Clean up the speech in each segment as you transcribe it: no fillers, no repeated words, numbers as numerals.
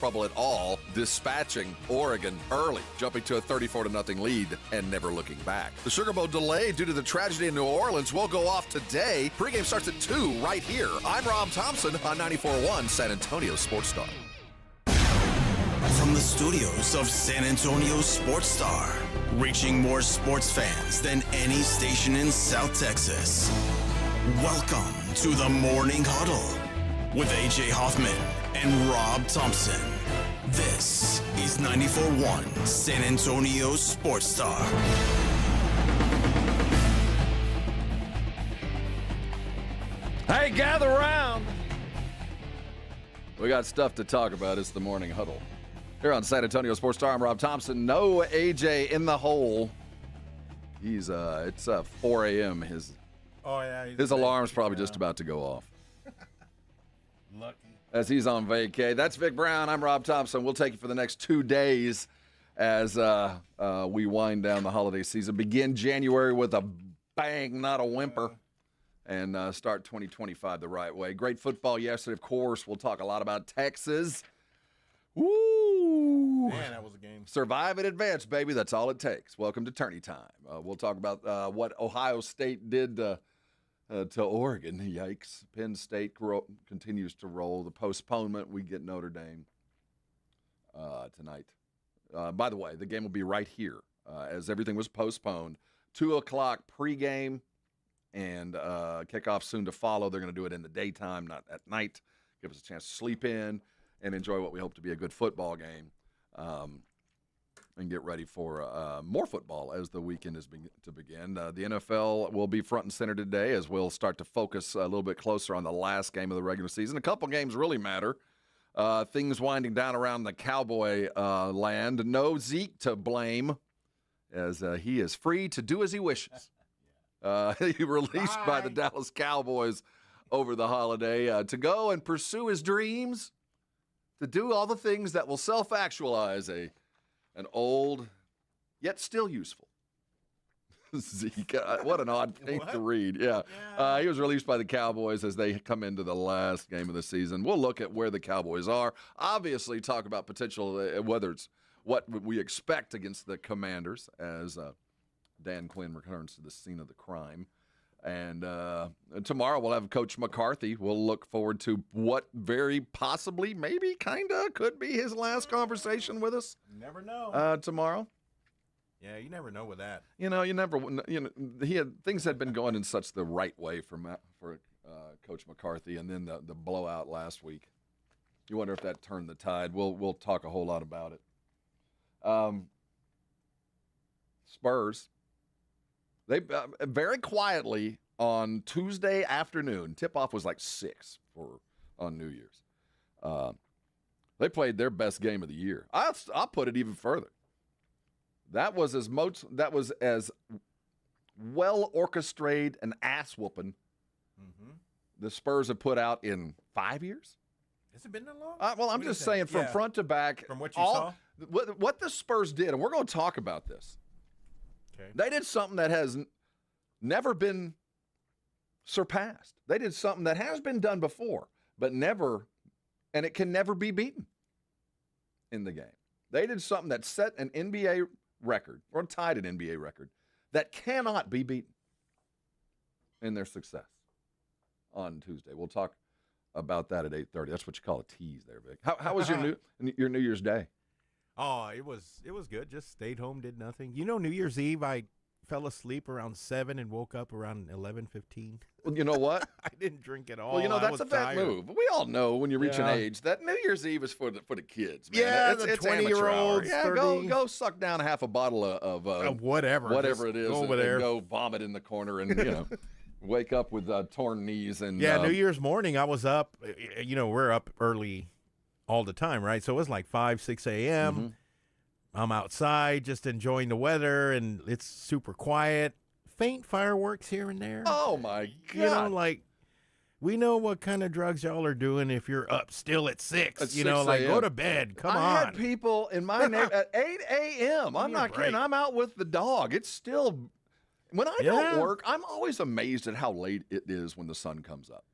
trouble at all dispatching Oregon early, jumping to a 34-0 lead and never looking back. The Sugar Bowl delay due to the tragedy in New Orleans will go off today. Pregame starts at 2 right here. I'm Rob Thompson on 94.1 San Antonio Sports Star. From the studios of San Antonio Sports Star, reaching more sports fans than any station in South Texas. Welcome to the Morning Huddle with AJ Hoffman and Rob Thompson. This is 94.1 San Antonio Sports Star. Hey, gather around. We got stuff to talk about. It's the Morning Huddle. Here on San Antonio Sports Star, I'm Rob Thompson. No AJ in the hole. It's 4 a.m. His alarm's probably just about to go off. Lucky. As he's on vacay. That's Vic Brown. I'm Rob Thompson. We'll take you for the next 2 days as we wind down the holiday season. Begin January with a bang, not a whimper, and start 2025 the right way. Great football yesterday, of course. We'll talk a lot about Texas. Woo! Man, that was a game. Survive and advance, baby. That's all it takes. Welcome to Tourney Time. We'll talk about what Ohio State did to Oregon. Yikes. Penn State continues to roll. The postponement, we get Notre Dame tonight. By the way, the game will be right here as everything was postponed. 2 o'clock pregame and kickoff soon to follow. They're going to do it in the daytime, not at night. Give us a chance to sleep in and enjoy what we hope to be a good football game, and get ready for more football as the weekend is to begin. The NFL will be front and center today as we'll start to focus a little bit closer on the last game of the regular season. A couple games really matter. Things winding down around the Cowboy land. No Zeke to blame as he is free to do as he wishes. He released by the Dallas Cowboys over the holiday to go and pursue his dreams, to do all the things that will self-actualize an old, yet still useful Zeke. What an odd thing to read. Yeah. He was released by the Cowboys as they come into the last game of the season. We'll look at where the Cowboys are. Obviously, talk about potential, whether it's what we expect against the Commanders as Dan Quinn returns to the scene of the crime. And tomorrow we'll have Coach McCarthy. We'll look forward to what very possibly, maybe, kind of, could be his last conversation with us. Never know. Tomorrow. Yeah, you never know with that. You never. Things had been going in such the right way for Coach McCarthy, and then the blowout last week. You wonder if that turned the tide. We'll talk a whole lot about it. Spurs. They very quietly on Tuesday afternoon, tip-off was like 6 on New Year's. They played their best game of the year. I'll put it even further. That was as well orchestrated an ass whooping the Spurs have put out in 5 years. Has it been that long? Well, I'm just saying from front to back. From what you saw? What the Spurs did, and we're going to talk about this. Okay. They did something that has never been surpassed. They did something that has been done before, but never, and it can never be beaten in the game. They did something that set an NBA record, or tied an NBA record, that cannot be beaten in their success on Tuesday. We'll talk about that at 8:30. That's what you call a tease there, Vic. How was your New Year's Day? Oh, it was good. Just stayed home, did nothing. New Year's Eve, I fell asleep around 7 and woke up around 11:15. Well, you know what? I didn't drink at all. Well, that's a bad move. We all know when you reach an age that New Year's Eve is for the kids, man. Yeah, it's the 20-year-olds. Yeah, 30. go suck down half a bottle of whatever it is, go over and there. go vomit in the corner, and wake up with torn knees. And New Year's morning, I was up. We're up early all the time, right? So it was like 5, 6 a.m. Mm-hmm. I'm outside just enjoying the weather, and it's super quiet. Faint fireworks here and there. Oh, my God. We know what kind of drugs y'all are doing if you're up still at 6. At 6 go to bed. Come on. I had people in my neighborhood at 8 a.m. I'm not kidding. I'm out with the dog. It's still, when I don't work, I'm always amazed at how late it is when the sun comes up.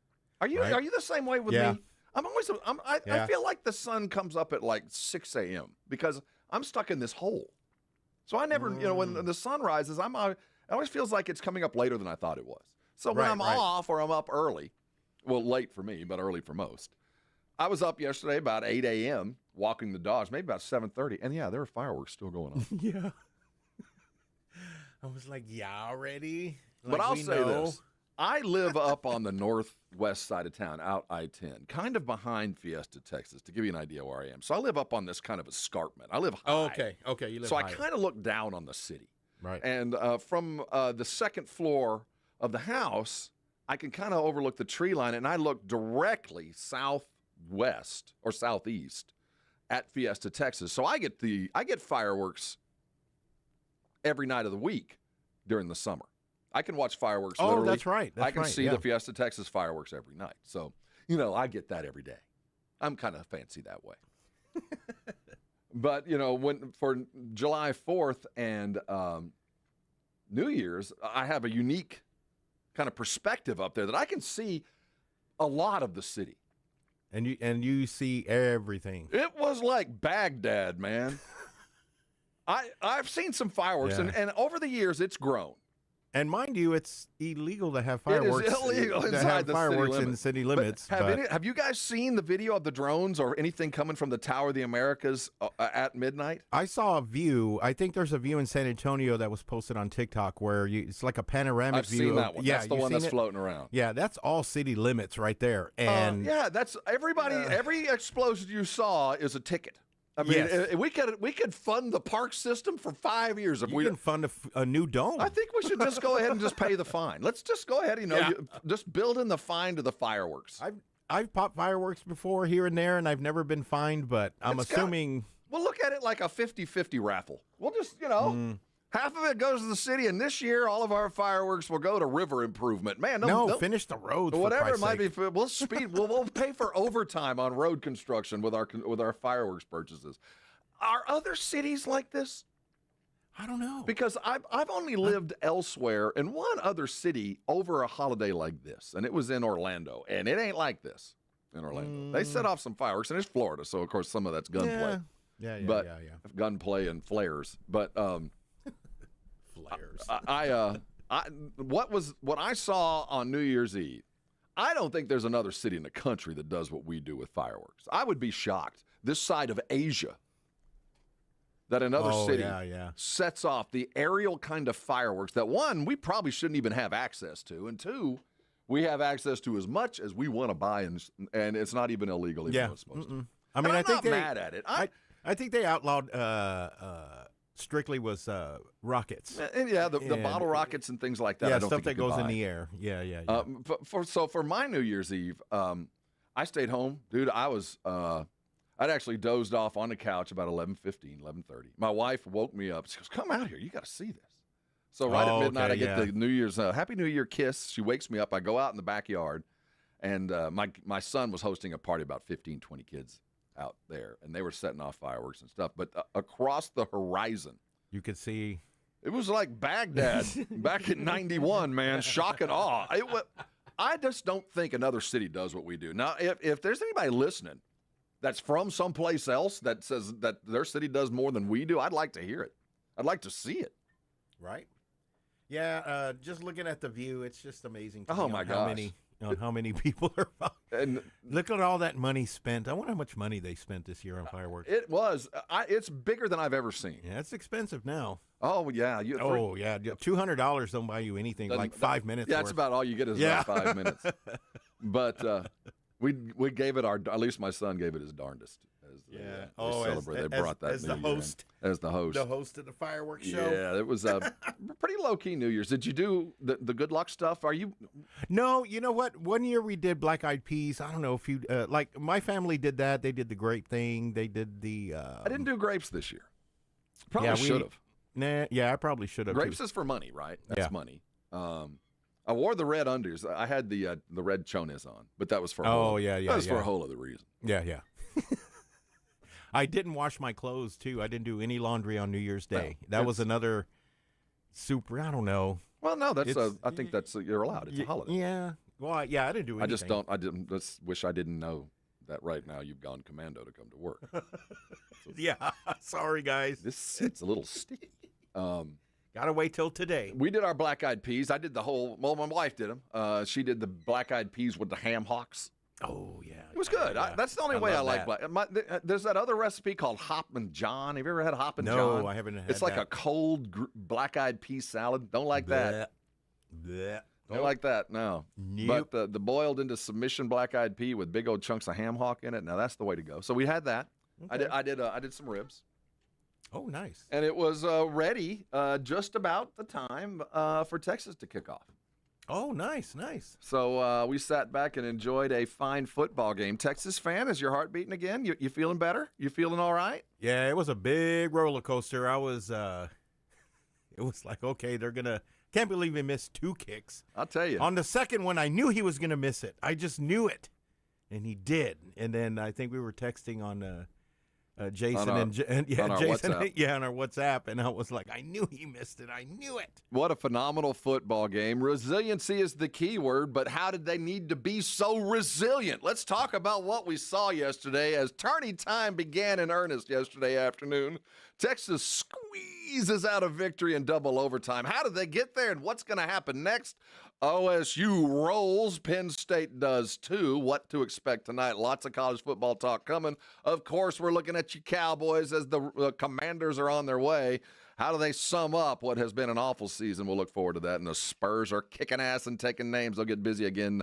Are you the same way with me? I feel like the sun comes up at like 6 a.m. because I'm stuck in this hole. So I never, when the sun rises, it always feels like it's coming up later than I thought it was. So when I'm off or I'm up early, well, late for me, but early for most, I was up yesterday about 8 a.m. walking the dogs, maybe about 7:30, and yeah, there were fireworks still going on. Yeah. I was like, yeah, already? But I'll say this. I live up on the northwest side of town, out I-10, kind of behind Fiesta, Texas, to give you an idea where I am. So I live up on this kind of escarpment. I live high. Oh, okay, you live so higher. I kind of look down on the city. Right. And from the second floor of the house, I can kind of overlook the tree line, and I look directly southwest or southeast at Fiesta, Texas. So I get fireworks every night of the week during the summer. I can watch fireworks literally. Oh, that's right. I can see the Fiesta, Texas fireworks every night. So, I get that every day. I'm kind of fancy that way. But, for July 4th and New Year's, I have a unique kind of perspective up there that I can see a lot of the city. And you see everything. It was like Baghdad, man. I've seen some fireworks, and over the years, it's grown. And mind you, it's illegal to have fireworks. It is illegal inside the fireworks city in the city limits. Have you guys seen the video of the drones or anything coming from the Tower of the Americas at midnight? I saw a view. I think there's a view in San Antonio that was posted on TikTok where it's like a panoramic I've view. Seen that one. Yeah, that's the one that's floating around. Yeah, that's all city limits right there. And that's everybody. Every explosion you saw is a ticket. I mean, yes. we could fund the park system for 5 years if we can fund a new dome. I think we should just go ahead and just pay the fine. Let's just go ahead, just build in the fine to the fireworks. I've popped fireworks before here and there, and I've never been fined, but I'm assuming. We'll look at it like a 50-50 raffle. We'll just, half of it goes to the city, and this year all of our fireworks will go to river improvement. Man, finish the roads. Whatever it might be, we'll speed. we'll pay for overtime on road construction with our fireworks purchases. Are other cities like this? I don't know, because I've only lived elsewhere in one other city over a holiday like this, and it was in Orlando, and it ain't like this in Orlando. They set off some fireworks, and it's Florida, so of course some of that's gunplay. Yeah. Gunplay and flares, but. Flares. What I saw on New Year's Eve, I don't think there's another city in the country that does what we do with fireworks. I would be shocked this side of Asia that another city sets off the aerial kind of fireworks that, one, we probably shouldn't even have access to, and two, we have access to as much as we want to buy, and it's not even illegal even though it's supposed to. I mean, I'm not mad at it. I think they outlawed strictly was rockets. The bottle rockets and things like that. Yeah, I don't stuff think that goes in the air. Yeah. For my New Year's Eve, I stayed home, dude. I'd actually dozed off on the couch about 11:15, 11:30. My wife woke me up. She goes, "Come out here, you got to see this." So right at midnight, I get the New Year's Happy New Year kiss. She wakes me up. I go out in the backyard, and my son was hosting a party, about 15, 20 kids out there, and they were setting off fireworks and stuff. But across the horizon, you could see it was like Baghdad back in '91. Man, shock and awe. I just don't think another city does what we do. Now, if there's anybody listening that's from someplace else that says that their city does more than we do, I'd like to hear it. I'd like to see it. Right? Yeah. Just looking at the view, it's just amazing. Oh my gosh. How many people are and look at all that money spent. I wonder how much money they spent this year on fireworks. It was it's bigger than I've ever seen. Yeah, it's expensive now. Oh yeah, $200 don't buy you anything like 5 minutes. Yeah, that's about all you get is about 5 minutes. But we gave it at least my son gave it his darndest. They brought that as the host. As the host. The host of the fireworks show. Yeah, it was a pretty low-key New Year's. Did you do the good luck stuff? Are you? No, you know what? One year we did Black Eyed Peas. I don't know if you like my family did that. They did the grape thing. They did the I didn't do grapes this year. Probably should have. Nah, yeah, I probably should have. Grapes is for money, right? That's money. I wore the red unders. I had the red chones on, but that was for for a whole other reason. Yeah. I didn't wash my clothes too. I didn't do any laundry on New Year's Day. That was another super. I don't know. Well, no, I think that's you're allowed. It's a holiday. Yeah. Well, I didn't do anything. I just wish I didn't know that right now you've gone commando to come to work. Yeah, sorry, guys. It's a little sticky. Gotta wait till today. We did our black-eyed peas. I did the whole. Well, my wife did them. She did the black-eyed peas with the ham hocks. Oh yeah, It was good. Yeah. That's the only way I like that. black. There's that other recipe called Hoffman John. Have you ever had Hoffman John? No, I haven't had It's like that. a cold black-eyed pea salad. Don't like that. Bleh. Don't like that. No. Nope. But the boiled into submission black-eyed pea with big old chunks of ham hock in it. Now that's the way to go. So we had that. Okay. I did some ribs. Oh, nice. And it was ready just about the time for Texas to kick off. Oh, nice. So we sat back and enjoyed a fine football game. Texas fan, is your heart beating again? You feeling better? You feeling all right? Yeah, it was a big roller coaster. I was, it was like, okay, can't believe he missed 2 kicks. I'll tell you. On the second one, I knew he was going to miss it. I just knew it. And he did. And then I think we were texting on Jason on our Jason, WhatsApp. on our WhatsApp, and I was like, I knew he missed it. I knew it. What a phenomenal football game. Resiliency is the key word, but how did they need to be so resilient? Let's talk about what we saw yesterday as tourney time began in earnest yesterday afternoon. Texas squeezes out a victory in double overtime. How did they get there, and what's going to happen next? OSU rolls. Penn State does too. What to expect tonight? Lots of college football talk coming. Of course, we're looking at you Cowboys as the Commanders are on their way. How do they sum up what has been an awful season? We'll look forward to that. And the Spurs are kicking ass and taking names. They'll get busy again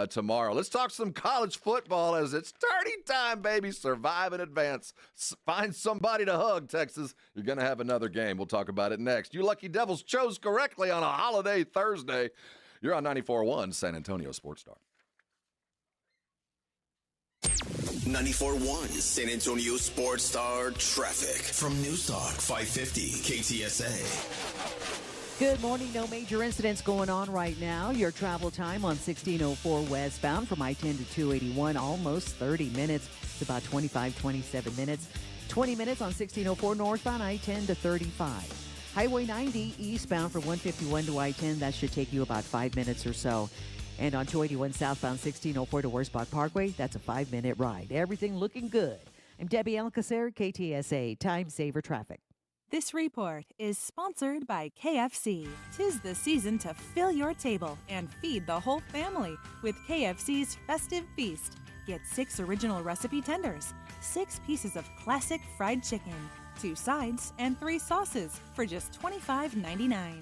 tomorrow. Let's talk some college football as it's tourney time, baby. Survive in advance. Find somebody to hug, Texas. You're going to have another game. We'll talk about it next. You Lucky Devils chose correctly on a holiday Thursday. You're on 94.1 San Antonio Sports Star. 94.1 San Antonio Sports Star traffic from Newstalk 550 KTSA. Good morning. No major incidents going on right now. Your travel time on 1604 westbound from I-10 to 281, almost 30 minutes. It's about 27 minutes. 20 minutes on 1604 northbound I-10 to 35. Highway 90 eastbound from 151 to I-10. That should take you about 5 minutes or so. And on 281 southbound 1604 to Wurzbach Parkway, that's a 5-minute ride. Everything looking good. I'm Debbie Alcacer, KTSA Time Saver Traffic. This report is sponsored by KFC. 'Tis the season to fill your table and feed the whole family with KFC's Festive Feast. Get 6 original recipe tenders, 6 pieces of classic fried chicken, 2 sides, and 3 sauces for just $25.99.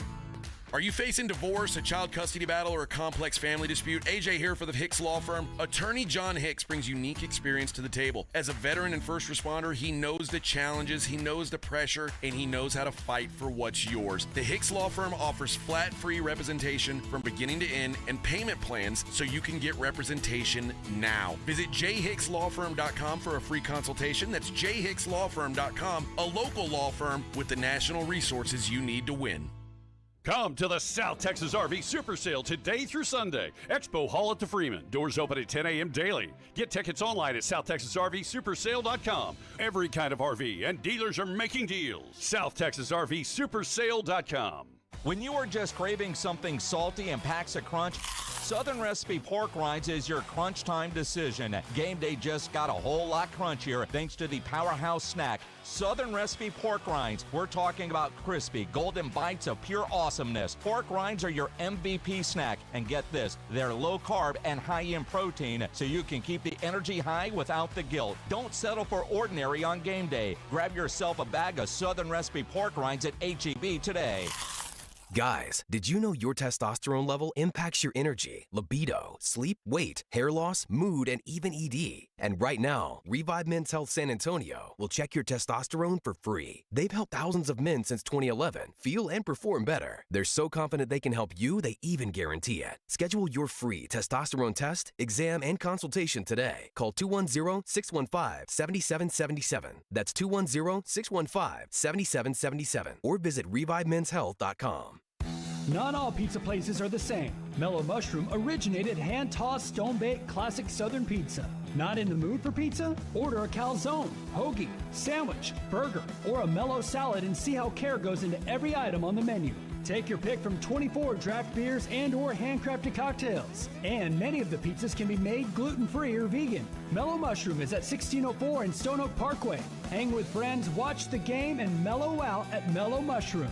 Are you facing divorce, a child custody battle, or a complex family dispute? AJ here for the Hicks Law Firm. Attorney John Hicks brings unique experience to the table. As a veteran and first responder, he knows the challenges, he knows the pressure, and he knows how to fight for what's yours. The Hicks Law Firm offers flat-free representation from beginning to end and payment plans so you can get representation now. Visit jhickslawfirm.com for a free consultation. That's jhickslawfirm.com, a local law firm with the national resources you need to win. Come to the South Texas RV Super Sale today through Sunday. Expo Hall at the Freeman. Doors open at 10 a.m. daily. Get tickets online at SouthTexasRVSupersale.com. Every kind of RV and dealers are making deals. SouthTexasRVSupersale.com. When you are just craving something salty and packs a crunch, Southern Recipe Pork Rinds is your crunch time decision. Game day just got a whole lot crunchier thanks to the powerhouse snack, Southern Recipe Pork Rinds. We're talking about crispy, golden bites of pure awesomeness. Pork rinds are your MVP snack. And get this, they're low carb and high in protein, so you can keep the energy high without the guilt. Don't settle for ordinary on game day. Grab yourself a bag of Southern Recipe Pork Rinds at H-E-B today. Guys, did you know your testosterone level impacts your energy, libido, sleep, weight, hair loss, mood, and even ED? And right now, Revive Men's Health San Antonio will check your testosterone for free. They've helped thousands of men since 2011 feel and perform better. They're so confident they can help you, they even guarantee it. Schedule your free testosterone test, exam, and consultation today. Call 210-615-7777. That's 210-615-7777. Or visit ReviveMen'sHealth.com. Not all pizza places are the same. Mellow Mushroom originated hand-tossed, stone-baked classic Southern pizza. Not in the mood for pizza? Order a calzone, hoagie, sandwich, burger, or a mellow salad and see how care goes into every item on the menu. Take your pick from 24 draft beers and or handcrafted cocktails. And many of the pizzas can be made gluten-free or vegan. Mellow Mushroom is at 1604 in Stone Oak Parkway. Hang with friends, watch the game, and mellow out at Mellow Mushroom.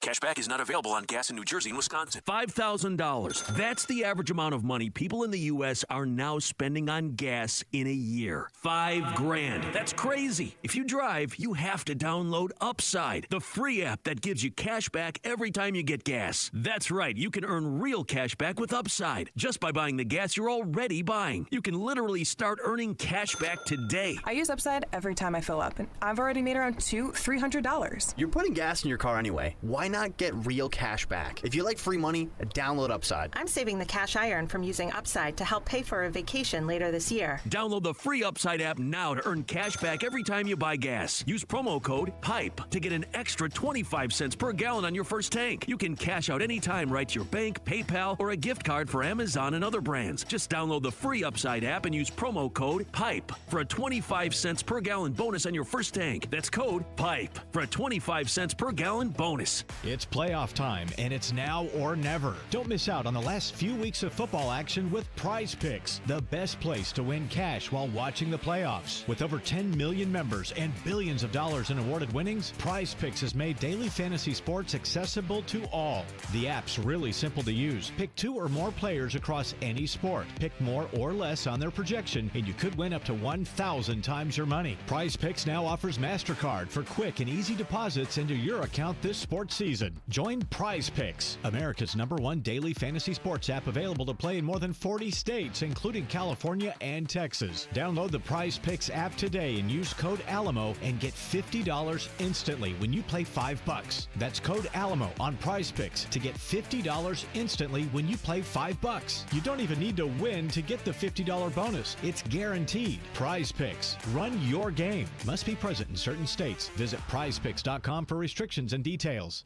Cashback is not available on gas in New Jersey and Wisconsin. $5,000. That's the average amount of money people in the U.S. are now spending on gas in a year. $5,000. That's crazy. If you drive, you have to download Upside, the free app that gives you cash back every time you get gas. That's right. You can earn real cash back with Upside just by buying the gas you're already buying. You can literally start earning cash back today. I use Upside every time I fill up, and I've already made around $300. You're putting gas in your car anyway. Why not get real cash back? If you like free money, download Upside. I'm saving the cash I earn from using Upside to help pay for a vacation later this year. Download the free Upside app now to earn cash back every time you buy gas. Use promo code PIPE to get an extra 25 cents per gallon on your first tank. You can cash out anytime right to your bank, PayPal, or a gift card for Amazon and other brands. Just download the free Upside app and use promo code PIPE for a 25 cents per gallon bonus on your first tank. That's code PIPE for a 25 cents per gallon bonus. It's playoff time, and it's now or never. Don't miss out on the last few weeks of football action with Prize Picks, the best place to win cash while watching the playoffs. With over 10 million members and billions of dollars in awarded winnings, Prize Picks has made daily fantasy sports accessible to all. The app's really simple to use. Pick 2 or more players across any sport. Pick more or less on their projection, and you could win up to 1,000 times your money. Prize Picks now offers MasterCard for quick and easy deposits into your account this sports season. Join Prize Picks, America's #1 daily fantasy sports app, available to play in more than 40 states, including California and Texas. Download the Prize Picks app today and use code ALAMO and get $50 instantly when you play $5. That's code ALAMO on Prize Picks to get $50 instantly when you play $5. You don't even need to win to get the $50 bonus. It's guaranteed. Prize Picks. Run your game. Must be present in certain states. Visit prizepicks.com for restrictions and details.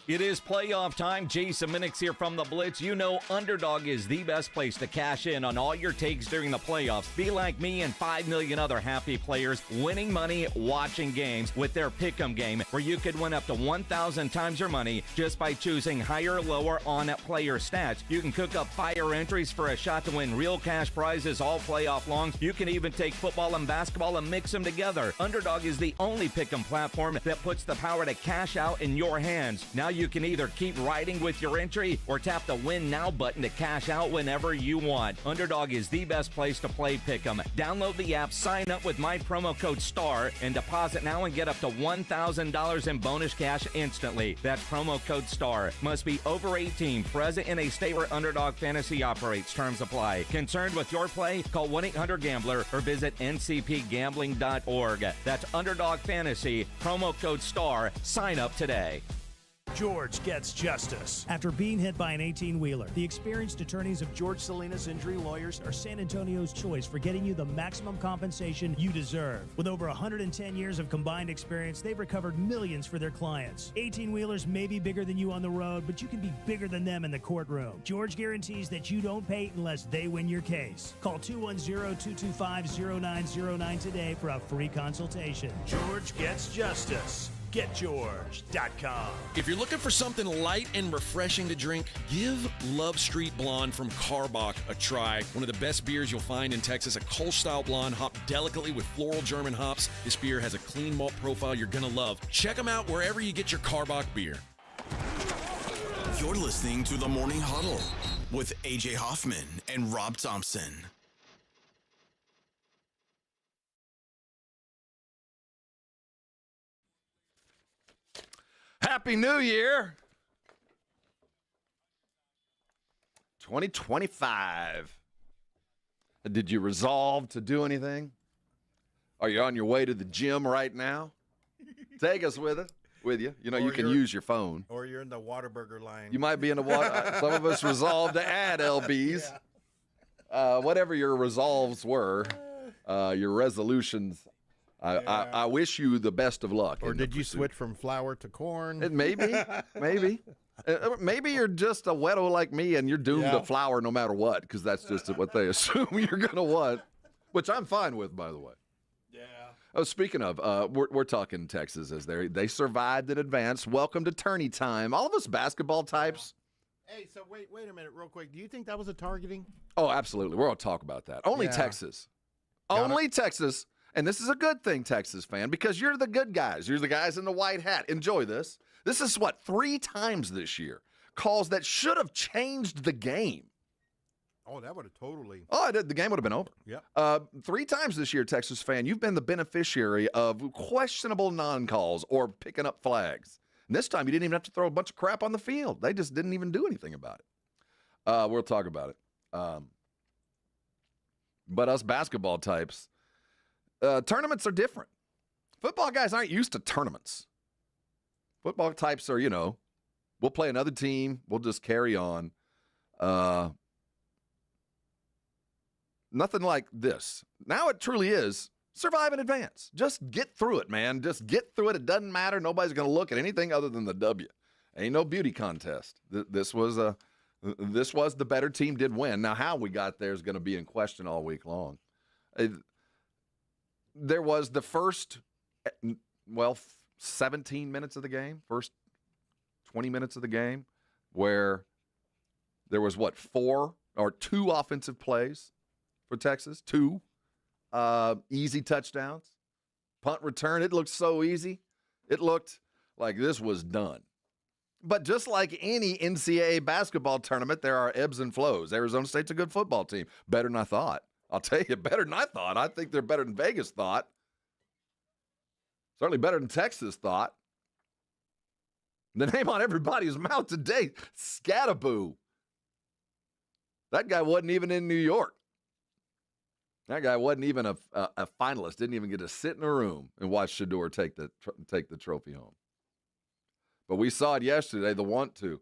It is playoff time. Jason Minix here from the Blitz. You know Underdog is the best place to cash in on all your takes during the playoffs. Be like me and 5 million other happy players winning money watching games with their Pick'em game, where you could win up to 1,000 times your money just by choosing higher or lower on player stats. You can cook up fire entries for a shot to win real cash prizes all playoff long. You can even take football and basketball and mix them together. Underdog is the only Pick'em platform that puts the power to cash out in your hands. Now you can either keep riding with your entry or tap the Win Now button to cash out whenever you want. Underdog is the best place to play Pick'em. Download the app, sign up with my promo code STAR, and deposit now and get up to $1,000 in bonus cash instantly. That's promo code STAR. Must be over 18, present in a state where Underdog Fantasy operates. Terms apply. Concerned with your play? Call 1-800-GAMBLER or visit ncpgambling.org. That's Underdog Fantasy, promo code STAR. Sign up today. George gets justice. After being hit by an 18-wheeler, the experienced attorneys of George Salinas Injury Lawyers are San Antonio's choice for getting you the maximum compensation you deserve. With over 110 years of combined experience, they've recovered millions for their clients. 18-wheelers may be bigger than you on the road, but you can be bigger than them in the courtroom. George guarantees that you don't pay unless they win your case. Call 210-225-0909 today for a free consultation. George gets justice. GetGeorge.com. If you're looking for something light and refreshing to drink, give Love Street Blonde from Karbach a try. One of the best beers you'll find in Texas, a Kolsch-style blonde hopped delicately with floral German hops. This beer has a clean malt profile you're going to love. Check them out wherever you get your Karbach beer. You're listening to the Morning Huddle with AJ Hoffman and Rob Thompson. Happy New Year! 2025. Did you resolve to do anything? Are you on your way to the gym right now? Take us with you. You know, you can use your phone. Or you're in the Whataburger line. You might be in the water. Some of us resolved to add LBs. Yeah. Whatever your resolves were, your resolutions. I wish you the best of luck. Or did you switch from flour to corn? Maybe. Maybe you're just a weirdo like me and you're doomed to flour no matter what, because that's just what they assume you're going to want, which I'm fine with, by the way. Yeah. Oh, speaking of, we're talking Texas as they survived in advance. Welcome to tourney time. All of us basketball types. Hey, so wait a minute real quick. Do you think that was a targeting? Oh, absolutely. We're going to talk about that. Only Texas. Only Texas. And this is a good thing, Texas fan, because you're the good guys. You're the guys in the white hat. Enjoy this. This is, 3 times this year. Calls that should have changed the game. Oh, that would have totally. Oh, the game would have been over. Yep. 3 times this year, Texas fan, you've been the beneficiary of questionable non-calls or picking up flags. And this time, you didn't even have to throw a bunch of crap on the field. They just didn't even do anything about it. We'll talk about it. But us basketball types, tournaments are different. Football guys aren't used to tournaments. Football types are, we'll play another team. We'll just carry on. Nothing like this. Now it truly is survive in advance. Just get through it, man. Just get through it. It doesn't matter. Nobody's going to look at anything other than the W. Ain't no beauty contest. This was the better team did win. Now how we got there is going to be in question all week long. There was the first, 17 minutes of the game, first 20 minutes of the game, where there was 4 or 2 offensive plays for Texas, 2 easy touchdowns, punt return. It looked so easy. It looked like this was done. But just like any NCAA basketball tournament, there are ebbs and flows. Arizona State's a good football team. Better than I thought. I'll tell you, better than I thought. I think they're better than Vegas thought. Certainly better than Texas thought. The name on everybody's mouth today, Scattaboo. That guy wasn't even in New York. That guy wasn't even a finalist. Didn't even get to sit in a room and watch Shedeur take the trophy home. But we saw it yesterday, the want to.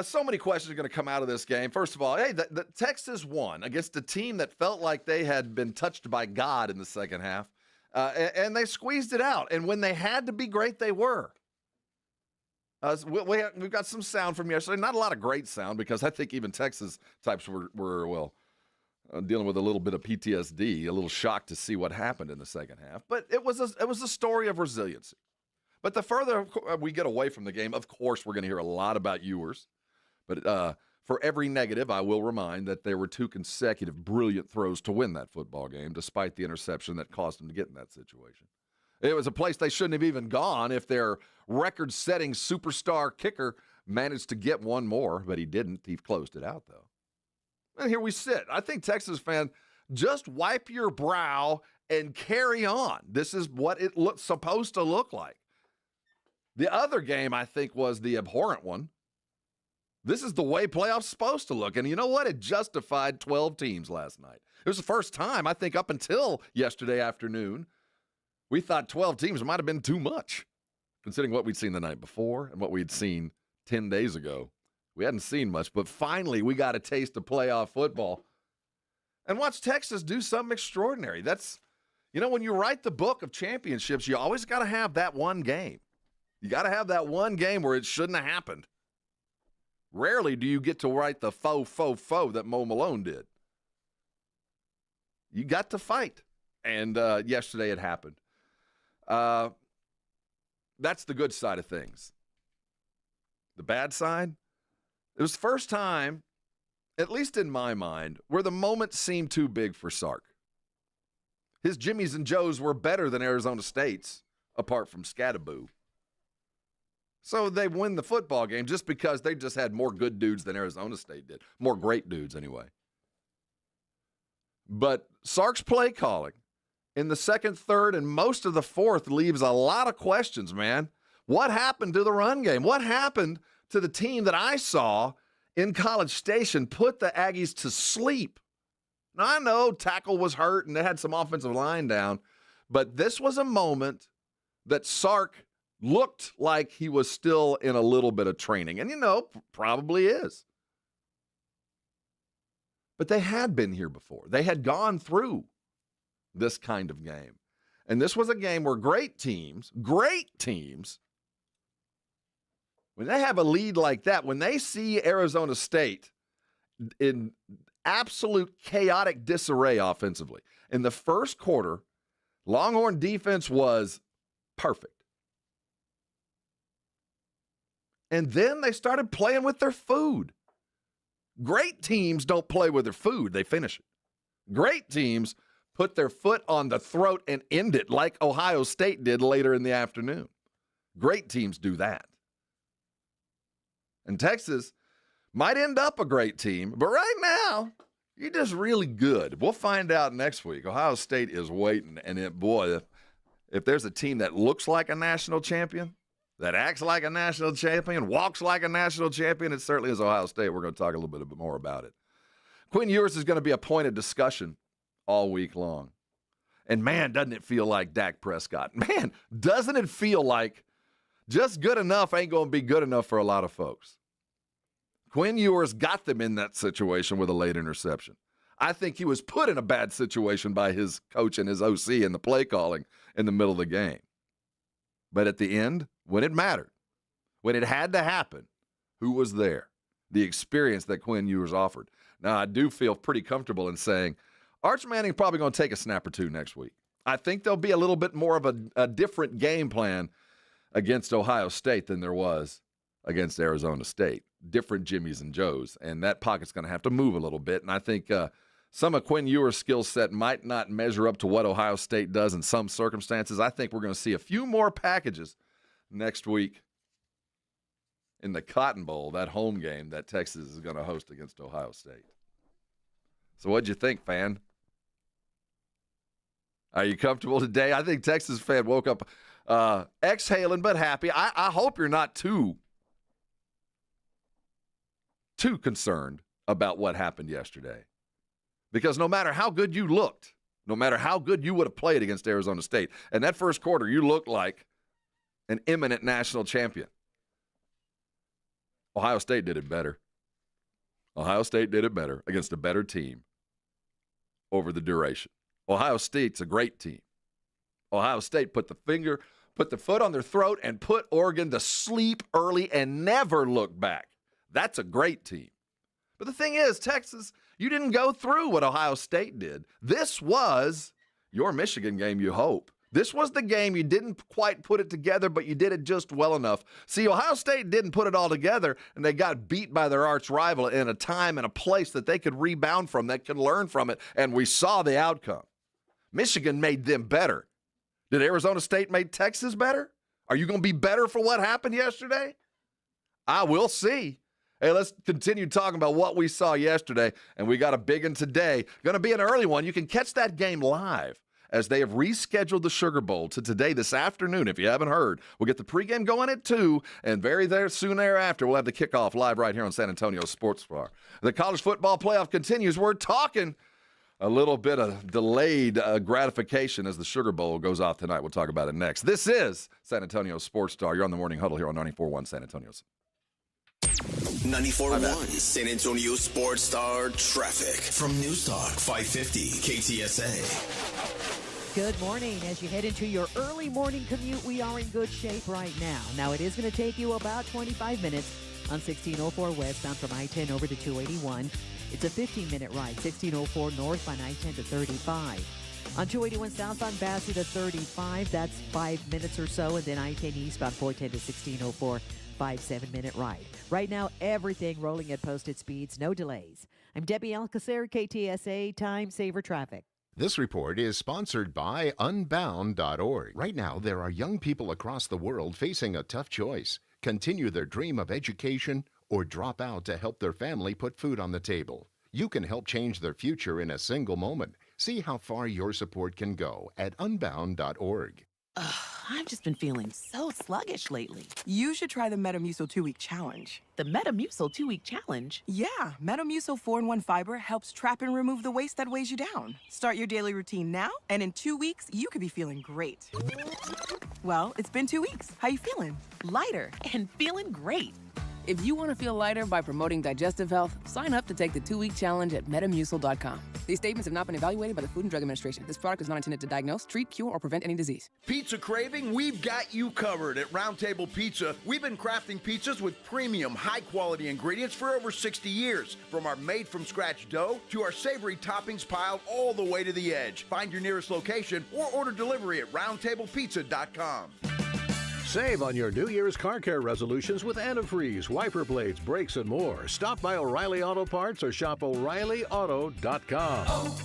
So many questions are going to come out of this game. First of all, hey, the Texas won against a team that felt like they had been touched by God in the second half, and they squeezed it out. And when they had to be great, they were. We've got some sound from yesterday. Not a lot of great sound because I think even Texas types were dealing with a little bit of PTSD, a little shock to see what happened in the second half. But it was a story of resiliency. But the further we get away from the game, of course, we're going to hear a lot about Ewers. But for every negative, I will remind that there were 2 consecutive brilliant throws to win that football game, despite the interception that caused them to get in that situation. It was a place they shouldn't have even gone if their record-setting superstar kicker managed to get one more, but he didn't. He closed it out, though. And here we sit. I think Texas fan, just wipe your brow and carry on. This is what it looks supposed to look like. The other game, I think, was the abhorrent one. This is the way playoffs supposed to look. And you know what? It justified 12 teams last night. It was the first time, I think, up until yesterday afternoon, we thought 12 teams might have been too much, considering what we'd seen the night before and what we'd seen 10 days ago. We hadn't seen much, but finally we got a taste of playoff football. And watch Texas do something extraordinary. That's, when you write the book of championships, you always got to have that one game. You got to have that one game where it shouldn't have happened. Rarely do you get to write the faux that Mo Malone did. You got to fight. And yesterday it happened. That's the good side of things. The bad side? It was the first time, at least in my mind, where the moment seemed too big for Sark. His Jimmies and Joes were better than Arizona State's, apart from Scattaboo. So they win the football game just because they just had more good dudes than Arizona State did. More great dudes, anyway. But Sark's play calling in the second, third, and most of the fourth leaves a lot of questions, man. What happened to the run game? What happened to the team that I saw in College Station put the Aggies to sleep? Now, I know tackle was hurt and they had some offensive line down, but this was a moment that Sark looked like he was still in a little bit of training. And, probably is. But they had been here before. They had gone through this kind of game. And this was a game where great teams, when they have a lead like that, when they see Arizona State in absolute chaotic disarray offensively, in the first quarter, Longhorn defense was perfect. And then they started playing with their food. Great teams don't play with their food, they finish it. Great teams put their foot on the throat and end it like Ohio State did later in the afternoon. Great teams do that. And Texas might end up a great team, but right now, you're just really good. We'll find out next week. Ohio State is waiting, and if there's a team that looks like a national champion, that acts like a national champion, walks like a national champion, it certainly is Ohio State. We're going to talk a little bit more about it. Quinn Ewers is going to be a point of discussion all week long. And, man, doesn't it feel like Dak Prescott? Man, doesn't it feel like just good enough ain't going to be good enough for a lot of folks? Quinn Ewers got them in that situation with a late interception. I think he was put in a bad situation by his coach and his OC in the play calling in the middle of the game. But at the end, when it mattered, when it had to happen, who was there? The experience that Quinn Ewers offered. Now, I do feel pretty comfortable in saying Arch Manning's probably going to take a snap or two next week. I think there'll be a little bit more of a different game plan against Ohio State than there was against Arizona State. Different Jimmies and Joes, and that pocket's going to have to move a little bit. And I think some of Quinn Ewers' skill set might not measure up to what Ohio State does in some circumstances. I think we're going to see a few more packages next week in the Cotton Bowl, that home game that Texas is going to host against Ohio State. So what'd you think, fan? Are you comfortable today? I think Texas fan woke up exhaling but happy. I hope you're not too concerned about what happened yesterday. Because no matter how good you looked, no matter how good you would have played against Arizona State, and that first quarter you looked like an imminent national champion. Ohio State did it better. Ohio State did it better against a better team over the duration. Ohio State's a great team. Ohio State put the foot on their throat and put Oregon to sleep early and never looked back. That's a great team. But the thing is, Texas, you didn't go through what Ohio State did. This was your Michigan game, you hope. This was the game you didn't quite put it together, but you did it just well enough. See, Ohio State didn't put it all together, and they got beat by their arch rival in a time and a place that they could rebound from, that could learn from it, and we saw the outcome. Michigan made them better. Did Arizona State make Texas better? Are you going to be better for what happened yesterday? I will see. Hey, let's continue talking about what we saw yesterday, and we got a big one today. Going to be an early one. You can catch that game live as they have rescheduled the Sugar Bowl to today, this afternoon, if you haven't heard. We'll get the pregame going at 2, and very soon thereafter, we'll have the kickoff live right here on San Antonio Sports Bar. The college football playoff continues. We're talking a little bit of delayed gratification as the Sugar Bowl goes off tonight. We'll talk about it next. This is San Antonio Sports Star. You're on the Morning Huddle here on 94.1 San Antonio's. 94.1 San Antonio Sports Star traffic from News Talk 550 KTSA. Good morning. As you head into your early morning commute, we are in good shape right now. Now, it is going to take you about 25 minutes on 1604 westbound from I-10 over to 281. It's a 15-minute ride, 1604 north on I-10 to 35. On 281 southbound Bassett to 35, that's 5 minutes or so, and then I-10 eastbound 410 to 1604. 5-7-minute ride. Right now, everything rolling at posted speeds, no delays. I'm Debbie Alcacer, KTSA Time Saver Traffic. This report is sponsored by Unbound.org. Right now, there are young people across the world facing a tough choice. Continue their dream of education or drop out to help their family put food on the table. You can help change their future in a single moment. See how far your support can go at Unbound.org. I've just been feeling so sluggish lately. You should try the Metamucil 2-week challenge. The Metamucil 2-week challenge? Yeah, Metamucil 4-in-1 fiber helps trap and remove the waste that weighs you down. Start your daily routine now, and in 2 weeks, you could be feeling great. Well, it's been 2 weeks. How you feeling? Lighter and feeling great. If you want to feel lighter by promoting digestive health, sign up to take the 2-week challenge at Metamucil.com. These statements have not been evaluated by the Food and Drug Administration. This product is not intended to diagnose, treat, cure, or prevent any disease. Pizza craving? We've got you covered. At Round Table Pizza, we've been crafting pizzas with premium, high-quality ingredients for over 60 years. From our made-from-scratch dough to our savory toppings piled all the way to the edge. Find your nearest location or order delivery at roundtablepizza.com. Save on your New Year's car care resolutions with antifreeze, wiper blades, brakes, and more. Stop by O'Reilly Auto Parts or shop O'ReillyAuto.com.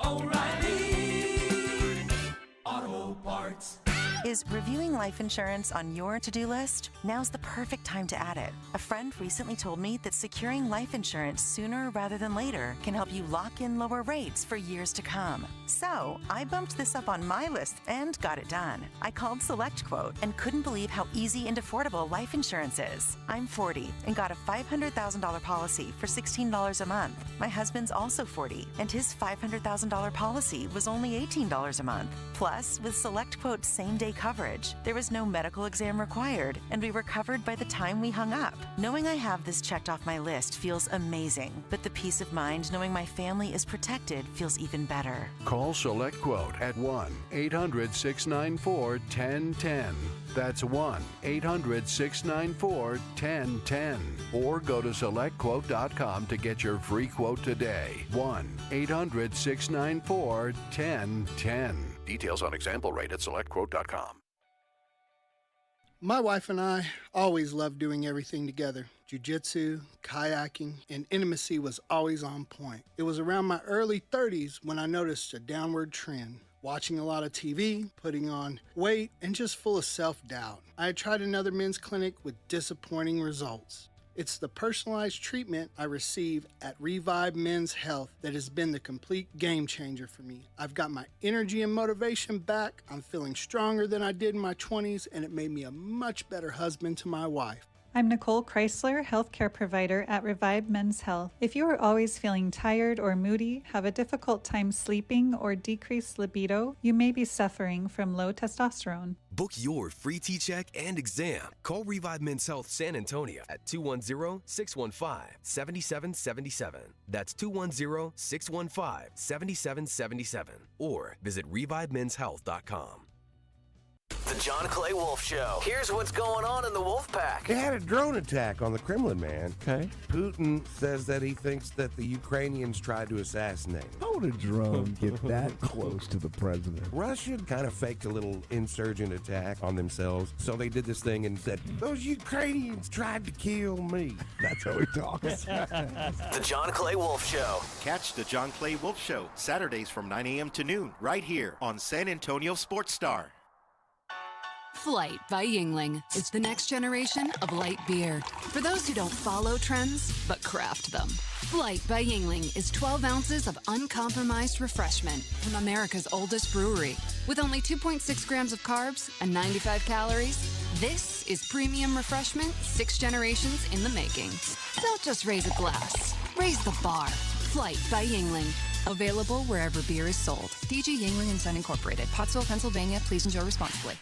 O'Reilly Auto Parts. Is reviewing life insurance on your to-do list? Now's the perfect time to add it. A friend recently told me that securing life insurance sooner rather than later can help you lock in lower rates for years to come. So I bumped this up on my list and got it done. I called SelectQuote and couldn't believe how easy and affordable life insurance is. I'm 40 and got a $500,000 policy for $16 a month. My husband's also 40 and his $500,000 policy was only $18 a month. Plus, with SelectQuote's same-day coverage, there was no medical exam required, and we were covered by the time we hung up. Knowing I have this checked off my list feels amazing, but the peace of mind knowing my family is protected feels even better. Call SelectQuote at 1-800-694-1010. That's 1-800-694-1010. Or go to SelectQuote.com to get your free quote today. 1-800-694-1010. Details on example rate at SelectQuote.com. My wife and I always loved doing everything together. Jiu-jitsu, kayaking, and intimacy was always on point. It was around my early 30s when I noticed a downward trend. Watching a lot of TV, putting on weight, and just full of self-doubt. I had tried another men's clinic with disappointing results. It's the personalized treatment I receive at Revive Men's Health that has been the complete game changer for me. I've got my energy and motivation back, I'm feeling stronger than I did in my 20s, and it made me a much better husband to my wife. I'm Nicole Chrysler, healthcare provider at Revive Men's Health. If you are always feeling tired or moody, have a difficult time sleeping, or decreased libido, you may be suffering from low testosterone. Book your free T-check and exam. Call Revive Men's Health San Antonio at 210-615-7777. That's 210-615-7777. Or visit ReviveMen'sHealth.com. The John Clay Wolf Show. Here's what's going on in the Wolf Pack. They had a drone attack on the Kremlin, man. Okay. Putin says that he thinks that the Ukrainians tried to assassinate him. How would a drone get that close to the president? Russia kind of faked a little insurgent attack on themselves, so they did this thing and said, those Ukrainians tried to kill me. That's how he talks. The John Clay Wolf Show. Catch the John Clay Wolf Show Saturdays from 9 a.m. to noon right here on San Antonio Sports Star. Flight by Yuengling is the next generation of light beer. For those who don't follow trends, but craft them. Flight by Yuengling is 12 ounces of uncompromised refreshment from America's oldest brewery. With only 2.6 grams of carbs and 95 calories, this is premium refreshment 6 generations in the making. Don't just raise a glass, raise the bar. Flight by Yuengling. Available wherever beer is sold. DG Yuengling and Son Incorporated, Pottsville, Pennsylvania. Please enjoy responsibly.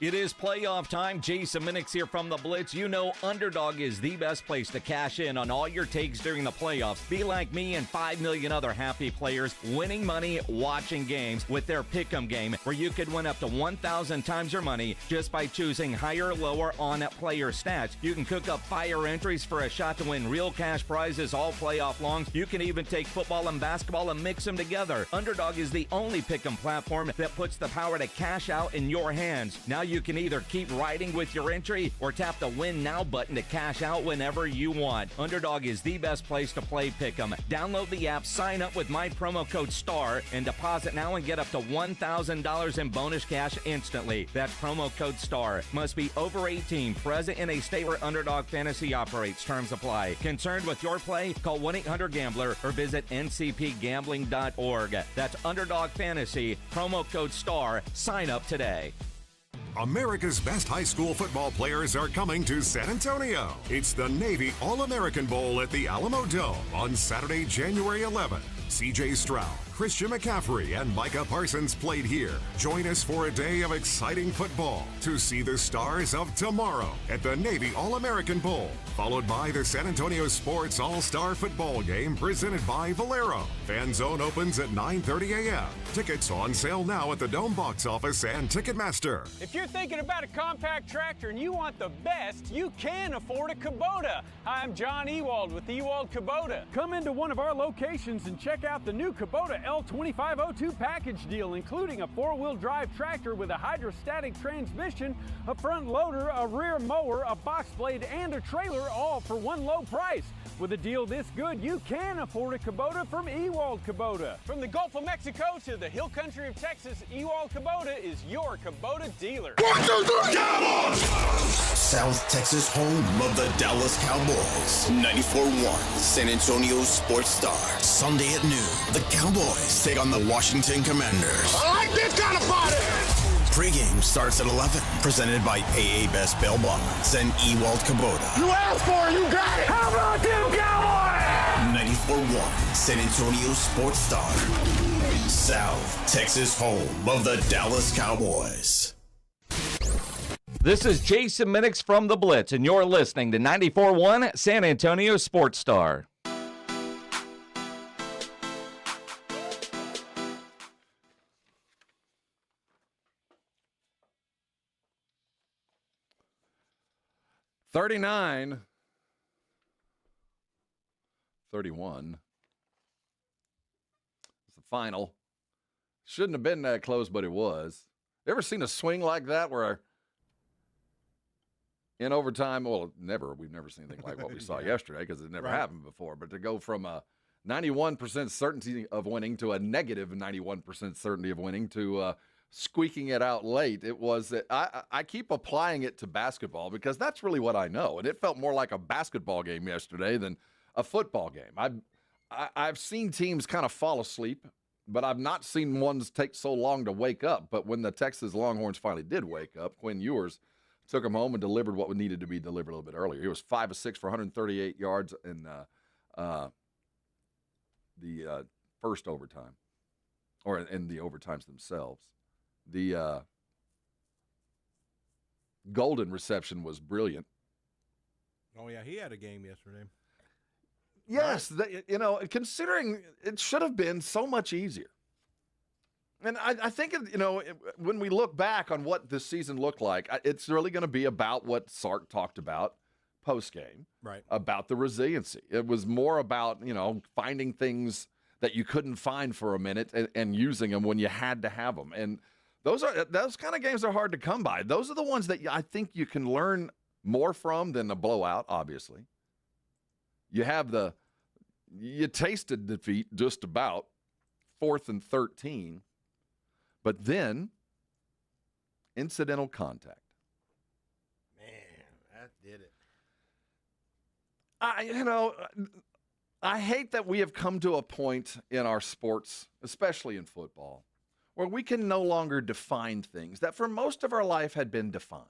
It is playoff time. Jason Minix here from the Blitz. You know Underdog is the best place to cash in on all your takes during the playoffs. Be like me and 5 million other happy players winning money watching games with their Pick'em game, where you could win up to 1,000 times your money just by choosing higher or lower on player stats. You can cook up fire entries for a shot to win real cash prizes all playoff long. You can even take football and basketball and mix them together. Underdog is the only Pick'em platform that puts the power to cash out in your hands. Now you can either keep riding with your entry or tap the Win Now button to cash out whenever you want. Underdog is the best place to play Pick'em. Download the app, sign up with my promo code STAR, and deposit now and get up to $1,000 in bonus cash instantly. That's promo code STAR. Must be over 18, present in a state where Underdog Fantasy operates. Terms apply. Concerned with your play? Call 1-800-GAMBLER or visit ncpgambling.org. That's Underdog Fantasy, promo code STAR. Sign up today. America's best high school football players are coming to San Antonio. It's the Navy All-American Bowl at the Alamo Dome on Saturday, January 11th. C.J. Stroud, Christian McCaffrey, and Micah Parsons played here. Join us for a day of exciting football to see the stars of tomorrow at the Navy All-American Bowl, followed by the San Antonio Sports All-Star Football Game presented by Valero. Fan Zone opens at 9:30 a.m. Tickets on sale now at the Dome Box Office and Ticketmaster. If you're thinking about a compact tractor and you want the best, you can afford a Kubota. Hi, I'm John Ewald with Ewald Kubota. Come into one of our locations and check out the new Kubota L2502 package deal, including a 4-wheel drive tractor with a hydrostatic transmission, a front loader, a rear mower, a box blade, and a trailer, all for one low price. With a deal this good, you can afford a Kubota from Ewald Kubota. From the Gulf of Mexico to the hill country of Texas, Ewald Kubota is your Kubota dealer. 1, 2, 3, Cowboys! South Texas home of the Dallas Cowboys. 94.1 San Antonio Sports Star. Sunday at noon, the Cowboys take on the Washington Commanders. I like this kind of party! Pregame starts at 11. Presented by AA Best Bail Bonds and Ewald Kubota. You asked for it, you got it! How about them Cowboys? 94.1 San Antonio Sports Star. South Texas home of the Dallas Cowboys. This is Jason Minix from The Blitz, and you're listening to 94.1 San Antonio Sports Star. $39-31. It's the final. Shouldn't have been that close, but it was. Ever seen a swing like that where in overtime, well, we've never seen anything like what we saw yesterday because it never happened before, but to go from a 91% certainty of winning to a negative 91% certainty of winning to squeaking it out late, it was that I keep applying it to basketball because that's really what I know, and it felt more like a basketball game yesterday than a football game. I've seen teams kind of fall asleep, but I've not seen ones take so long to wake up. But when the Texas Longhorns finally did wake up, Quinn Ewers took them home and delivered what needed to be delivered a little bit earlier. He was 5 of 6 for 138 yards in the first overtime, or in the overtimes themselves. The Golden reception was brilliant. Oh, yeah, he had a game yesterday. Yes, considering it should have been so much easier. And I think, when we look back on what this season looked like, it's really going to be about what Sark talked about post-game, right? About the resiliency. It was more about, finding things that you couldn't find for a minute and using them when you had to have them. And those kind of games are hard to come by. Those are the ones that I think you can learn more from than a blowout, obviously. You tasted defeat just about, 4th and 13, but then incidental contact. Man, that did it. I hate that we have come to a point in our sports, especially in football, where we can no longer define things that for most of our life had been defined.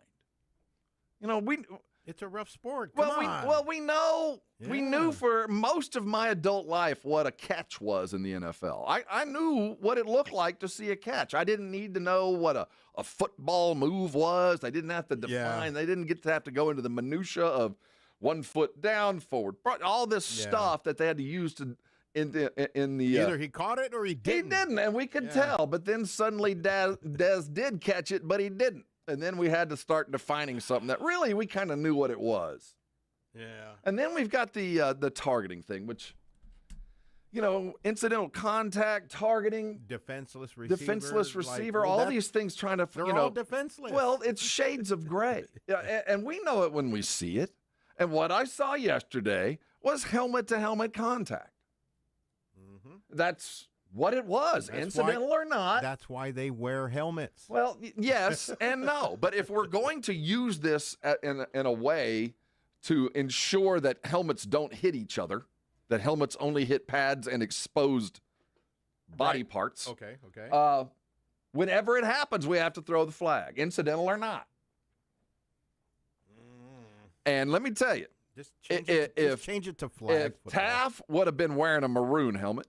It's a rough sport. We know. Yeah. We knew for most of my adult life what a catch was in the NFL. I knew what it looked like to see a catch. I didn't need to know what a football move was. I didn't have to define. Yeah. They didn't have to go into the minutia of 1 foot down, forward, all this stuff that they had to use to in the. Either he caught it or he didn't. He didn't, and we could tell. But then suddenly Dez did catch it, but he didn't. And then we had to start defining something that really we kind of knew what it was. Yeah. And then we've got the targeting thing, which, incidental contact, targeting. Defenseless receiver, all these things trying to, they're all defenseless. Well, it's shades of gray. And we know it when we see it. And what I saw yesterday was helmet-to-helmet contact. Mm-hmm. That's what it was, incidental or not. That's why they wear helmets. Well, yes and no. But if we're going to use this in a way to ensure that helmets don't hit each other, that helmets only hit pads and exposed body parts. Okay. Whenever it happens, we have to throw the flag, incidental or not. And let me tell you, just change it to flag. If Taff would have been wearing a maroon helmet,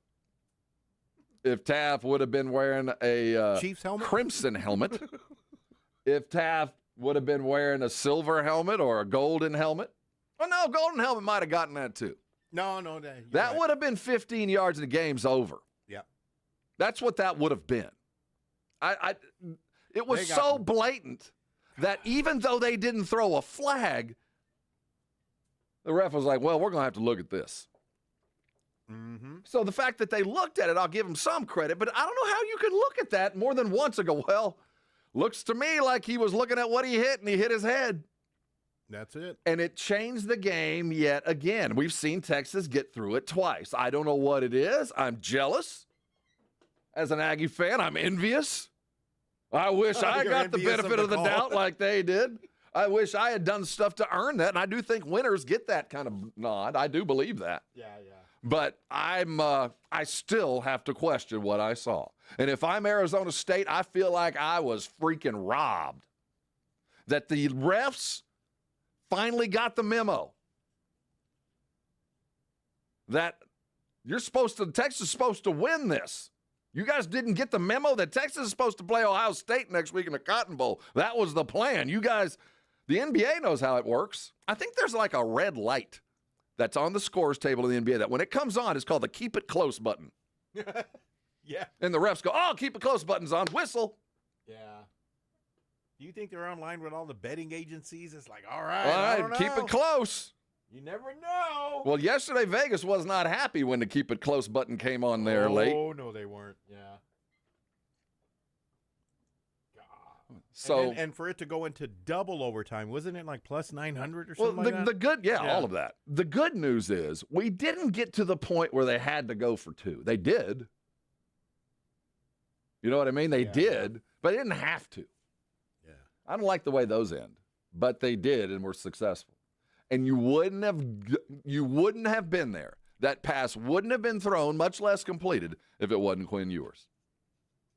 if Taft would have been wearing a Chiefs helmet? crimson helmet, if Taft would have been wearing a silver helmet or a golden helmet. Well, no, golden helmet might have gotten that too. No. That would have been 15 yards and the game's over. Yeah. That's what that would have been. It was so blatant that even though they didn't throw a flag, the ref was like, well, we're going to have to look at this. Mm-hmm. So the fact that they looked at it, I'll give them some credit, but I don't know how you could look at that more than once and go, well, looks to me like he was looking at what he hit and he hit his head. That's it. And it changed the game yet again. We've seen Texas get through it twice. I don't know what it is. I'm jealous. As an Aggie fan, I'm envious. I wish I got the benefit of the doubt like they did. I wish I had done stuff to earn that, and I do think winners get that kind of nod. I do believe that. Yeah. But I still have to question what I saw. And if I'm Arizona State, I feel like I was freaking robbed. That the refs finally got the memo that Texas is supposed to win this. You guys didn't get the memo that Texas is supposed to play Ohio State next week in the Cotton Bowl. That was the plan. You guys, the NBA knows how it works. I think there's like a red light that's on the scores table in the NBA that when it comes on, it's called the keep it close button. Yeah. And the refs go, oh, keep it close button's on. Whistle. Yeah. Do you think they're online with all the betting agencies? It's like, all right, keep it close. You never know. Well, yesterday Vegas was not happy when the keep it close button came on there late. Oh, no, they weren't. Yeah. God. So and for it to go into double overtime, wasn't it like plus 900 or something like that? The good, all of that. The good news is we didn't get to the point where they had to go for two. They did. You know what I mean? They did, but they didn't have to. Yeah. I don't like the way those end, but they did and were successful. And you wouldn't have been there. That pass wouldn't have been thrown, much less completed, if it wasn't Quinn Ewers.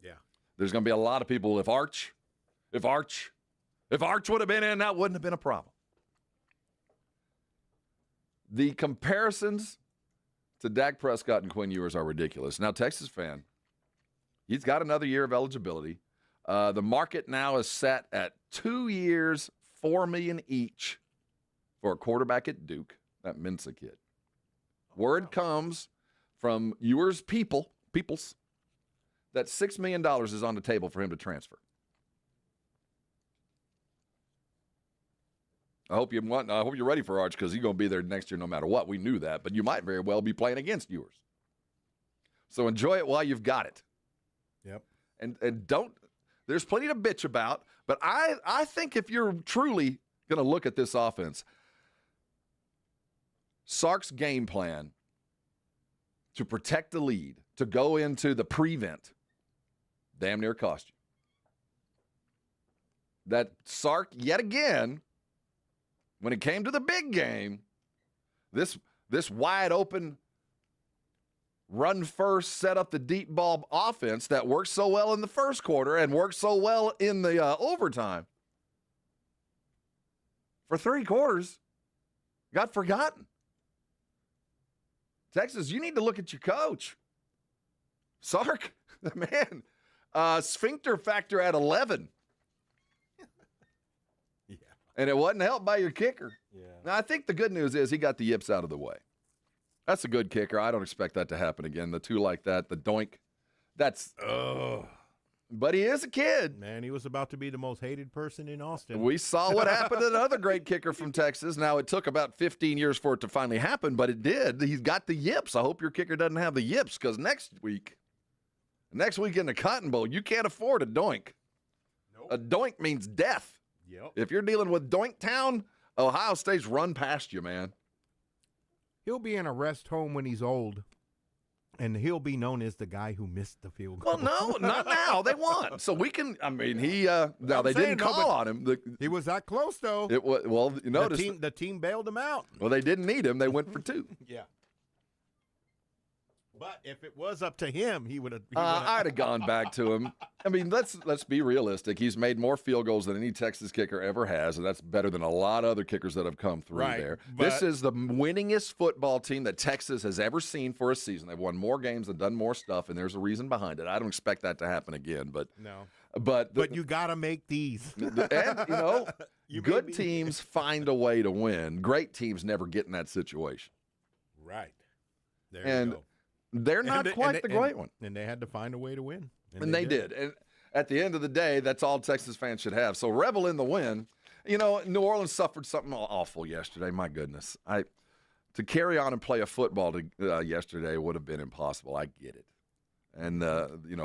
Yeah. There's going to be a lot of people, if Arch would have been in, that wouldn't have been a problem. The comparisons to Dak Prescott and Quinn Ewers are ridiculous. Now, Texas fan, he's got another year of eligibility. The market now is set at 2 years, $4 million each for a quarterback at Duke, that Mensa kid. Word comes from Ewers' peoples, that $6 million is on the table for him to transfer. I hope you're ready for Arch because he's going to be there next year no matter what. We knew that, but you might very well be playing against Ewers. So enjoy it while you've got it. Yep. And don't. There's plenty to bitch about, but I think if you're truly going to look at this offense, Sark's game plan to protect the lead, to go into the prevent, damn near cost you. That Sark, yet again, when it came to the big game, this wide open, run first, set up the deep ball offense that worked so well in the first quarter and worked so well in the overtime, for 3 quarters, got forgotten. Texas, you need to look at your coach. Sark, the man, sphincter factor at 11. Yeah. And it wasn't helped by your kicker. Yeah. Now, I think the good news is he got the yips out of the way. That's a good kicker. I don't expect that to happen again. The two like that, the doink, that's But he is a kid. Man, he was about to be the most hated person in Austin. We saw what happened to another great kicker from Texas. Now, it took about 15 years for it to finally happen, but it did. He's got the yips. I hope your kicker doesn't have the yips because next week in the Cotton Bowl, you can't afford a doink. Nope. A doink means death. Yep. If you're dealing with Doink Town, Ohio State's run past you, man. He'll be in a rest home when he's old, and he'll be known as the guy who missed the field goal. Well, no, not now. They won. So we can, I mean, now they didn't call on him. He was that close, though. It was, well, you notice. The team bailed him out. Well, they didn't need him. They went for 2. Yeah. But if it was up to him, he would have. I'd have gone back to him. I mean, let's be realistic. He's made more field goals than any Texas kicker ever has, and that's better than a lot of other kickers that have come through there. This is the winningest football team that Texas has ever seen for a season. They've won more games and done more stuff, and there's a reason behind it. I don't expect that to happen again, but no. But you got to make these. And good teams find a way to win. Great teams never get in that situation. Right. There you go. They're not quite the great one. And they had to find a way to win. And they did. And at the end of the day, that's all Texas fans should have. So revel in the win. New Orleans suffered something awful yesterday. My goodness. To carry on and play a football yesterday would have been impossible. I get it. And,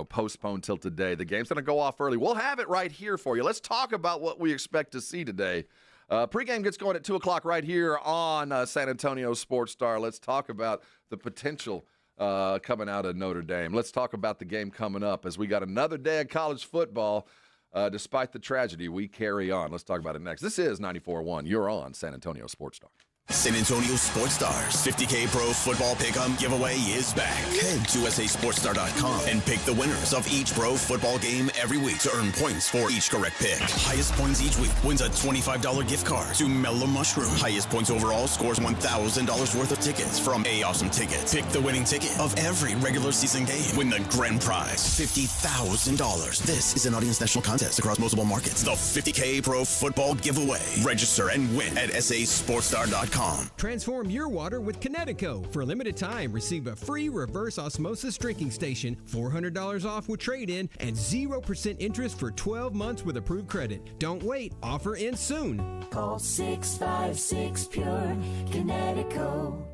postponed till today. The game's going to go off early. We'll have it right here for you. Let's talk about what we expect to see today. Pregame gets going at 2 o'clock right here on San Antonio Sports Star. Let's talk about the potential coming out of Notre Dame. Let's talk about the game coming up as we got another day of college football. Despite the tragedy, we carry on. Let's talk about it next. This is 94.1. You're on San Antonio Sports Star. San Antonio Sports Stars 50K Pro Football Pick'em giveaway is back. Head to SASportsStar.com and pick the winners of each pro football game every week to earn points for each correct pick. Highest points each week wins a $25 gift card to Mellow Mushroom. Highest points overall scores $1,000 worth of tickets from A Awesome Tickets. Pick the winning ticket of every regular season game. Win the grand prize, $50,000. This is an Audience National contest across multiple markets. The 50K Pro Football Giveaway. Register and win at SASportsStar.com. Transform your water with Kinetico. For a limited time, receive a free reverse osmosis drinking station, $400 off with trade-in, and 0% interest for 12 months with approved credit. Don't wait. Offer ends soon. Call 656-PURE Kinetico.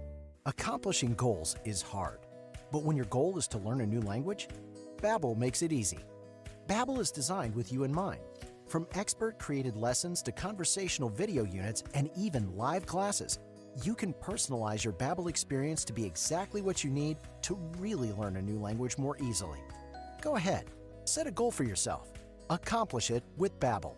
Accomplishing goals is hard. But when your goal is to learn a new language, Babbel makes it easy. Babbel is designed with you in mind. From expert-created lessons to conversational video units and even live classes, you can personalize your Babbel experience to be exactly what you need to really learn a new language more easily. Go ahead, set a goal for yourself. Accomplish it with Babbel.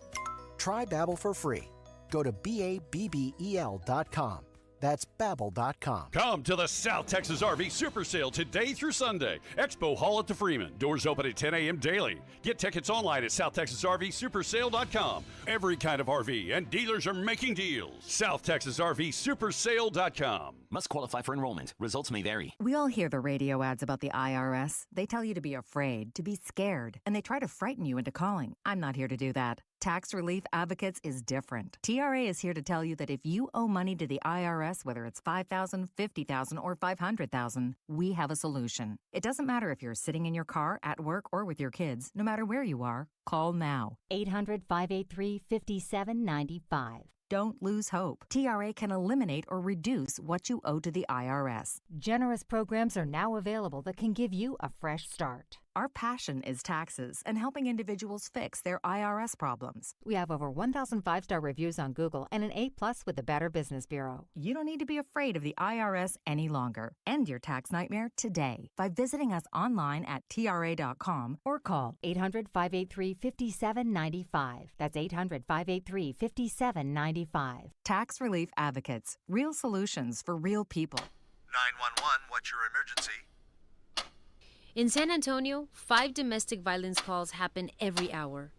Try Babbel for free. Go to BABBEL.com. That's Babbel.com. Come to the South Texas RV Super Sale today through Sunday. Expo Hall at the Freeman. Doors open at 10 a.m. daily. Get tickets online at SouthTexasRVSupersale.com. Every kind of RV and dealers are making deals. SouthTexasRVSupersale.com. Must qualify for enrollment. Results may vary. We all hear the radio ads about the IRS. They tell you to be afraid, to be scared, and they try to frighten you into calling. I'm not here to do that. Tax Relief Advocates is different. TRA is here to tell you that if you owe money to the IRS, whether it's $5,000, $50,000, or $500,000, we have a solution. It doesn't matter if you're sitting in your car, at work, or with your kids. No matter where you are, call now. 800-583-5795. Don't lose hope. TRA can eliminate or reduce what you owe to the IRS. Generous programs are now available that can give you a fresh start. Our passion is taxes and helping individuals fix their IRS problems. We have over 1,000 5-star reviews on Google and an A+ with the Better Business Bureau. You don't need to be afraid of the IRS any longer. End your tax nightmare today by visiting us online at TRA.com or call 800-583-5795. That's 800-583-5795. Tax Relief Advocates. Real solutions for real people. 911, what's your emergency? In San Antonio, 5 domestic violence calls happen every hour.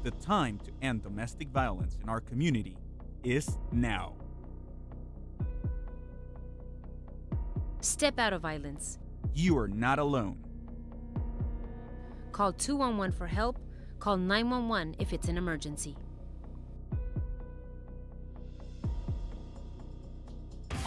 The time to end domestic violence in our community is now. Step out of violence. You are not alone. Call 211 for help. Call 911 if it's an emergency.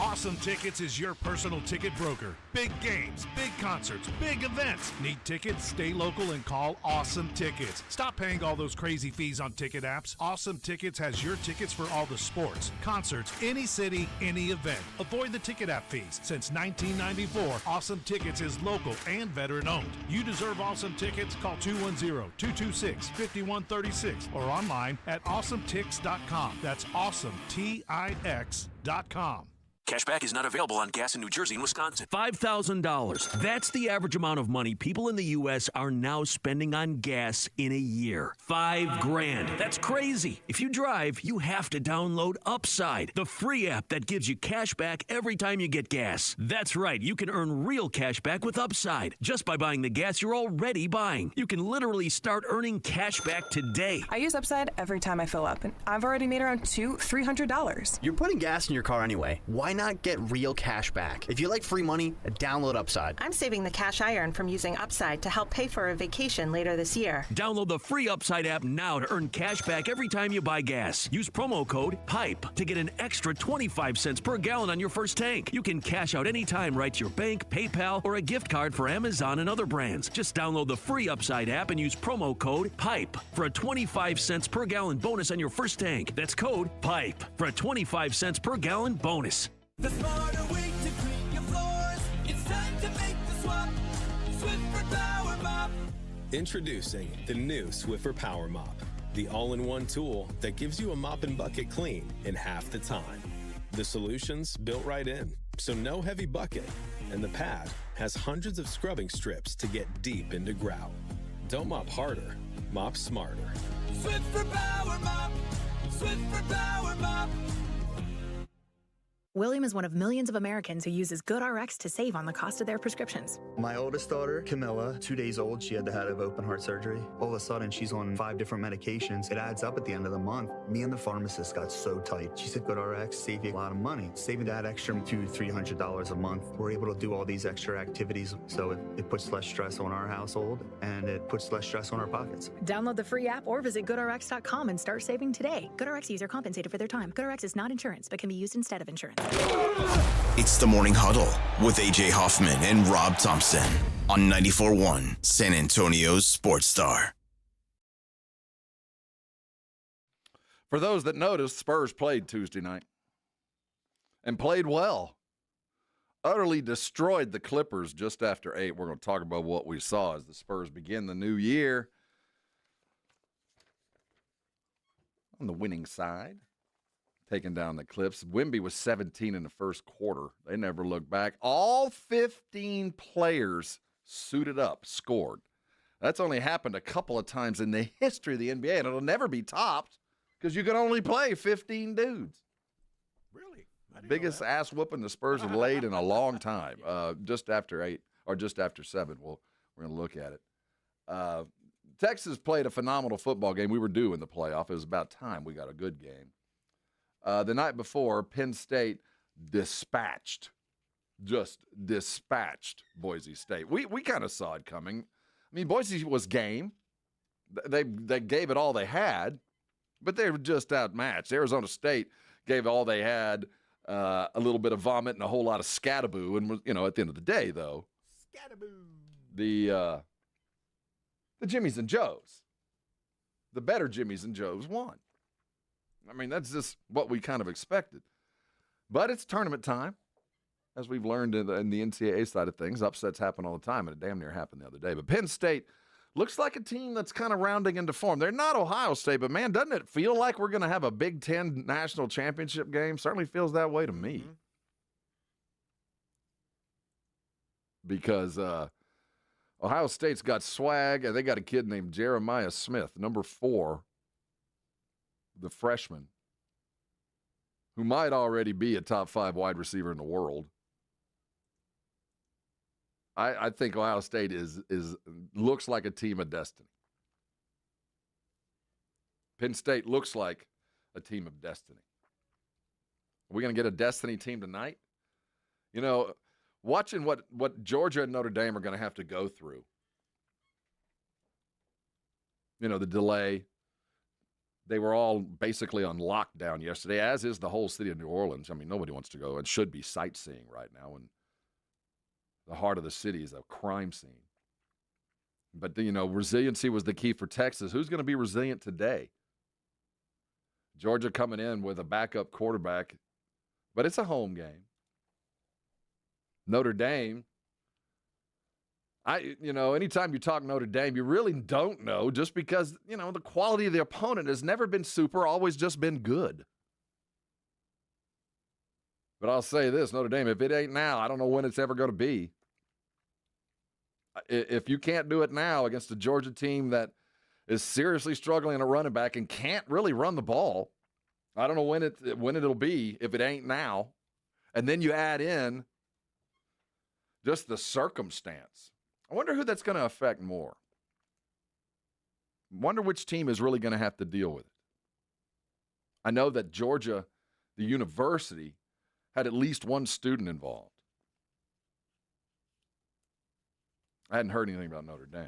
Awesome Tickets is your personal ticket broker. Big games, big concerts, big events. Need tickets? Stay local and call Awesome Tickets. Stop paying all those crazy fees on ticket apps. Awesome Tickets has your tickets for all the sports, concerts, any city, any event. Avoid the ticket app fees. Since 1994, Awesome Tickets is local and veteran-owned. You deserve Awesome Tickets. Call 210-226-5136 or online at awesometix.com. That's AwesomeTix.com. Cashback is not available on gas in New Jersey and Wisconsin. $5,000. That's the average amount of money people in the U.S. are now spending on gas in a year. $5,000. That's crazy. If you drive, you have to download Upside, the free app that gives you cash back every time you get gas. That's right. You can earn real cash back with Upside just by buying the gas you're already buying. You can literally start earning cash back today. I use Upside every time I fill up, and I've already made around $300. You're putting gas in your car anyway. Why not get real cash back? If you like free money, download Upside. I'm saving the cash I earn from using Upside to help pay for a vacation later this year. Download the free Upside app now to earn cash back every time you buy gas. Use promo code PIPE to get an extra 25 cents per gallon on your first tank. You can cash out anytime right to your bank, PayPal, or a gift card for Amazon and other brands. Just download the free Upside app and use promo code PIPE for a 25 cents per gallon bonus on your first tank. That's code PIPE for a 25 cents per gallon bonus. The smarter way to clean your floors. It's time to make the swap. Swiffer Power Mop. Introducing the new Swiffer Power Mop, the all-in-one tool that gives you a mop and bucket clean in half the time. The solution's built right in, so no heavy bucket, and the pad has hundreds of scrubbing strips to get deep into grout. Don't mop harder, mop smarter. Swiffer Power Mop. Swiffer Power Mop. William is one of millions of Americans who uses GoodRx to save on the cost of their prescriptions. My oldest daughter, Camilla, 2 days old, she had to have open heart surgery. All of a sudden, she's on 5 different medications. It adds up at the end of the month. Me and the pharmacist got so tight. She said, GoodRx save you a lot of money. Saving that extra $200-300 a month. We're able to do all these extra activities, so it puts less stress on our household, and it puts less stress on our pockets. Download the free app or visit GoodRx.com and start saving today. GoodRx user compensated for their time. GoodRx is not insurance, but can be used instead of insurance. It's the Morning Huddle with AJ Hoffman and Rob Thompson on 94.1 San Antonio's Sports Star. For those that noticed, Spurs played Tuesday night and played well. Utterly destroyed the Clippers just after 8. We're going to talk about what we saw as the Spurs begin the new year on the winning side. Taking down the Clips. Wemby was 17 in the first quarter. They never looked back. All 15 players suited up, scored. That's only happened a couple of times in the history of the NBA, and it'll never be topped because you can only play 15 dudes. Really? Biggest ass whooping the Spurs have laid in a long time. Just after 8 or just after 7. We're going to look at it. Texas played a phenomenal football game. We were due in the playoff. It was about time we got a good game. The night before, Penn State dispatched Boise State. We kind of saw it coming. I mean, Boise was game. They gave it all they had, but they were just outmatched. Arizona State gave all they had, a little bit of vomit and a whole lot of scataboo. And was, at the end of the day, though, the Jimmies and Joes, the better Jimmies and Joes won. I mean, that's just what we kind of expected. But it's tournament time, as we've learned in the NCAA side of things. Upsets happen all the time, and it damn near happened the other day. But Penn State looks like a team that's kind of rounding into form. They're not Ohio State, but, man, doesn't it feel like we're going to have a Big Ten national championship game? Certainly feels that way to me. Mm-hmm. Because Ohio State's got swag, and they got a kid named Jeremiah Smith, number 4. The freshman, who might already be a top 5 wide receiver in the world. I think Ohio State looks like a team of destiny. Penn State looks like a team of destiny. Are we going to get a destiny team tonight? Watching what Georgia and Notre Dame are going to have to go through. The delay. They were all basically on lockdown yesterday, as is the whole city of New Orleans. I mean, nobody wants to go and should be sightseeing right now. And the heart of the city is a crime scene. But, resiliency was the key for Texas. Who's going to be resilient today? Georgia coming in with a backup quarterback, but it's a home game. Notre Dame. Anytime you talk Notre Dame, you really don't know just because, the quality of the opponent has never been super, always just been good. But I'll say this, Notre Dame, if it ain't now, I don't know when it's ever going to be. If you can't do it now against a Georgia team that is seriously struggling at a running back and can't really run the ball, I don't know when it'll be if it ain't now. And then you add in just the circumstance. I wonder who that's going to affect more. Wonder which team is really going to have to deal with it. I know that Georgia, the university, had at least one student involved. I hadn't heard anything about Notre Dame.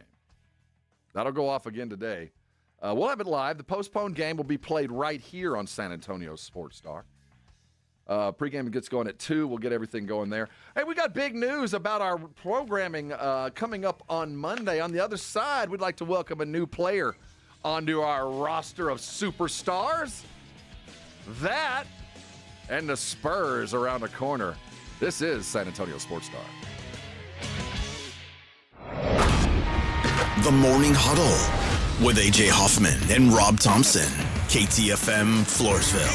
That'll go off again today. We'll have it live. The postponed game will be played right here on San Antonio Sports Star. Pregame gets going at 2. We'll get everything going there. Hey, we got big news about our programming coming up on Monday. On the other side, we'd like to welcome a new player onto our roster of superstars. That and the Spurs around the corner. This is San Antonio Sports Star. The Morning Huddle with AJ Hoffman and Rob Thompson. KTFM Floresville.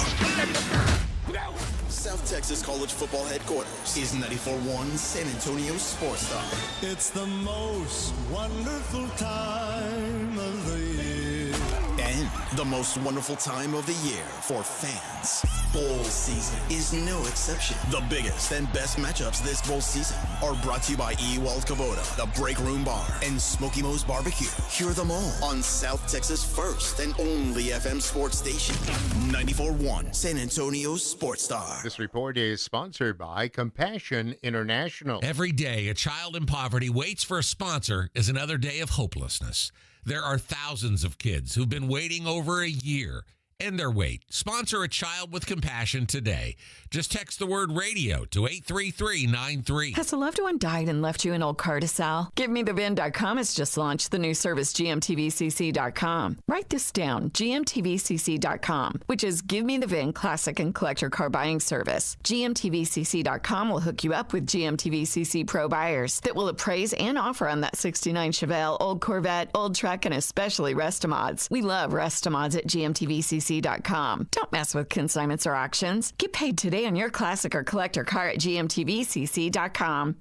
South Texas College Football Headquarters is 94.1 San Antonio Sports Star. It's the most wonderful time of the year. And the most wonderful time of the year for fans. Bowl season is no exception. The biggest and best matchups this bowl season are brought to you by Ewald Kubota, The Break Room Bar, and Smoky Mo's Barbecue. Hear them all on South Texas' first and only FM sports station, 94.1 San Antonio Sports Star. This report is sponsored by Compassion International. Every day, a child in poverty waits for a sponsor is another day of hopelessness. There are thousands of kids who've been waiting over a year. End their wait. Sponsor a child with compassion today. Just text the word radio to 83393. Has a loved one died and left you an old car to sell? GiveMeTheVin.com has just launched the new service GMTVCC.com. Write this down, GMTVCC.com, which is Give Me the VIN classic and collector car buying service. GMTVCC.com will hook you up with GMTVCC Pro buyers that will appraise and offer on that 69 Chevelle, old Corvette, old truck, and especially Restomods. We love Restomods at GMTVCC.com. Don't mess with consignments or auctions. Get paid today on your classic or collector car at GMTVCC.com.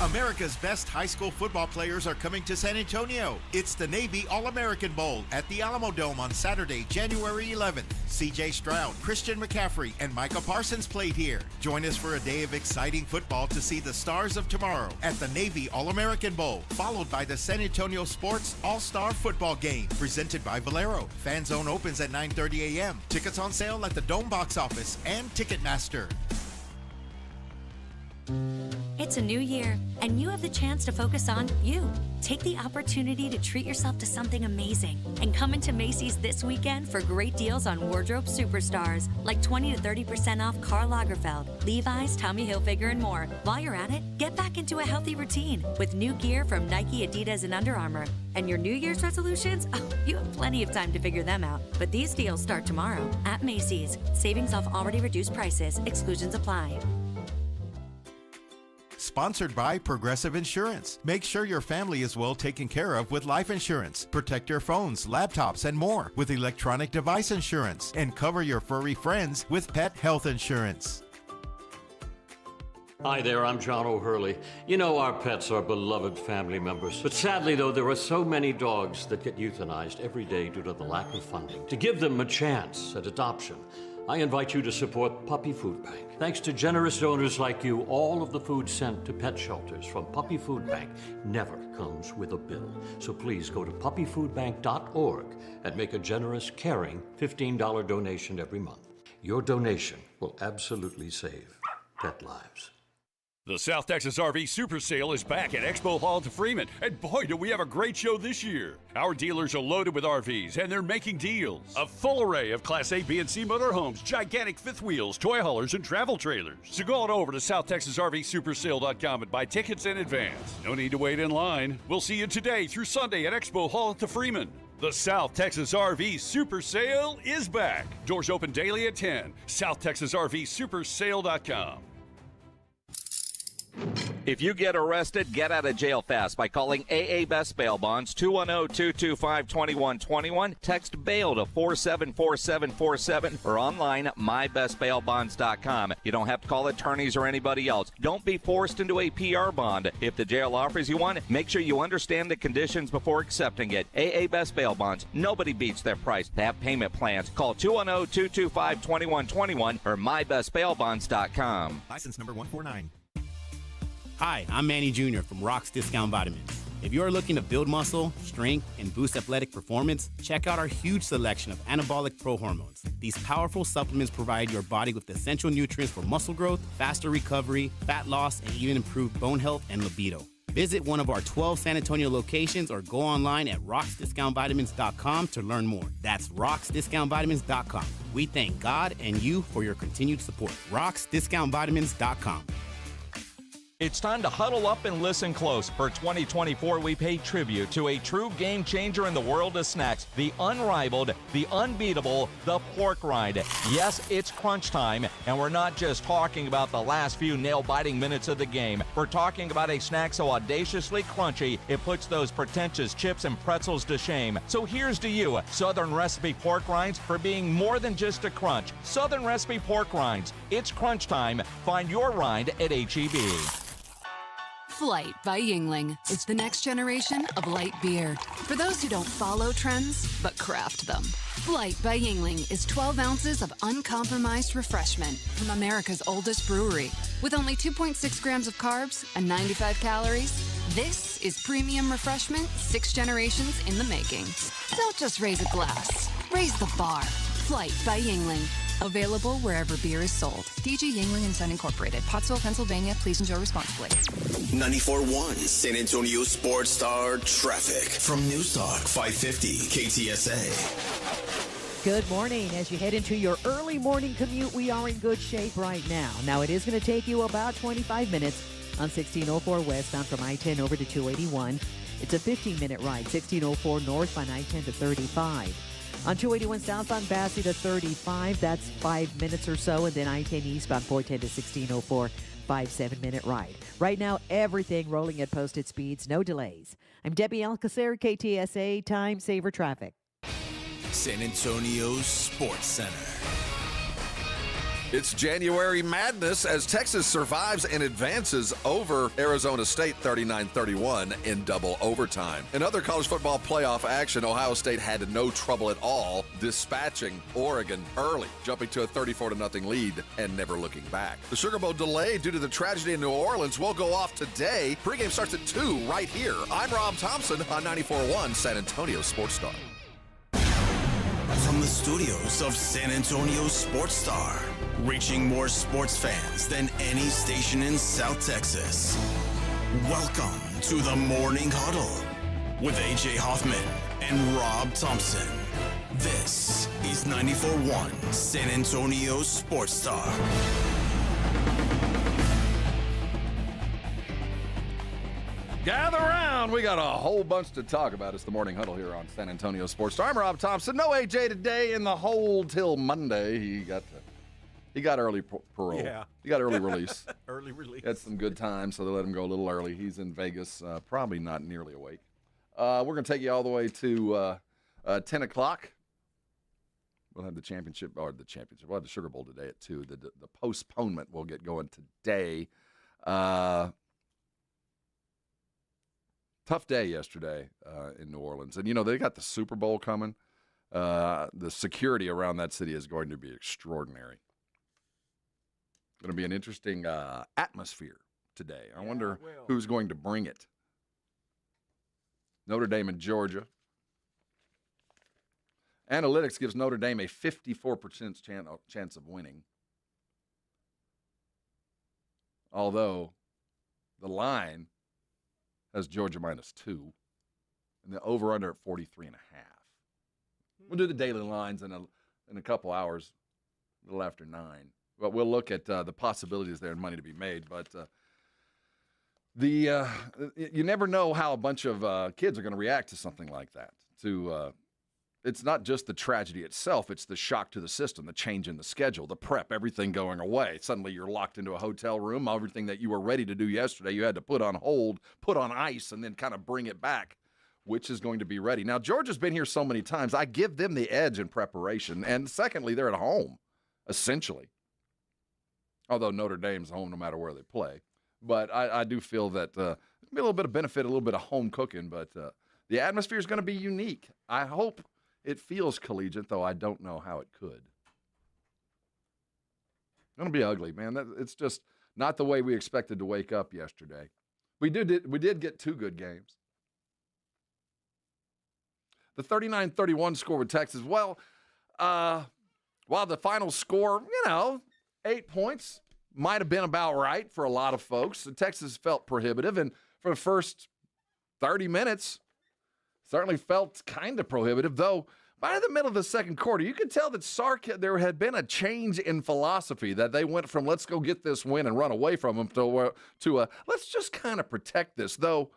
America's best high school football players are coming to San Antonio. It's the Navy All-American Bowl at the Alamo Dome on Saturday, January 11th. C.J. Stroud, Christian McCaffrey, and Micah Parsons played here. Join us for a day of exciting football to see the stars of tomorrow at the Navy All-American Bowl, followed by the San Antonio Sports All-Star Football Game, presented by Valero. Fan Zone opens at 9:30 a.m. Tickets on sale at the Dome box office and Ticketmaster. It's a new year, and you have the chance to focus on you. Take the opportunity to treat yourself to something amazing and come into Macy's this weekend for great deals on wardrobe superstars like 20 to 30% off Karl Lagerfeld, Levi's, Tommy Hilfiger, and more. While you're at it, get back into a healthy routine with new gear from Nike, Adidas, and Under Armour. And your New Year's resolutions? Oh, you have plenty of time to figure them out. But these deals start tomorrow at Macy's. Savings off already reduced prices. Exclusions apply. Sponsored by Progressive Insurance. Make sure your family is well taken care of with life insurance. Protect your phones, laptops, and more with electronic device insurance. And cover your furry friends with pet health insurance. Hi there, I'm John O'Hurley. You know, our pets are beloved family members. But sadly, though, there are so many dogs that get euthanized every day due to the lack of funding. To give them a chance at adoption, I invite you to support Puppy Food Bank. Thanks to generous donors like you, all of the food sent to pet shelters from Puppy Food Bank never comes with a bill. So please go to puppyfoodbank.org and make a generous, caring $15 donation every month. Your donation will absolutely save pet lives. The South Texas RV Super Sale is back at Expo Hall to Freeman, and boy, do we have a great show this year. Our dealers are loaded with RVs, and they're making deals. A full array of Class A, B, and C motorhomes, gigantic fifth wheels, toy haulers, and travel trailers. So go on over to SouthTexasRVSupersale.com and buy tickets in advance. No need to wait in line. We'll see you today through Sunday at Expo Hall to Freeman. The South Texas RV Super Sale is back. Doors open daily at 10. SouthTexasRVSupersale.com. If you get arrested, get out of jail fast by calling AA Best Bail Bonds, 210-225-2121. Text bail to 474747 or online at mybestbailbonds.com. You don't have to call attorneys or anybody else. Don't be forced into a PR bond. If the jail offers you one, make sure you understand the conditions before accepting it. AA Best Bail Bonds. Nobody beats their price. They have payment plans. Call 210-225-2121 or mybestbailbonds.com. License number 149. Hi, I'm Manny Jr. from Rock's Discount Vitamins. If you're looking to build muscle, strength, and boost athletic performance, check out our huge selection of anabolic pro hormones. These powerful supplements provide your body with essential nutrients for muscle growth, faster recovery, fat loss, and even improved bone health and libido. Visit one of our 12 San Antonio locations or go online at rocksdiscountvitamins.com to learn more. That's rocksdiscountvitamins.com. We thank God and you for your continued support. rocksdiscountvitamins.com. It's time to huddle up and listen close. For 2024, we pay tribute to a true game changer in the world of snacks, the unrivaled, the unbeatable, the pork rind. Yes, it's crunch time, and we're not just talking about the last few nail-biting minutes of the game. We're talking about a snack so audaciously crunchy, it puts those pretentious chips and pretzels to shame. So here's to you, Southern Recipe Pork Rinds, for being more than just a crunch. Southern Recipe Pork Rinds. It's crunch time. Find your rind at H-E-B. Flight by Yingling. It's the next generation of light beer. For those who don't follow trends, but craft them. Flight by Yingling is 12 ounces of uncompromised refreshment from America's oldest brewery. With only 2.6 grams of carbs and 95 calories, this is premium refreshment 6 generations in the making. Don't just raise a glass, raise the bar. Flight by Yingling. Available wherever beer is sold. DG Yingling and Son Incorporated, Pottsville, Pennsylvania. Please enjoy responsibly. 94.1 San Antonio Sports Star traffic from News Talk 550 KTSA. Good morning. As you head into your early morning commute, we are in good shape right now. Now, it is going to take you about 25 minutes on 1604 westbound from I-10 over to 281. It's a 15-minute ride, 1604 northbound I-10 to 35. On 281 southbound Bassey to 35, that's 5 minutes or so. And then I-10 eastbound 410 to 1604, 5-7-minute ride. Right now, everything rolling at posted speeds, no delays. I'm Debbie Alcacer, KTSA Time Saver Traffic. San Antonio Sports Center. It's January madness as Texas survives and advances over Arizona State 39-31 in double overtime. In other college football playoff action, Ohio State had no trouble at all dispatching Oregon early, jumping to a 34-0 lead and never looking back. The Sugar Bowl delayed due to the tragedy in New Orleans will go off today. Pregame starts at 2 right here. I'm Rob Thompson on 94.1 San Antonio Sports Star. From the studios of San Antonio Sports Star, reaching more sports fans than any station in South Texas. Welcome to the Morning Huddle with AJ Hoffman and Rob Thompson. This is 94.1 San Antonio Sports Star. Gather around. We got a whole bunch to talk about. It's the Morning Huddle here on San Antonio Sports Star. I'm Rob Thompson. No AJ today in the hold till Monday. He got early parole. Yeah. He got early release. Early release. Had some good time, so they let him go a little early. He's in Vegas, probably not nearly awake. We're going to take you all the way to 10 o'clock. We'll have the championship. We'll have the Sugar Bowl today at 2. The postponement will get going today. Tough day yesterday in New Orleans. And, they got the Super Bowl coming. The security around that city is going to be extraordinary. Going to be an interesting atmosphere today. I wonder who's going to bring it. Notre Dame and Georgia. Analytics gives Notre Dame a 54% chance of winning. Although the line has Georgia -2, and the over-under at 43.5. We'll do the daily lines in a couple hours, a little after 9. But we'll look at the possibilities there and money to be made. But you never know how a bunch of kids are going to react to something like that, to it's not just the tragedy itself, it's the shock to the system, the change in the schedule, the prep, everything going away. Suddenly you're locked into a hotel room. Everything that you were ready to do yesterday, you had to put on hold, put on ice, and then kind of bring it back, which is going to be ready. Now, Georgia's been here so many times. I give them the edge in preparation. And secondly, they're at home, essentially. Although Notre Dame's home no matter where they play. But I do feel that there'll be a little bit of benefit, a little bit of home cooking, but the atmosphere is going to be unique. I hope it feels collegiate, though I don't know how it could. It's going to be ugly, man. It's just not the way we expected to wake up yesterday. We did get two good games. The 39-31 score with Texas, well, while the final score, 8 points, might have been about right for a lot of folks. Texas felt prohibitive, and for the first 30 minutes, certainly felt kind of prohibitive, though by the middle of the second quarter, you could tell that there had been a change in philosophy, that they went from let's go get this win and run away from them to let's just kind of protect this, though.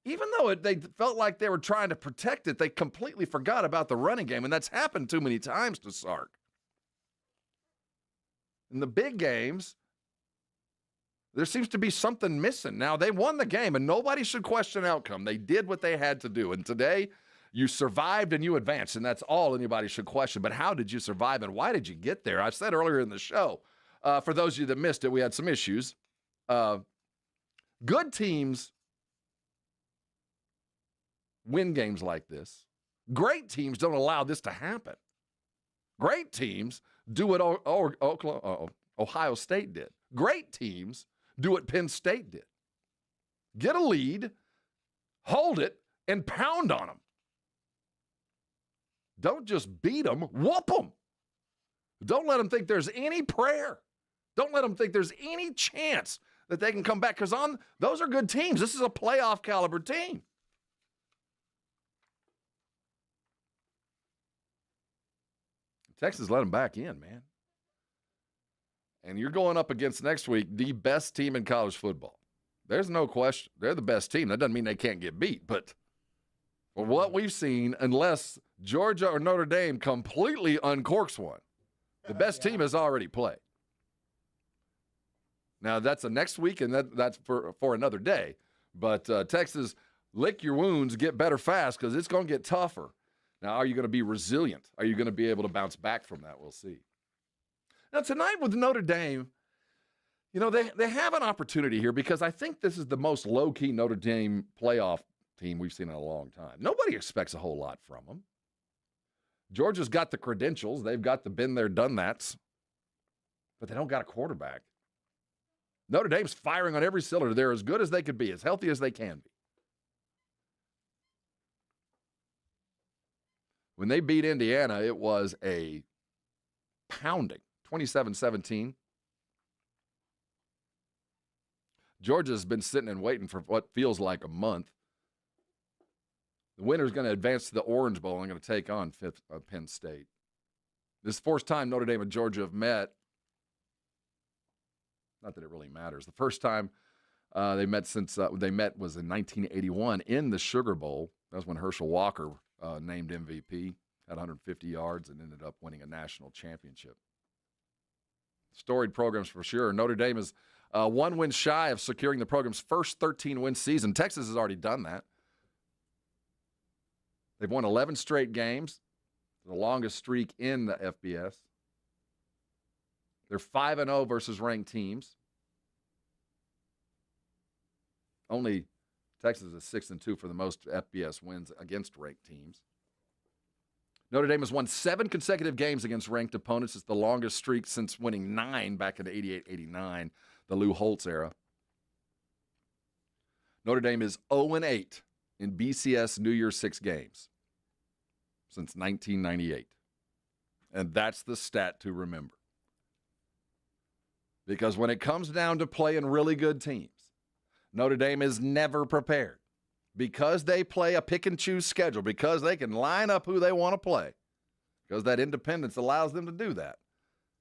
Even though they felt like they were trying to protect it, they completely forgot about the running game, and that's happened too many times to Sark. In the big games, there seems to be something missing. Now, they won the game, and nobody should question outcome. They did what they had to do, and today you survived and you advanced, and that's all anybody should question. But how did you survive, and why did you get there? I said earlier in the show, for those of you that missed it, we had some issues. Good teams win games like this. Great teams don't allow this to happen. Great teams do what Ohio State did. Great teams do what Penn State did. Get a lead, hold it, and pound on them. Don't just beat them, whoop them. Don't let them think there's any prayer. Don't let them think there's any chance that they can come back, because those are good teams. This is a playoff caliber team. Texas let them back in, man. And you're going up against next week the best team in college football. There's no question. They're the best team. That doesn't mean they can't get beat. But for what we've seen, unless Georgia or Notre Dame completely uncorks one, the best team has already played. Now, that's the next week, and that's for another day. But Texas, lick your wounds, get better fast, because it's going to get tougher. Now, are you going to be resilient? Are you going to be able to bounce back from that? We'll see. Now, tonight with Notre Dame, they have an opportunity here, because I think this is the most low-key Notre Dame playoff team we've seen in a long time. Nobody expects a whole lot from them. Georgia's got the credentials. They've got the been there, done that's, but they don't got a quarterback. Notre Dame's firing on every cylinder. They're as good as they could be, as healthy as they can be. When they beat Indiana, it was a pounding, 27-17. Georgia's been sitting and waiting for what feels like a month. The winner's going to advance to the Orange Bowl and going to take on Penn State. This is the first time Notre Dame and Georgia have met. Not that it really matters. The first time they met was in 1981 in the Sugar Bowl. That was when Herschel Walker named MVP, had 150 yards, and ended up winning a national championship. Storied programs for sure. Notre Dame is 1 win shy of securing the program's first 13-win season. Texas has already done that. They've won 11 straight games, the longest streak in the FBS. They're 5-0 versus ranked teams. Only Texas is 6-2 for the most FBS wins against ranked teams. Notre Dame has won 7 consecutive games against ranked opponents. It's the longest streak since winning 9 back in 88-89, the Lou Holtz era. Notre Dame is 0-8 in BCS New Year's 6 games since 1998. And that's the stat to remember. Because when it comes down to playing really good teams, Notre Dame is never prepared. Because they play a pick-and-choose schedule, because they can line up who they want to play, because that independence allows them to do that.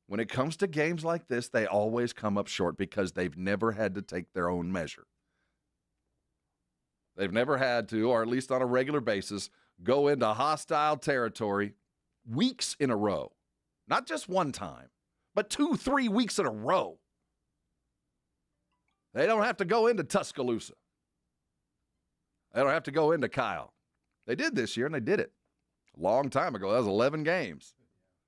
When it comes to games like this, they always come up short because they've never had to take their own measure. They've never had to, or at least on a regular basis, go into hostile territory weeks in a row. Not just one time, but 2-3 weeks in a row. They don't have to go into Tuscaloosa. They don't have to go into Kyle. They did this year, and they did it a long time ago. That was 11 games.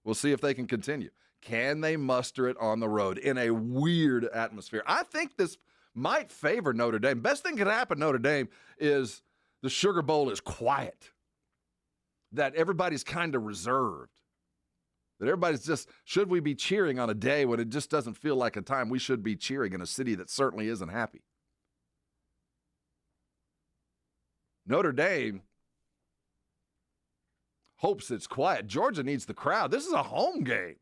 We'll see if they can continue. Can they muster it on the road in a weird atmosphere? I think this might favor Notre Dame. Best thing could happen, Notre Dame, is the Sugar Bowl is quiet, that everybody's kind of reserved, that everybody's just, should we be cheering on a day when it just doesn't feel like a time we should be cheering in a city that certainly isn't happy? Notre Dame hopes it's quiet. Georgia needs the crowd. This is a home game.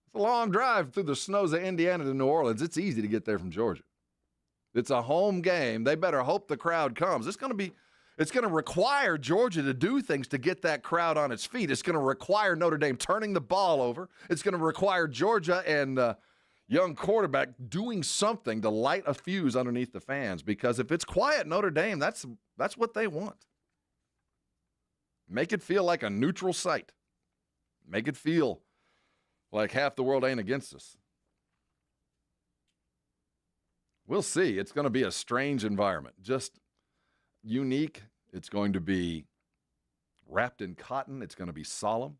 It's a long drive through the snows of Indiana to New Orleans. It's easy to get there from Georgia. It's a home game. They better hope the crowd comes. It's going to require Georgia to do things to get that crowd on its feet. It's going to require Notre Dame turning the ball over. It's going to require Georgia and young quarterback doing something to light a fuse underneath the fans, because if it's quiet Notre Dame, that's what they want. Make it feel like a neutral site. Make it feel like half the world ain't against us. We'll see. It's going to be a strange environment. Just unique. It's going to be wrapped in cotton. It's going to be solemn.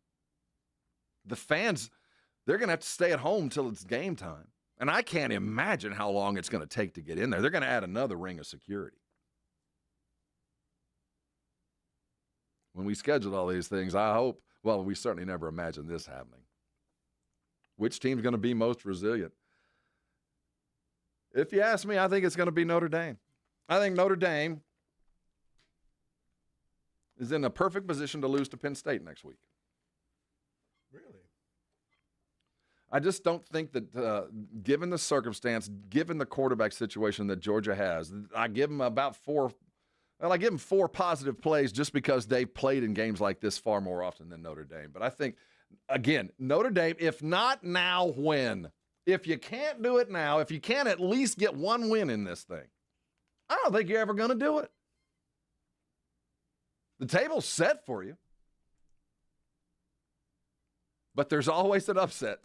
The fans, they're going to have to stay at home till it's game time. And I can't imagine how long it's going to take to get in there. They're going to add another ring of security. When we scheduled all these things, I hope, well, we certainly never imagined this happening. Which team's going to be most resilient? If you ask me, I think it's going to be Notre Dame. I think Notre Dame is in a perfect position to lose to Penn State next week. Really? I just don't think that, given the circumstance, given the quarterback situation that Georgia has, I give them about four positive plays just because they've played in games like this far more often than Notre Dame. But I think, again, Notre Dame, if not now, when? If you can't do it now, if you can't at least get one win in this thing, I don't think you're ever going to do it. The table's set for you. But there's always an upset.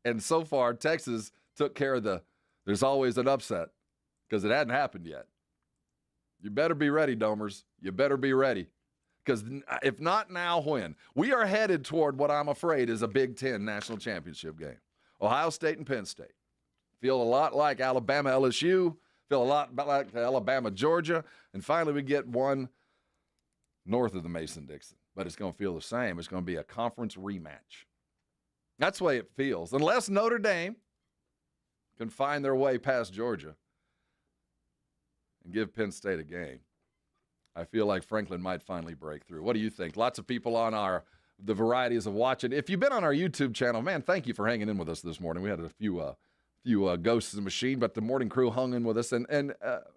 And so far, Texas took care of there's always an upset, because it hadn't happened yet. You better be ready, Domers. You better be ready. Because if not now, when? We are headed toward what I'm afraid is a Big Ten national championship game. Ohio State and Penn State. Feel a lot like Alabama, LSU. Feel a lot like Alabama, Georgia. And finally, we get one north of the Mason-Dixon. But it's going to feel the same. It's going to be a conference rematch. That's the way it feels. Unless Notre Dame can find their way past Georgia and give Penn State a game, I feel like Franklin might finally break through. What do you think? Lots of people on the varieties of watching. If you've been on our YouTube channel, man, thank you for hanging in with us this morning. We had a few ghosts in the machine, but the morning crew hung in with us. And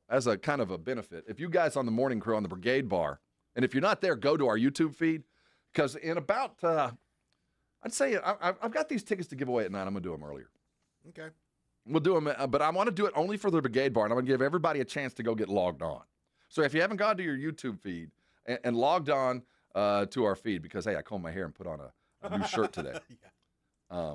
as a kind of a benefit, if you guys on the morning crew on the Brigade Bar, and if you're not there, go to our YouTube feed, because in about I'd say I've got these tickets to give away at 9. I'm going to do them earlier. Okay. We'll do them, but I want to do it only for the Brigade Bar, and I'm going to give everybody a chance to go get logged on. So if you haven't gone to your YouTube feed and logged on to our feed, because, hey, I combed my hair and put on a new shirt today. Yeah.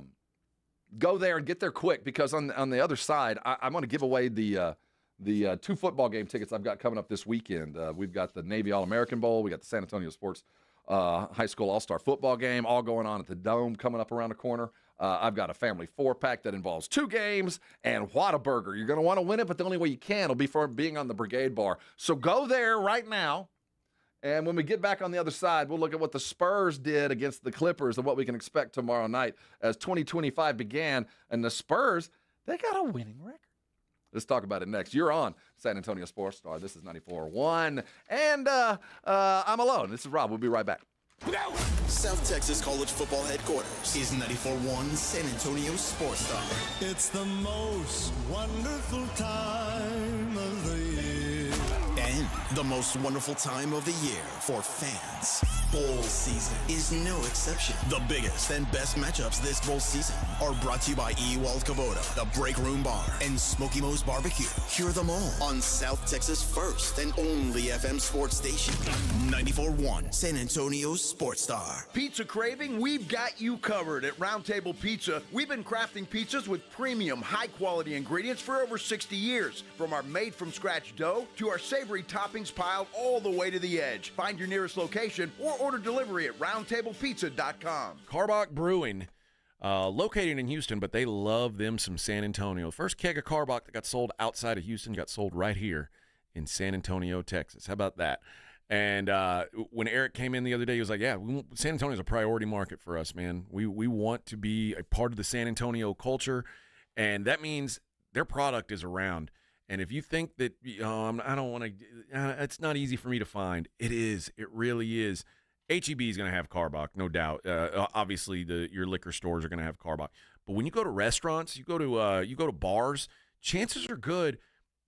Go there and get there quick, because on the other side, I'm going to give away the 2 football game tickets I've got coming up this weekend. We've got the Navy All-American Bowl. We got the San Antonio Sports High School All-Star Football game, all going on at the Dome coming up around the corner. I've got a family 4-pack that involves 2 games and Whataburger. You're going to want to win it, but the only way you can will be for being on the Brigade Bar. So go there right now, and when we get back on the other side, we'll look at what the Spurs did against the Clippers and what we can expect tomorrow night as 2025 began. And the Spurs, they got a winning record. Let's talk about it next. You're on San Antonio Sports Star. This is 94.1, and I'm alone. This is Rob. We'll be right back. South Texas College Football Headquarters is 94.1 San Antonio Sports Star. It's the most wonderful time of the year. And the most wonderful time of the year for fans. Bowl season is no exception. The biggest and best matchups this bowl season are brought to you by Ewald Kubota, the Break Room Bar, and Smoky Mo's Barbecue. Hear them all on South Texas' first and only FM sports station, 94.1 San Antonio's Sports Star. Pizza craving? We've got you covered at Round Table Pizza. We've been crafting pizzas with premium, high-quality ingredients for over 60 years. From our made-from-scratch dough to our savory toppings piled all the way to the edge. Find your nearest location or order delivery at roundtablepizza.com. Carbach Brewing, located in Houston, but they love them some San Antonio. First keg of Carbach that got sold outside of Houston got sold right here in San Antonio, Texas. How about that? And when Eric came in the other day, he was like, San Antonio is a priority market for us, man. We want to be a part of the San Antonio culture, and that means their product is around. And if you think that, I don't want to, it's not easy for me to find. It is. It really is. HEB is going to have Carbach, no doubt. Obviously, your liquor stores are going to have Carbach. But when you go to restaurants, you go to bars, chances are good.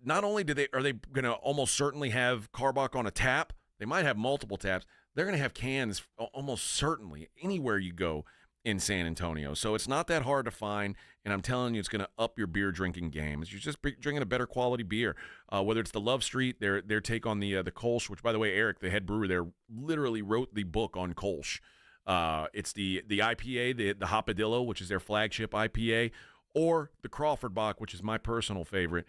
Not only are they going to almost certainly have Carbach on a tap, they might have multiple taps. They're going to have cans almost certainly anywhere you go in San Antonio. So it's not that hard to find, and I'm telling you, it's going to up your beer drinking game. You're just drinking a better quality beer. Whether it's the Love Street, their take on the Kolsch, which, by the way, Eric, the head brewer there, literally wrote the book on Kolsch. It's the IPA, the Hopadillo, which is their flagship IPA, or the Crawford Bock, which is my personal favorite.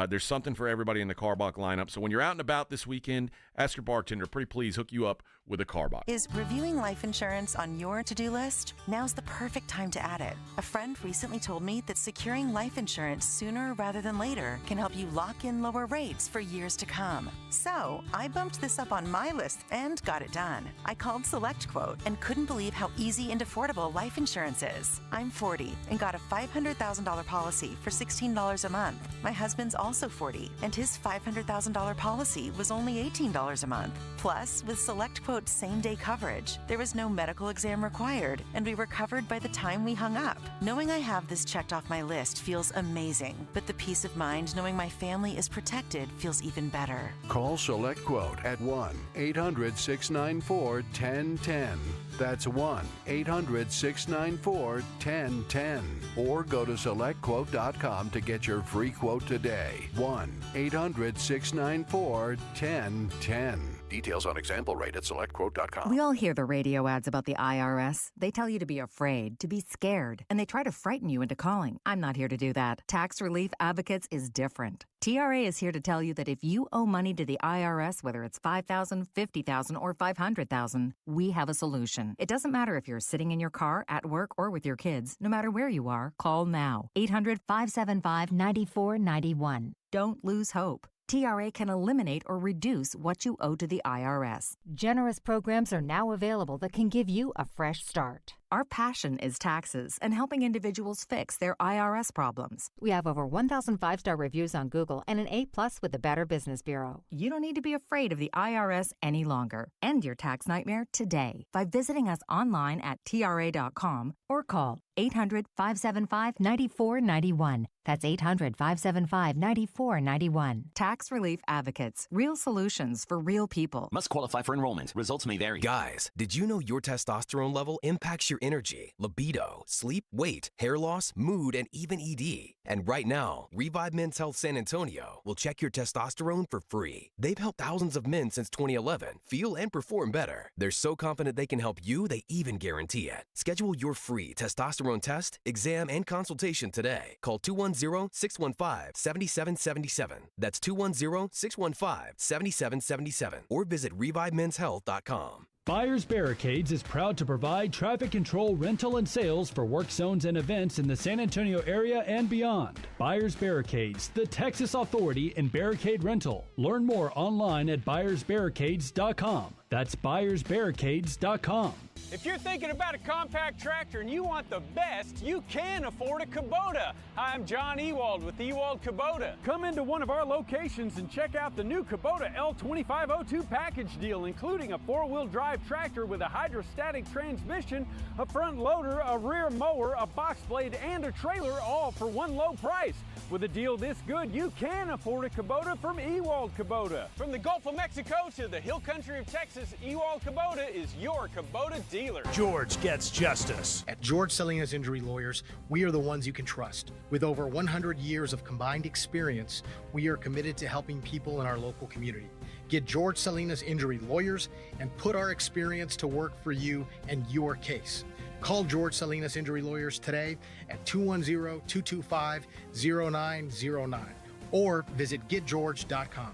There's something for everybody in the Carbach lineup. So when you're out and about this weekend, ask your bartender, pretty please hook you up with a Carbach. Is reviewing life insurance on your to-do list? Now's the perfect time to add it. A friend recently told me that securing life insurance sooner rather than later can help you lock in lower rates for years to come. So I bumped this up on my list and got it done. I called SelectQuote and couldn't believe how easy and affordable life insurance is. I'm 40 and got a $500,000 policy for $16 a month. My husband's also 40, and his $500,000 policy was only $18 a month. Plus, with SelectQuote's same-day coverage, there was no medical exam required, and we were covered by the time we hung up. Knowing I have this checked off my list feels amazing, but the peace of mind knowing my family is protected feels even better. Call SelectQuote at 1-800-694-1010. That's 1-800-694-1010. Or go to SelectQuote.com to get your free quote today. 1-800-694-1010. Details on example rate at SelectQuote.com. We all hear the radio ads about the IRS. They tell you to be afraid, to be scared, and they try to frighten you into calling. I'm not here to do that. Tax Relief Advocates is different. TRA is here to tell you that if you owe money to the IRS, whether it's $5,000, $50,000, or $500,000, we have a solution. It doesn't matter if you're sitting in your car, at work, or with your kids. No matter where you are, call now. 800-575-9491. Don't lose hope. TRA can eliminate or reduce what you owe to the IRS. Generous programs are now available that can give you a fresh start. Our passion is taxes and helping individuals fix their IRS problems. We have over 1,000 5-star reviews on Google and an A+ with the Better Business Bureau. You don't need to be afraid of the IRS any longer. End your tax nightmare today by visiting us online at TRA.com or call 800-575-9491. That's 800-575-9491. Tax Relief Advocates. Real solutions for real people. Must qualify for enrollment. Results may vary. Guys, did you know your testosterone level impacts your energy, libido, sleep, weight, hair loss, mood, and even ED? And right now, Revive Men's Health San Antonio will check your testosterone for free. They've helped thousands of men since 2011 feel and perform better. They're so confident they can help you, they even guarantee it. Schedule your free testosterone test, exam, and consultation today. Call 210-615-7777. That's 210-615-7777. Or visit ReviveMen'sHealth.com. Buyers Barricades is proud to provide traffic control, rental, and sales for work zones and events in the San Antonio area and beyond. Buyers Barricades, the Texas authority in barricade rental. Learn more online at buyersbarricades.com. That's buyersbarricades.com. If you're thinking about a compact tractor and you want the best, you can afford a Kubota. Hi, I'm John Ewald with Ewald Kubota. Come into one of our locations and check out the new Kubota L2502 package deal, including a 4-wheel drive tractor with a hydrostatic transmission, a front loader, a rear mower, a box blade, and a trailer, all for one low price. With a deal this good, you can afford a Kubota from Ewald Kubota. From the Gulf of Mexico to the hill country of Texas, Ewald Kubota is your Kubota dealer. George gets justice. At George Salinas Injury Lawyers, we are the ones you can trust. With over 100 years of combined experience, we are committed to helping people in our local community. Get George Salinas Injury Lawyers and put our experience to work for you and your case. Call George Salinas Injury Lawyers today at 210-225-0909 or visit getgeorge.com.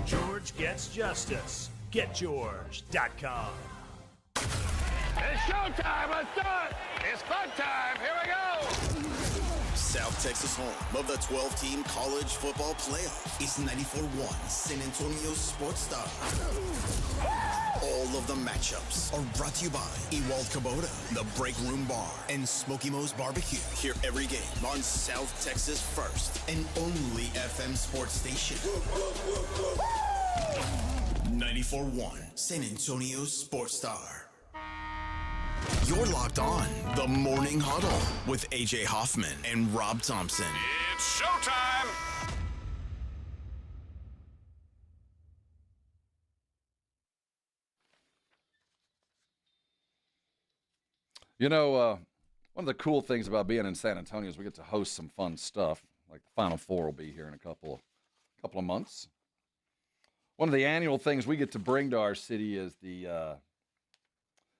George gets justice. GetGeorge.com. It's showtime. Let's do it. It's fun time. Here we go. South Texas home of the 12-team college football playoff is 94.1 San Antonio Sports Star. All of the matchups are brought to you by Ewald Kubota, the Break Room Bar, and Smoky Mo's Barbecue. Hear every game on South Texas' first and only FM sports station. 94.1 San Antonio Sports Star. You're locked on the Morning Huddle with AJ Hoffman and Rob Thompson. It's showtime. You know, one of the cool things about being in San Antonio is we get to host some fun stuff. Like the Final Four will be here in a couple of months. One of the annual things we get to bring to our city is the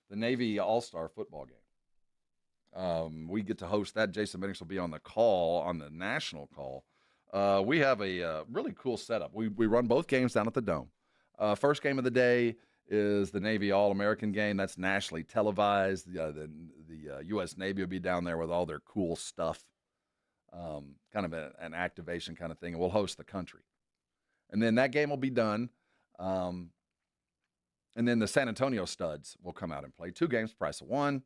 Navy All-Star football game. We get to host that. Jason Bennings will be on the call, on the national call. We have a really cool setup. We run both games down at the Dome. First game of the day is the Navy All-American game. That's nationally televised. The U.S. Navy will be down there with all their cool stuff, kind of an activation kind of thing, and we'll host the country. And then that game will be done, and then the San Antonio Studs will come out and play. 2 games, price of 1.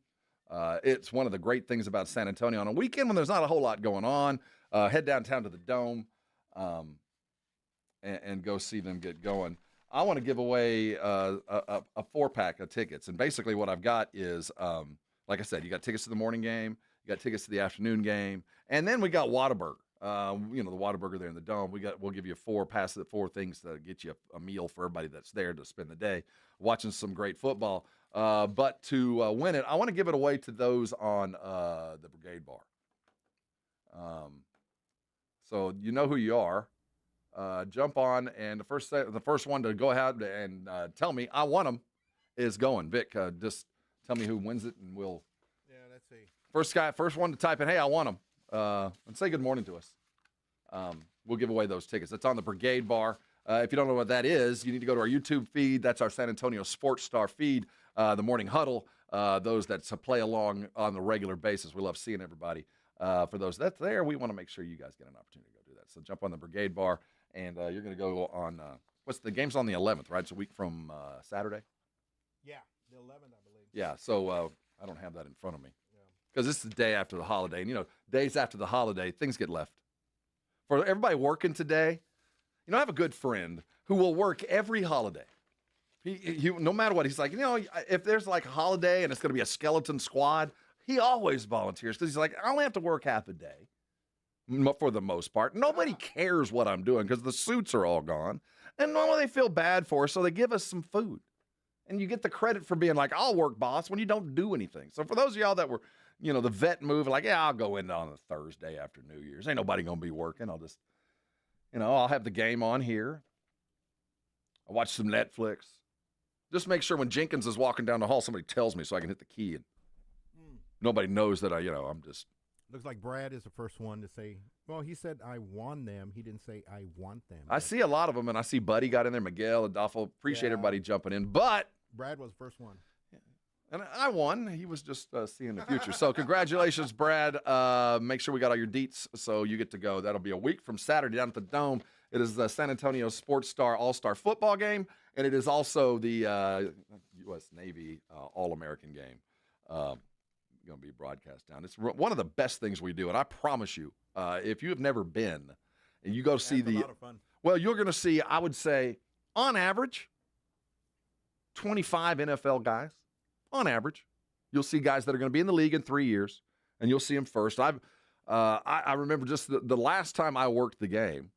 It's one of the great things about San Antonio. On a weekend when there's not a whole lot going on, head downtown to the Dome and go see them get going. I want to give away a 4-pack of tickets. And basically what I've got is, like I said, you got tickets to the morning game, you got tickets to the afternoon game, and then we got Whataburger. The Whataburger there in the Dome. We'll give you 4 things to get you a meal for everybody that's there to spend the day watching some great football. But to win it, I want to give it away to those on the Brigade Bar. So you know who you are. Jump on, and the first one to go ahead and tell me I want them is going. Vic, just tell me who wins it, and we'll. Yeah, let's see. First one to type in, hey, I want them, and say good morning to us. We'll give away those tickets. It's on the Brigade Bar. If you don't know what that is, you need to go to our YouTube feed. That's our San Antonio Sports Star feed, the Morning Huddle. Those that play along on the regular basis. We love seeing everybody. For those that's there, we want to make sure you guys get an opportunity to go do that. So jump on the Brigade Bar. And you're going to go on, what's the game's on the 11th, right? It's a week from Saturday? Yeah, the 11th, I believe. Yeah, so I don't have that in front of me. Because this is the day after the holiday. And, days after the holiday, things get left. For everybody working today, I have a good friend who will work every holiday. He no matter what, he's like, if there's like a holiday and it's going to be a skeleton squad, he always volunteers because he's like, I only have to work half a day. For the most part. Nobody cares what I'm doing because the suits are all gone. And normally they feel bad for us, so they give us some food. And you get the credit for being like, I'll work, boss, when you don't do anything. So for those of y'all that were, the vet move, like, yeah, I'll go in on a Thursday after New Year's. Ain't nobody going to be working. I'll just, I'll have the game on here. I'll watch some Netflix. Just make sure when Jenkins is walking down the hall, somebody tells me so I can hit the key. And nobody knows that I'm just. Looks like Brad is the first one to say, well, he said, I won them. He didn't say, I want them. I see a lot of them, and I see Buddy got in there, Miguel, Adolfo. Appreciate everybody jumping in. But Brad was the first one. And I won. He was just seeing the future. So congratulations, Brad. Make sure we got all your deets so you get to go. That'll be a week from Saturday down at the Dome. It is the San Antonio Sports Star All-Star football game, and it is also the U.S. Navy All-American game. Going to be broadcast down. It's one of the best things we do, and I promise you, if you have never been and you go see a lot of fun. Well, you're going to see, I would say, on average, 25 NFL guys. On average, you'll see guys that are going to be in the league in 3 years, and you'll see them first. I remember just the last time I worked the game.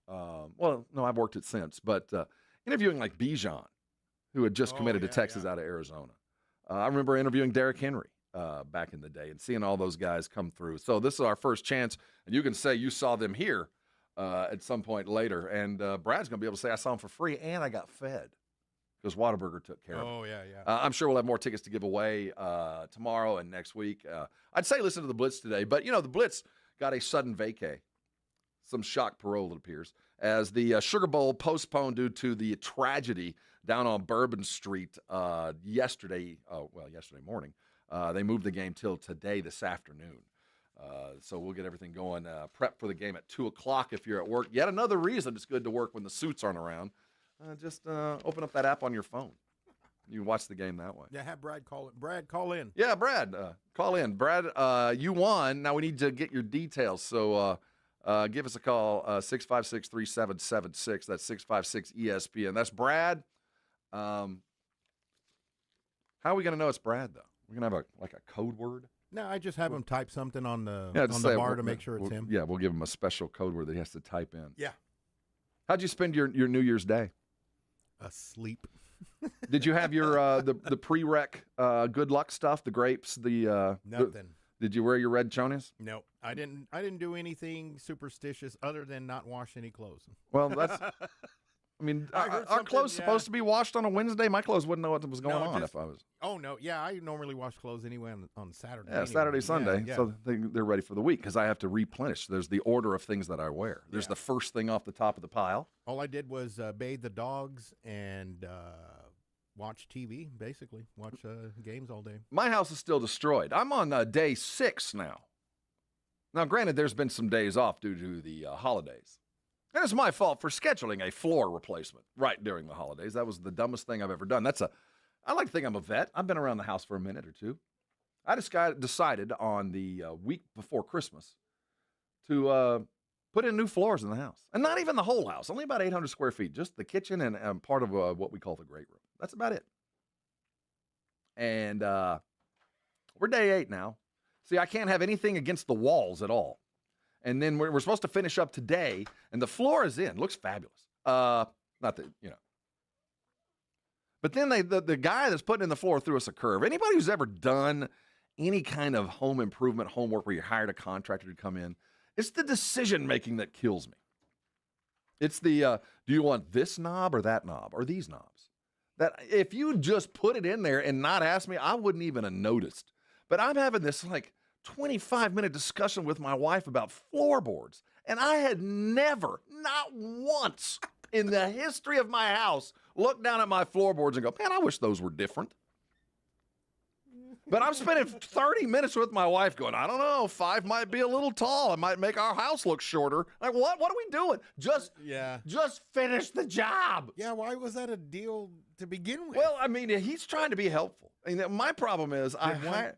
Well, no, I've worked it since, but interviewing like Bijan, who had just committed to Texas out of Arizona. I remember interviewing Derrick Henry back in the day and seeing all those guys come through. So this is our first chance, and you can say you saw them here at some point later. And Brad's going to be able to say I saw them for free and I got fed because Whataburger took care of them. Oh, yeah. I'm sure we'll have more tickets to give away tomorrow and next week. I'd say listen to the Blitz today, but, the Blitz got a sudden vacay. Some shock parole, it appears, as the Sugar Bowl postponed due to the tragedy down on Bourbon Street yesterday morning. They moved the game till today, this afternoon. So we'll get everything going. Prep for the game at 2 o'clock if you're at work. Yet another reason it's good to work when the suits aren't around. Just open up that app on your phone. You watch the game that way. Yeah, have Brad call it. Brad, call in. Yeah, Brad, call in. Brad, you won. Now we need to get your details. So give us a call, 656-3776. That's 656-ESPN. That's Brad. How are we going to know it's Brad, though? We're going to have a code word? No, I just have him type something on the bar to make sure it's him. Yeah, we'll give him a special code word that he has to type in. Yeah. How'd you spend your New Year's Day? Asleep. Did you have your the prereq good luck stuff, the grapes, Nothing. Did you wear your red chonies? No, I didn't do anything superstitious other than not wash any clothes. Well, that's. I mean, our clothes supposed to be washed on a Wednesday. My clothes wouldn't know what was going on if I was. Oh no, yeah, I normally wash clothes anyway on Saturday. Yeah, anyway. Saturday, Sunday, Yeah. so they're ready for the week because I have to replenish. There's the order of things that I wear. There's the first thing off the top of the pile. All I did was bathe the dogs and watch TV. Basically, watch games all day. My house is still destroyed. I'm on day 6 now. Now, granted, there's been some days off due to the holidays. And it's my fault for scheduling a floor replacement right during the holidays. That was the dumbest thing I've ever done. I like to think I'm a vet. I've been around the house for a minute or two. I just decided on the week before Christmas to put in new floors in the house. And not even the whole house, only about 800 square feet, just the kitchen and part of what we call the great room. That's about it. And we're day 8 now. See, I can't have anything against the walls at all. And then we're supposed to finish up today, and the floor is in. Looks fabulous. Not that, But then the guy that's putting in the floor threw us a curve. Anybody who's ever done any kind of home improvement homework where you hired a contractor to come in, it's the decision-making that kills me. It's the, do you want this knob or that knob or these knobs? That if you just put it in there and not ask me, I wouldn't even have noticed. But I'm having this, 25-minute discussion with my wife about floorboards. And I had never, not once in the history of my house, looked down at my floorboards and go, man, I wish those were different. But I'm spending 30 minutes with my wife going, I don't know, 5 might be a little tall. It might make our house look shorter. Like, what are we doing? Just finish the job. Yeah, why was that a deal to begin with? Well, I mean, he's trying to be helpful. I mean, my problem is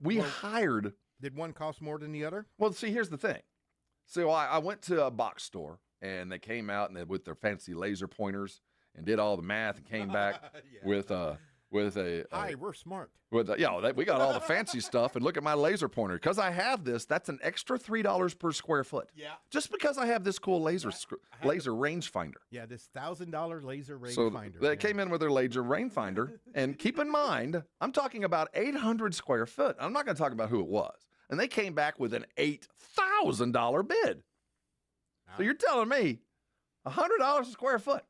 we hired. Did one cost more than the other? Well, see, here's the thing. So I went to a box store, and they came out and with their fancy laser pointers and did all the math and came back with a Hi, we're smart. We got all the fancy stuff, and look at my laser pointer. Because I have this, that's an extra $3 per square foot. Yeah. Just because I have this cool laser rangefinder. Yeah, this $1,000 laser rangefinder. So they came in with their laser rangefinder, and keep in mind, I'm talking about 800 square foot. I'm not going to talk about who it was. And they came back with an $8,000 bid. So you're telling me $100 a square foot.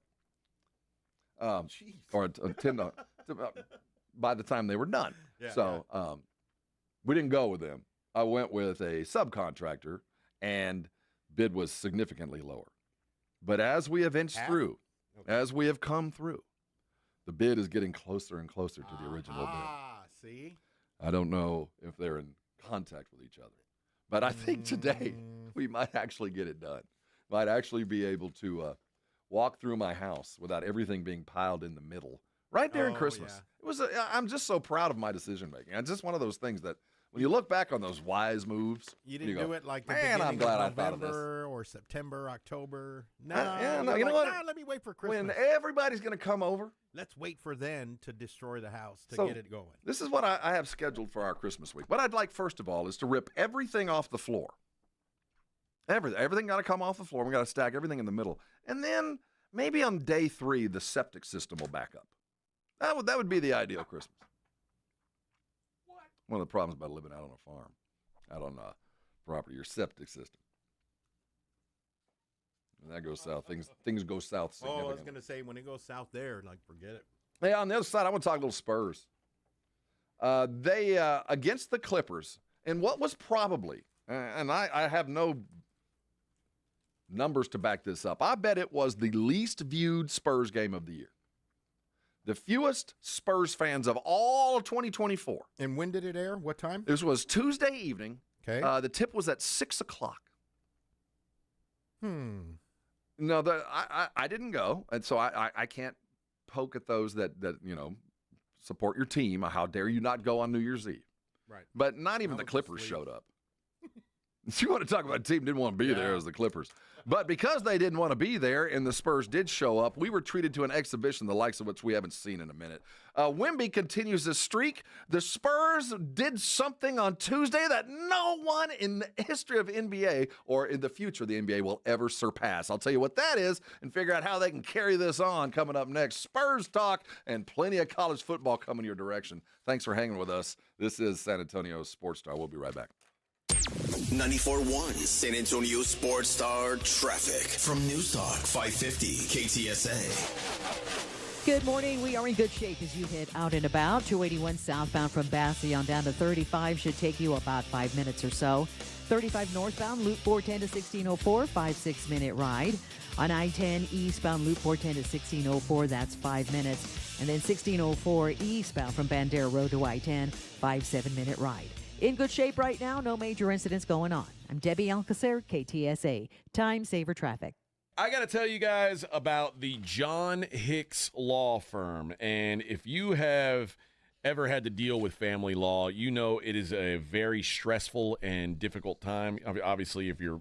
Or $10 by the time they were done. We didn't go with them. I went with a subcontractor, and bid was significantly lower. But as we have inched through, as we have come through, the bid is getting closer and closer to the original bid. See? I don't know if they're in contact with each other. But I think today we might actually get it done. Might actually be able to walk through my house without everything being piled in the middle right during Christmas. Yeah. I'm just so proud of my decision making. It's just one of those things that when you look back on those wise moves, you didn't do it like the man, beginning I'm glad of I thought of November or September, October. You know what? Let me wait for Christmas. When everybody's going to come over, let's wait for then to destroy the house to get it going. This is what I have scheduled for our Christmas week. What I'd like first of all is to rip everything off the floor. Everything got to come off the floor. We got to stack everything in the middle. And then maybe on day 3, the septic system will back up. That would be the ideal Christmas. One of the problems about living out on a farm, out on property, your septic system. When that goes south, things go south significantly. I was going to say, when it goes south there, like, forget it. Hey, on the other side, I want to talk a little Spurs. They, against the Clippers, and what was probably, and I have no numbers to back this up, I bet it was the least viewed Spurs game of the year. The fewest Spurs fans of all of 2024. And when did it air? What time? This was Tuesday evening. Okay. The tip was at 6 o'clock. No, I didn't go, and so I can't poke at those that support your team. How dare you not go on New Year's Eve? Right. But not even the Clippers showed up. You want to talk about a team didn't want to be there as the Clippers. But because they didn't want to be there and the Spurs did show up, we were treated to an exhibition the likes of which we haven't seen in a minute. Wemby continues this streak. The Spurs did something on Tuesday that no one in the history of NBA or in the future of the NBA will ever surpass. I'll tell you what that is and figure out how they can carry this on coming up next. Spurs talk and plenty of college football coming your direction. Thanks for hanging with us. This is San Antonio Sports Star. We'll be right back. 94.1 San Antonio Sports Star traffic from News Talk 550 KTSA. Good morning. We are in good shape as you head out and about. 281 southbound from Bastion down to 35 should take you about 5 minutes or so. 35 northbound, Loop 410 to 1604, 5-6-minute ride. On I-10 eastbound, Loop 410 to 1604, that's 5 minutes. And then 1604 eastbound from Bandera Road to I-10, 5-7-minute ride. In good shape right now, no major incidents going on. I'm Debbie Alcacer, KTSA. Time Saver Traffic. I got to tell you guys about the John Hicks Law Firm. And if you have ever had to deal with family law, you know it is a very stressful and difficult time. Obviously, if your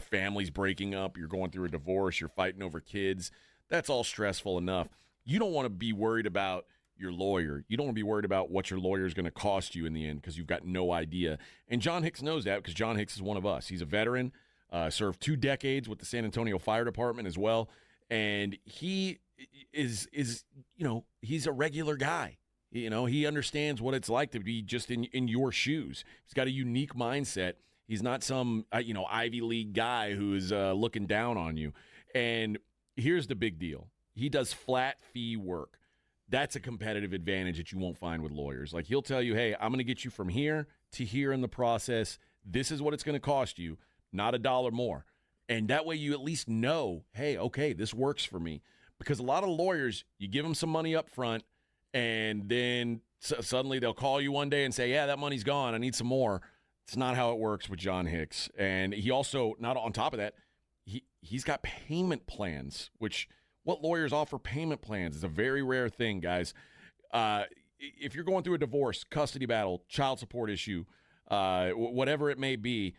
family's breaking up, you're going through a divorce, you're fighting over kids, that's all stressful enough. You don't want to be worried about your lawyer. You don't want to be worried about what your lawyer is going to cost you in the end because you've got no idea. And John Hicks knows that because John Hicks is one of us. He's a veteran, served 2 decades with the San Antonio Fire Department as well. And he is he's a regular guy. He understands what it's like to be just in your shoes. He's got a unique mindset. He's not some, Ivy League guy who's looking down on you. And here's the big deal. He does flat fee work. That's a competitive advantage that you won't find with lawyers. Like, he'll tell you, hey, I'm going to get you from here to here in the process. This is what it's going to cost you, not $1 more. And that way you at least know, hey, okay, this works for me. Because a lot of lawyers, you give them some money up front, and then suddenly they'll call you one day and say, yeah, that money's gone. I need some more. It's not how it works with John Hicks. And he also, not on top of that, he's got payment plans, which – what lawyers offer payment plans is a very rare thing, guys. If you're going through a divorce, custody battle, child support issue, whatever it may be,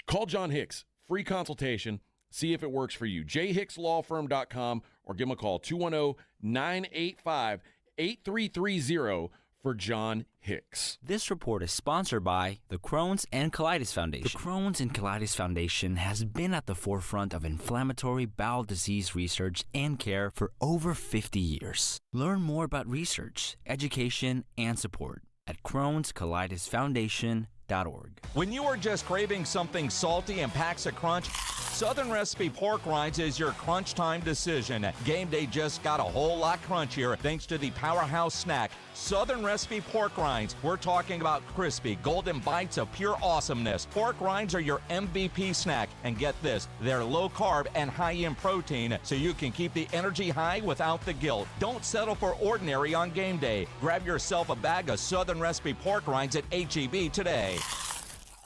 call John Hicks. Free consultation. See if it works for you. jhickslawfirm.com or give him a call, 210-985-8330 for John Hicks. This report is sponsored by the Crohn's and Colitis Foundation. The Crohn's and Colitis Foundation has been at the forefront of inflammatory bowel disease research and care for over 50 years. Learn more about research, education, and support at Crohn'sColitisFoundation.org. When you are just craving something salty and packs a crunch, Southern Recipe Pork Rinds is your crunch time decision. Game day just got a whole lot crunchier thanks to the powerhouse snack, Southern Recipe Pork Rinds. We're talking about crispy, golden bites of pure awesomeness. Pork rinds are your MVP snack. And get this, they're low carb and high in protein, so you can keep the energy high without the guilt. Don't settle for ordinary on game day. Grab yourself a bag of Southern Recipe Pork Rinds at H-E-B today.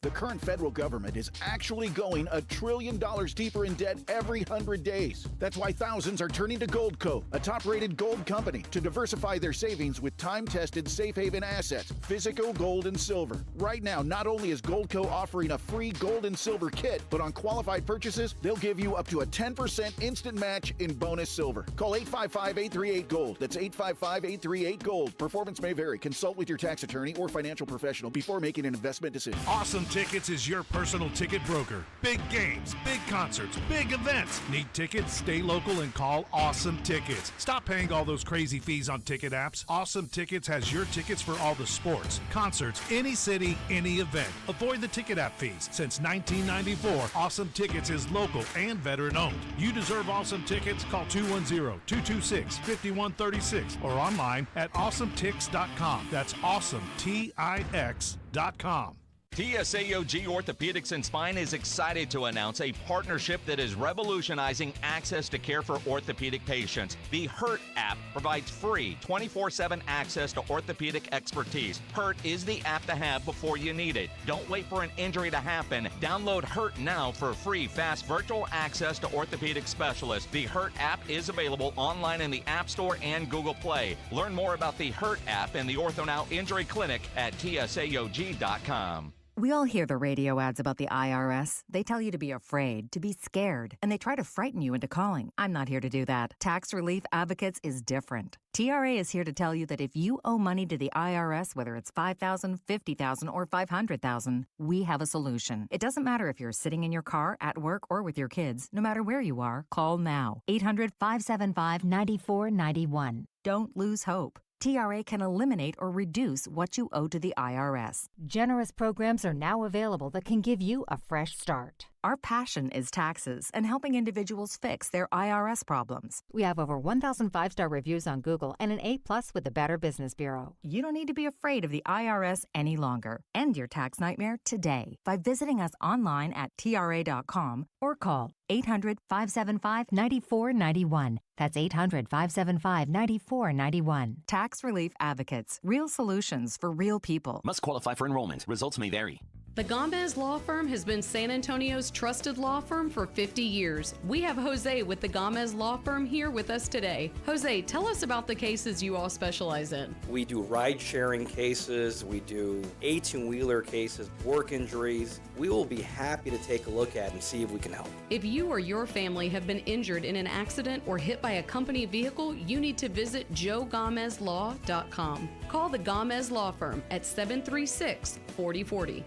The current federal government is actually going $1 trillion deeper in debt every 100 days. That's why thousands are turning to Goldco, a top-rated gold company, to diversify their savings with time-tested safe haven assets, physical gold and silver. Right now, not only is Goldco offering a free gold and silver kit, but on qualified purchases, they'll give you up to a 10% instant match in bonus silver. Call 855-838-GOLD. That's 855-838-GOLD. Performance may vary. Consult with your tax attorney or financial professional before making an investment decision. Awesome Tickets is your personal ticket broker. Big games, big concerts, big events. Need tickets? Stay local and call Awesome Tickets. Stop paying all those crazy fees on ticket apps. Awesome Tickets has your tickets for all the sports, concerts, any city, any event. Avoid the ticket app fees. Since 1994, Awesome Tickets is local and veteran-owned. You deserve Awesome Tickets? Call 210-226-5136 or online at awesometix.com. That's awesometix.com. TSAOG Orthopedics and Spine is excited to announce a partnership that is revolutionizing access to care for orthopedic patients. The HURT app provides free 24/7 access to orthopedic expertise. HURT is the app to have before you need it. Don't wait for an injury to happen. Download HURT now for free, fast virtual access to orthopedic specialists. The HURT app is available online in the App Store and Google Play. Learn more about the HURT app and the OrthoNow Injury Clinic at TSAOG.com. We all hear the radio ads about the IRS. They tell you to be afraid, to be scared, and they try to frighten you into calling. I'm not here to do that. Tax Relief Advocates is different. TRA is here to tell you that if you owe money to the IRS, whether it's $5,000, $50,000, or $500,000, we have a solution. It doesn't matter if you're sitting in your car, at work, or with your kids. No matter where you are, call now. 800-575-9491. Don't lose hope. TRA can eliminate or reduce what you owe to the IRS. Generous programs are now available that can give you a fresh start. Our passion is taxes and helping individuals fix their IRS problems. We have over 1,000 5-star reviews on Google and an A+ with the Better Business Bureau. You don't need to be afraid of the IRS any longer. End your tax nightmare today by visiting us online at TRA.com or call 800-575-9491. That's 800-575-9491. Tax Relief Advocates. Real solutions for real people. Must qualify for enrollment. Results may vary. The Gomez Law Firm has been San Antonio's trusted law firm for 50 years. We have Jose with the Gomez Law Firm here with us today. Jose, tell us about the cases you all specialize in. We do ride-sharing cases, we do 18-wheeler cases, work injuries. We will be happy to take a look at and see if we can help. If you or your family have been injured in an accident or hit by a company vehicle, you need to visit joegomezlaw.com. Call the Gomez Law Firm at 736-4040.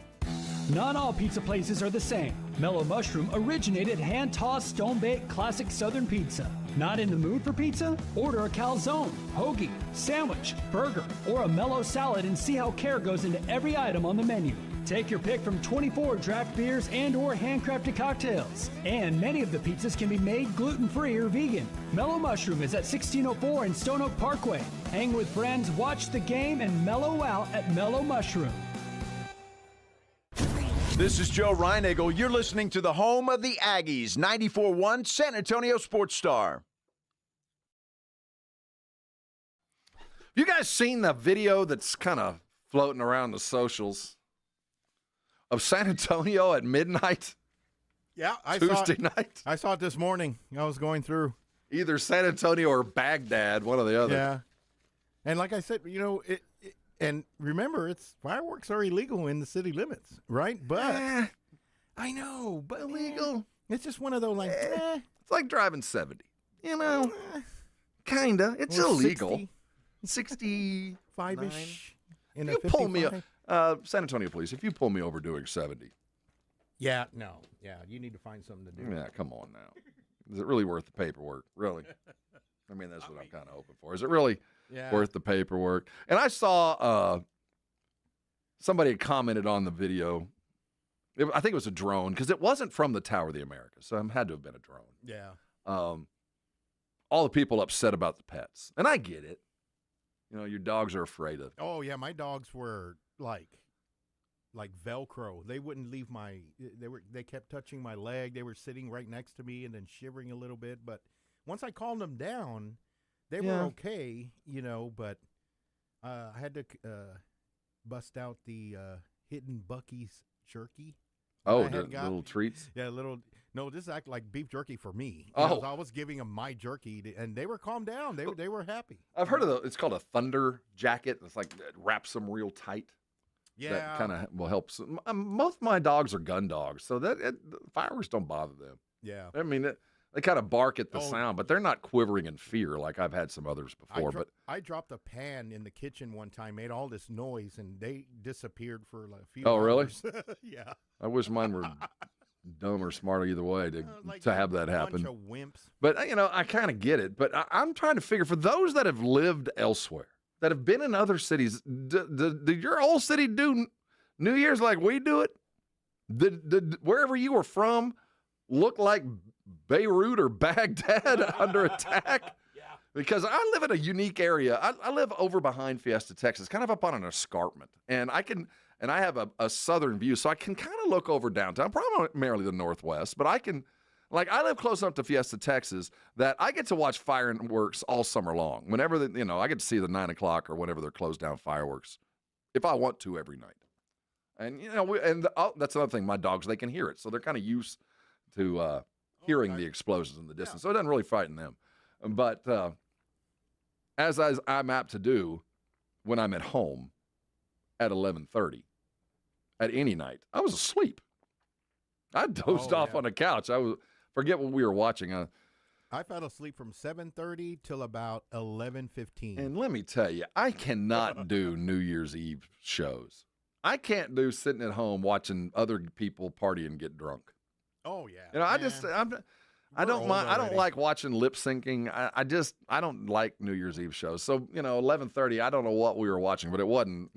Not all pizza places are the same. Mellow Mushroom originated hand-tossed, stone-baked classic Southern pizza. Not in the mood for pizza? Order a calzone, hoagie, sandwich, burger, or a mellow salad and see how care goes into every item on the menu. Take your pick from 24 draft beers and or handcrafted cocktails. And many of the pizzas can be made gluten-free or vegan. Mellow Mushroom is at 1604 in Stone Oak Parkway. Hang with friends, watch the game, and mellow out at Mellow Mushroom. This is Joe Reinagle. You're listening to the home of the Aggies, 94.1 San Antonio Sports Star. You guys seen the video that's kind of floating around the socials of San Antonio at midnight? Yeah, Tuesday night. I saw it this morning. I was going through. Either San Antonio or Baghdad, one or the other. Yeah. And like I said, and remember, fireworks are illegal in the city limits, right? But I know, but illegal. It's just one of those It's like driving 70. Kinda. It's illegal. 65-ish. If you pull me San Antonio police, if you pull me over doing 70. Yeah, no. Yeah, you need to find something to do. Yeah, come on now. Is it really worth the paperwork? Really? I mean, that's what I'm kind of hoping for. Is it really worth the paperwork? And I saw somebody had commented on the video. I think it was a drone because it wasn't from the Tower of the Americas, so it had to have been a drone. Yeah. All the people upset about the pets, and I get it. Your dogs are afraid of. Oh yeah, my dogs were like Velcro. They wouldn't leave They kept touching my leg. They were sitting right next to me and then shivering a little bit. But once I calmed them down, they were okay. But I had to bust out the Hidden Bucky's jerky. Oh, the little treats? Yeah, no, this acted like beef jerky for me. Oh. I was giving them my jerky, and they were calmed down. They were happy. I've heard of it's called a thunder jacket. It's like it wraps them real tight. Yeah. That kind of will help. Most of my dogs are gun dogs, so fireworks don't bother them. Yeah. I mean, They kind of bark at the sound, but they're not quivering in fear like I've had some others before. I dropped a pan in the kitchen one time, made all this noise, and they disappeared for like a few Oh, really? hours. Yeah. I wish mine were dumb or smart either way to have that happen. Bunch of wimps. But, I kind of get it. But I'm trying to figure, for those that have lived elsewhere, that have been in other cities, did your old city do New Year's like we do it? Did wherever you were from look like Beirut or Baghdad under attack? Yeah. Because I live in a unique area. I live over behind Fiesta, Texas, kind of up on an escarpment. And I have a southern view, so I can kind of look over downtown, primarily the Northwest, but I live close enough to Fiesta, Texas, that I get to watch fireworks all summer long. Whenever, I get to see the 9 o'clock or whenever they're closed down fireworks, if I want to every night. And, that's another thing. My dogs, they can hear it, so they're kind of used to hearing the explosions in the distance. So it doesn't really frighten them. But as I'm apt to do when I'm at home at 11:30 at any night, I was asleep. I dozed off on the couch. Forget what we were watching. I fell asleep from 7:30 till about 11:15. And let me tell you, I cannot do New Year's Eve shows. I can't do sitting at home watching other people party and get drunk. Oh yeah. I don't like watching lip syncing. I don't like New Year's Eve shows. So 11:30. I don't know what we were watching, but it wasn't.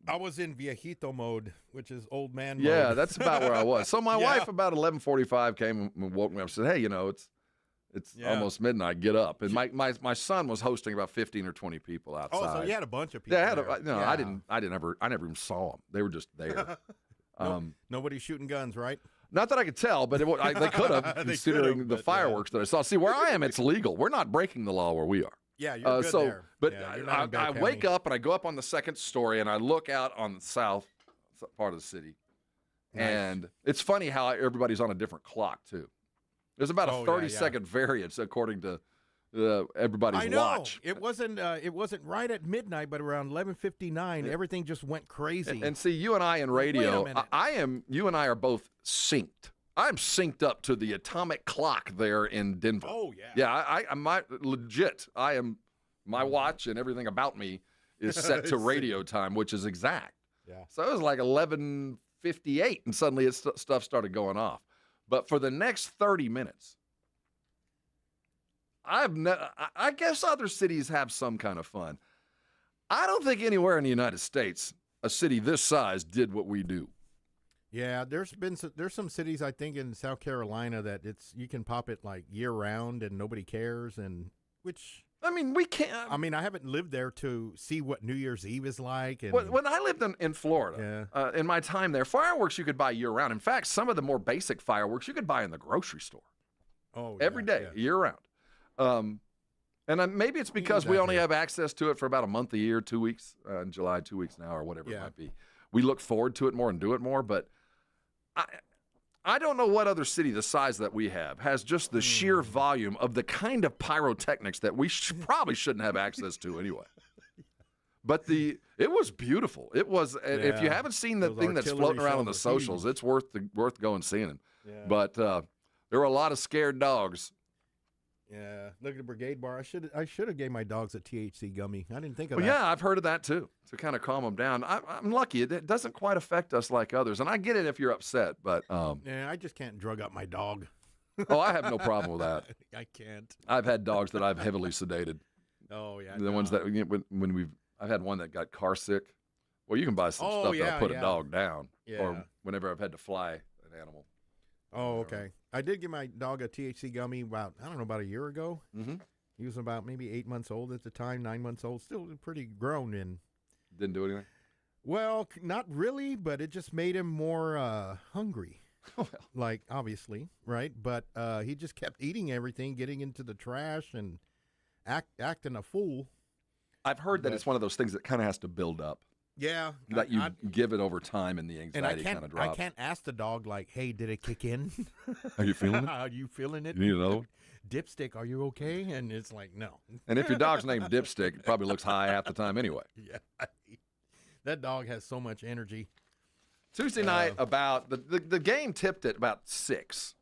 I was in viejito mode, which is old man mode. Yeah, that's about where I was. So my wife about 11:45 came and woke me up and said, "Hey, it's almost midnight. Get up." And my son was hosting about 15 or 20 people outside. Oh, so you had a bunch of people. Yeah, I never even saw them. They were just there. Nobody's shooting guns, right? Not that I could tell, but they could have, considering the fireworks that I saw. See, where I am, it's legal. We're not breaking the law where we are. Yeah, you're good there. But I wake up and I go up on the second story and I look out on the south part of the city. Nice. And it's funny how everybody's on a different clock, too. There's about a 30-second variance according to everybody's watch. It wasn't right at midnight, but around 11:59, everything just went crazy. And see, you and I in radio, you and I are both synced. I'm synced up to the atomic clock there in Denver. Oh yeah. Yeah, I'm legit. I am. My watch and everything about me is set to radio time, which is exact. Yeah. So it was like 11:58, and suddenly stuff started going off. But for the next 30 minutes. I guess other cities have some kind of fun. I don't think anywhere in the United States a city this size did what we do. Yeah, there's some cities I think in South Carolina that you can pop it like year round and nobody cares, and which we can't. I haven't lived there to see what New Year's Eve is like. And, when I lived in Florida, in my time there, fireworks you could buy year round. In fact, some of the more basic fireworks you could buy in the grocery store. Oh, every day, year round. And maybe it's because we only have access to it for about a month a year, 2 weeks in July, 2 weeks now, or whatever it might be. We look forward to it more and do it more. But I don't know what other city the size that we have has just the sheer volume of the kind of pyrotechnics that we probably shouldn't have access to anyway. But it was beautiful. It was. If you haven't seen the thing that's floating around on the socials, it's worth going seeing. Yeah. But there were a lot of scared dogs. Yeah, look at the Brigade Bar. I should have gave my dogs a THC gummy. I didn't think of that. Yeah, I've heard of that too, to kind of calm them down. I'm lucky. It doesn't quite affect us like others, and I get it if you're upset, but yeah, I just can't drug up my dog. Oh, I have no problem with that. I can't. I've had dogs that I've heavily sedated. Oh yeah, the ones that I've had one that got car sick. Well, you can buy some stuff that'll put a dog down. Yeah. Or whenever I've had to fly an animal. Oh, okay. I did give my dog a THC gummy about a year ago. Mm-hmm. He was about maybe 8 months old at the time, 9 months old, still pretty grown. And didn't do anything? Well, not really, but it just made him more hungry. Like, obviously, right? But he just kept eating everything, getting into the trash and acting a fool. I've heard that it's one of those things that kind of has to build up. Yeah. That you give it over time and the anxiety kind of drops. I can't ask the dog, like, hey, did it kick in? Are you feeling it? Are you feeling it? You need another one? Dipstick, are you okay? And it's like, no. And if your dog's named Dipstick, it probably looks high half the time anyway. Yeah. That dog has so much energy. Tuesday night, about the game tipped at about 6.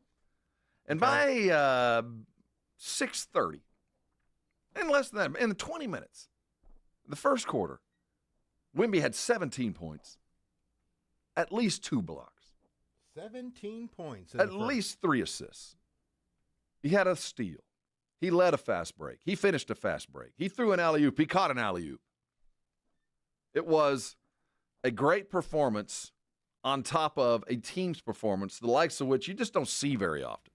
And by 6:30, in less than that, in 20 minutes, the first quarter, Wemby had 17 points, at least 2 blocks. 17 points. At least 3 assists. He had a steal. He led a fast break. He finished a fast break. He threw an alley-oop. He caught an alley-oop. It was a great performance on top of a team's performance, the likes of which you just don't see very often.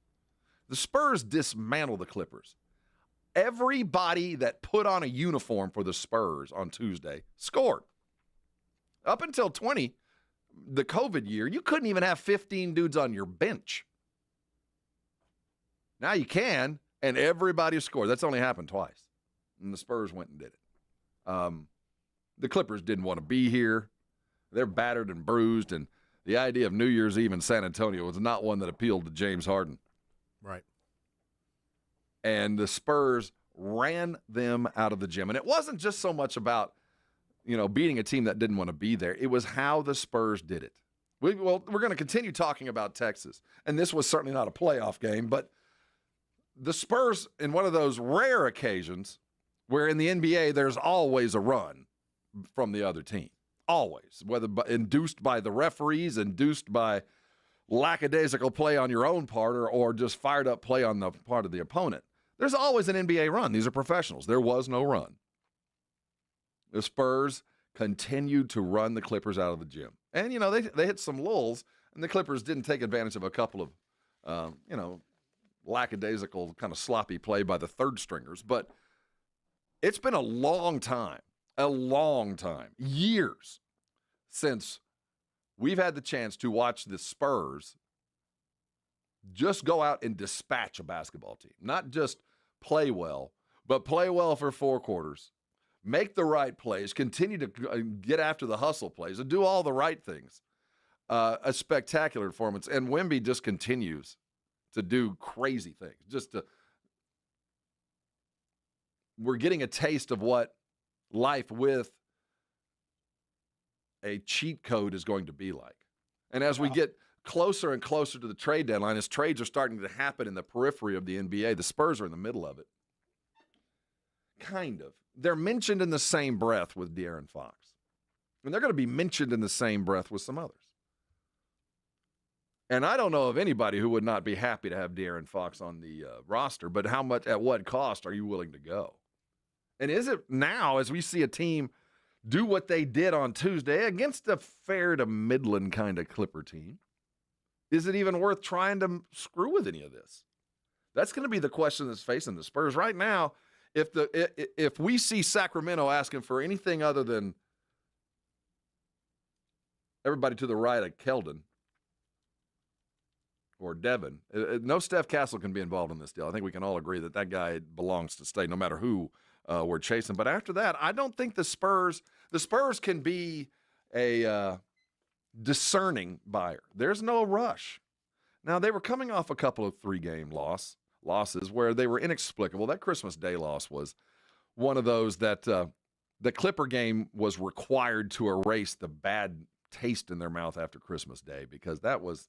The Spurs dismantled the Clippers. Everybody that put on a uniform for the Spurs on Tuesday scored. Up until the COVID year, you couldn't even have 15 dudes on your bench. Now you can, and everybody scored. That's only happened twice. And the Spurs went and did it. The Clippers didn't want to be here. They're battered and bruised, and the idea of New Year's Eve in San Antonio was not one that appealed to James Harden. Right. And the Spurs ran them out of the gym. And it wasn't just so much about, beating a team that didn't want to be there. It was how the Spurs did it. We're going to continue talking about Texas. And this was certainly not a playoff game, but the Spurs, in one of those rare occasions where in the NBA there's always a run from the other team. Always. Whether induced by the referees, induced by lackadaisical play on your own part, or just fired up play on the part of the opponent. There's always an NBA run. These are professionals. There was no run. The Spurs continued to run the Clippers out of the gym. And, they hit some lulls, and the Clippers didn't take advantage of a couple of, lackadaisical kind of sloppy play by the third stringers. But it's been a long time, years since we've had the chance to watch the Spurs just go out and dispatch a basketball team. Not just play well, but play well for 4 quarters, make the right plays, continue to get after the hustle plays, and do all the right things. A spectacular performance. And Wemby just continues to do crazy things. We're getting a taste of what life with a cheat code is going to be like. And as we get closer and closer to the trade deadline, as trades are starting to happen in the periphery of the NBA, the Spurs are in the middle of it. Kind of. They're mentioned in the same breath with De'Aaron Fox. And they're going to be mentioned in the same breath with some others. And I don't know of anybody who would not be happy to have De'Aaron Fox on the roster, but how much, at what cost are you willing to go? And is it now, as we see a team do what they did on Tuesday against a fair to Midland kind of Clipper team, is it even worth trying to screw with any of this? That's going to be the question that's facing the Spurs right now. If we see Sacramento asking for anything other than everybody to the right of Keldon or Devin, no Steph Castle can be involved in this deal. I think we can all agree that guy belongs to stay no matter who we're chasing. But after that, I don't think the Spurs can be a discerning buyer. There's no rush. Now, they were coming off a couple of 3-game losses where they were inexplicable. That Christmas Day loss was one of those that the Clipper game was required to erase the bad taste in their mouth after Christmas Day, because that was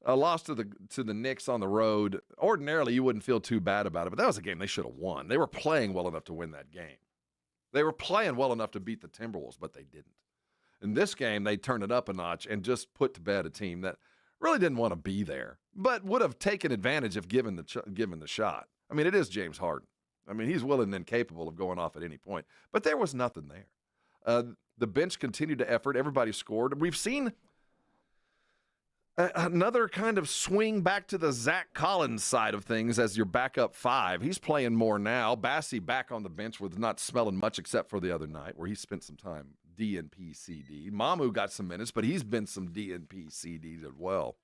a loss to the Knicks on the road. Ordinarily, you wouldn't feel too bad about it, but that was a game they should have won. They were playing well enough to win that game. They were playing well enough to beat the Timberwolves, but they didn't. In this game, they turned it up a notch and just put to bed a team that really didn't want to be there, but would have taken advantage if given the shot. I mean, it is James Harden. I mean, he's willing and capable of going off at any point, but there was nothing there. The bench continued to effort. Everybody scored. We've seen another kind of swing back to the Zach Collins side of things as your backup 5. He's playing more now. Bassie back on the bench with not smelling much except for the other night where he spent some time DNP-CD. Mamu got some minutes, but he's been some DNP-CD as well.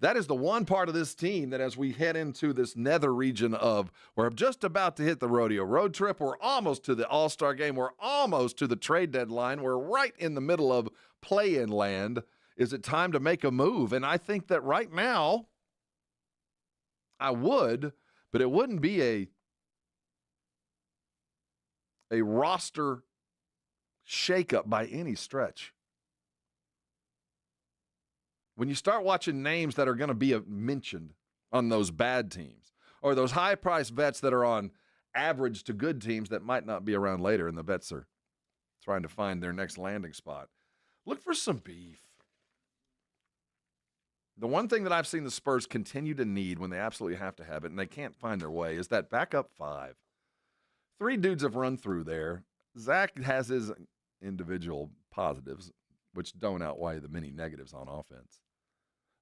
That is the one part of this team that as we head into this nether region of we're just about to hit the rodeo road trip, we're almost to the All-Star game, we're almost to the trade deadline, we're right in the middle of play-in land. Is it time to make a move? And I think that right now I would, but it wouldn't be a roster shakeup by any stretch. When you start watching names that are going to be mentioned on those bad teams, or those high-priced vets that are on average to good teams that might not be around later, and the vets are trying to find their next landing spot. Look for some beef. The one thing that I've seen the Spurs continue to need when they absolutely have to have it, and they can't find their way, is that backup 5. 3 dudes have run through there. Zach has his individual positives, which don't outweigh the many negatives on offense.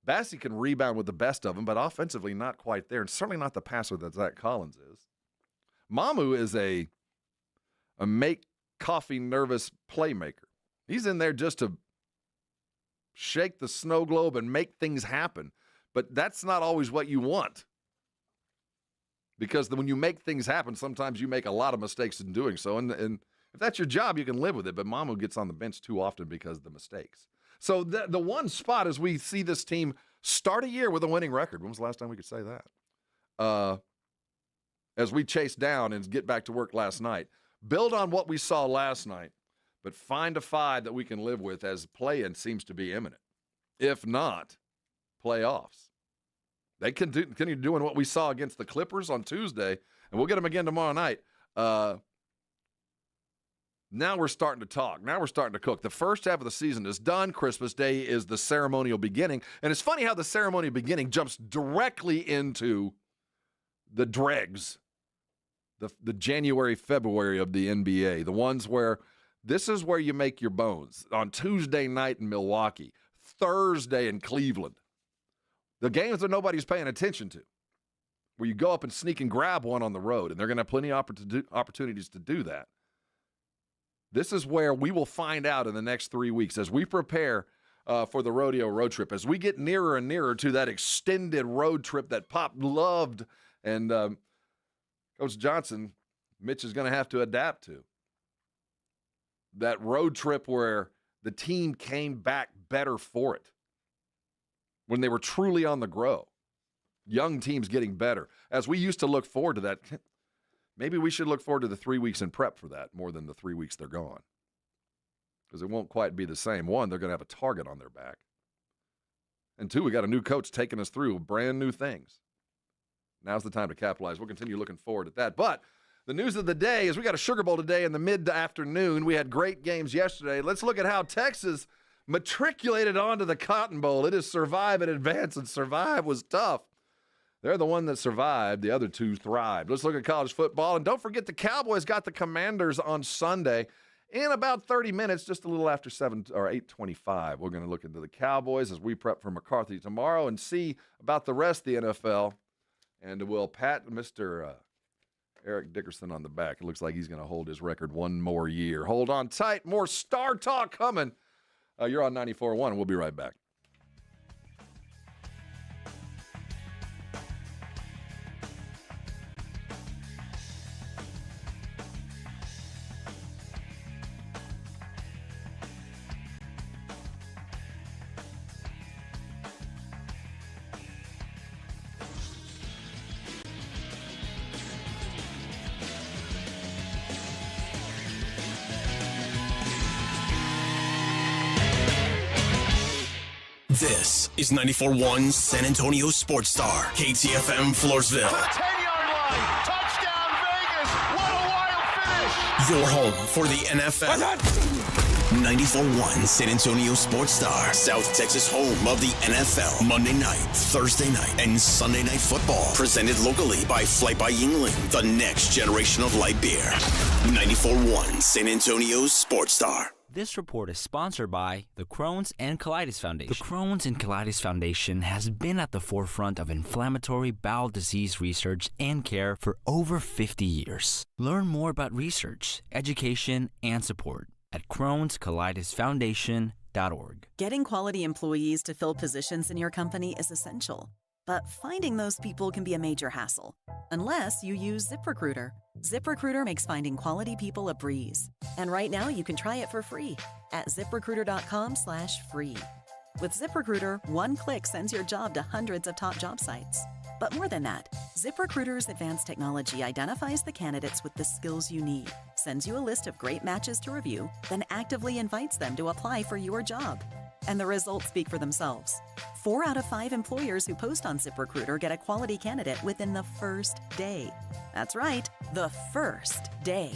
Bassey can rebound with the best of them, but offensively not quite there, and certainly not the passer that Zach Collins is. Mamu is a make coffee nervous playmaker. He's in there just to shake the snow globe and make things happen, but that's not always what you want. Because when you make things happen, sometimes you make a lot of mistakes in doing so, and if that's your job, you can live with it, but Mamu gets on the bench too often because of the mistakes. So the one spot as we see this team start a year with a winning record. When was the last time we could say that? As we chase down and get back to work last night. Build on what we saw last night, but find a 5 that we can live with as play-in seems to be imminent. If not, playoffs. They continue doing what we saw against the Clippers on Tuesday, and we'll get them again tomorrow night. Now we're starting to talk. Now we're starting to cook. The first half of the season is done. Christmas Day is the ceremonial beginning. And it's funny how the ceremonial beginning jumps directly into the dregs, the January, February of the NBA, the ones where this is where you make your bones. On Tuesday night in Milwaukee, Thursday in Cleveland. The games that nobody's paying attention to, where you go up and sneak and grab one on the road, and they're going to have plenty of opportunities to do that. This is where we will find out in the next 3 weeks as we prepare for the rodeo road trip, as we get nearer and nearer to that extended road trip that Pop loved and Coach Johnson, Mitch is going to have to adapt to. That road trip where the team came back better for it, when they were truly on the grow. Young teams getting better. As we used to look forward to that, maybe we should look forward to the 3 weeks in prep for that more than the 3 weeks they're gone. Because it won't quite be the same. 1, they're going to have a target on their back. And 2, we got a new coach taking us through brand new things. Now's the time to capitalize. We'll continue looking forward at that. But the news of the day is we got a Sugar Bowl today in the mid-afternoon. We had great games yesterday. Let's look at how Texas matriculated onto the Cotton Bowl. It is survive and advance, and survive was tough. They're the one that survived. The other 2 thrived. Let's look at college football. And don't forget the Cowboys got the Commanders on Sunday in about 30 minutes, just a little after 7 or 8:25. We're going to look into the Cowboys as we prep for McCarthy tomorrow and see about the rest of the NFL. And we'll pat Mr. Eric Dickerson on the back. It looks like he's going to hold his record one more year. Hold on tight. More Star Talk coming. You're on 94.1. We'll be right back. This is 94.1 San Antonio Sports Star, KTFM Floresville. 10-yard line. Touchdown, Vegas. What a wild finish. Your home for the NFL. 94.1 San Antonio Sports Star, South Texas home of the NFL. Monday night, Thursday night, and Sunday night football. Presented locally by Flight by Yingling, the next generation of light beer. 94.1 San Antonio Sports Star. This report is sponsored by the Crohn's and Colitis Foundation. The Crohn's and Colitis Foundation has been at the forefront of inflammatory bowel disease research and care for over 50 years. Learn more about research, education, and support at Crohn'sColitisFoundation.org. Getting quality employees to fill positions in your company is essential, but finding those people can be a major hassle, unless you use ZipRecruiter. ZipRecruiter makes finding quality people a breeze. And right now you can try it for free at ZipRecruiter.com/free. With ZipRecruiter, one click sends your job to hundreds of top job sites. But more than that, ZipRecruiter's advanced technology identifies the candidates with the skills you need, sends you a list of great matches to review, then actively invites them to apply for your job. And the results speak for themselves. 4 out of 5 employers who post on ZipRecruiter get a quality candidate within the first day. That's right, the first day.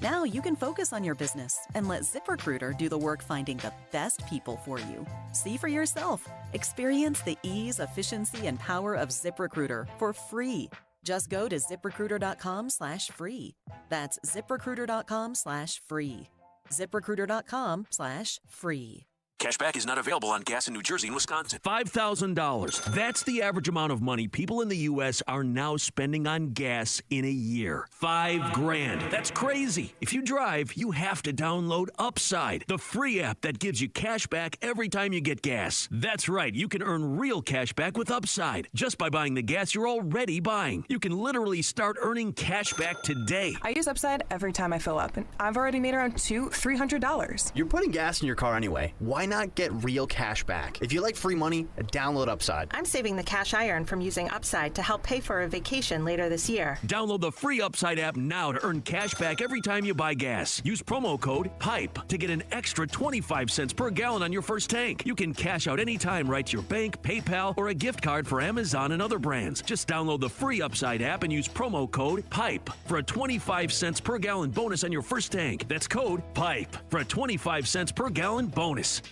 Now you can focus on your business and let ZipRecruiter do the work finding the best people for you. See for yourself. Experience the ease, efficiency, and power of ZipRecruiter for free. Just go to ZipRecruiter.com/free. That's ZipRecruiter.com/free. ZipRecruiter.com/free. Cashback is not available on gas in New Jersey and Wisconsin. $5,000. That's the average amount of money people in the U.S. are now spending on gas in a year. $5,000. That's crazy. If you drive, you have to download Upside, the free app that gives you cash back every time you get gas. That's right. You can earn real cash back with Upside just by buying the gas you're already buying. You can literally start earning cash back today. I use Upside every time I fill up, and I've already made around $200-$300. You're putting gas in your car anyway. Why not get real cash back? If you like free money, download Upside. I'm saving the cash I earn from using Upside to help pay for a vacation later this year. Download the free Upside app now to earn cash back every time you buy gas. Use promo code PIPE to get an extra 25 cents per gallon on your first tank. You can cash out anytime right to your bank, PayPal, or a gift card for Amazon and other brands. Just download the free Upside app and use promo code PIPE for a 25 cents per gallon bonus on your first tank. That's code PIPE for a 25 cents per gallon bonus.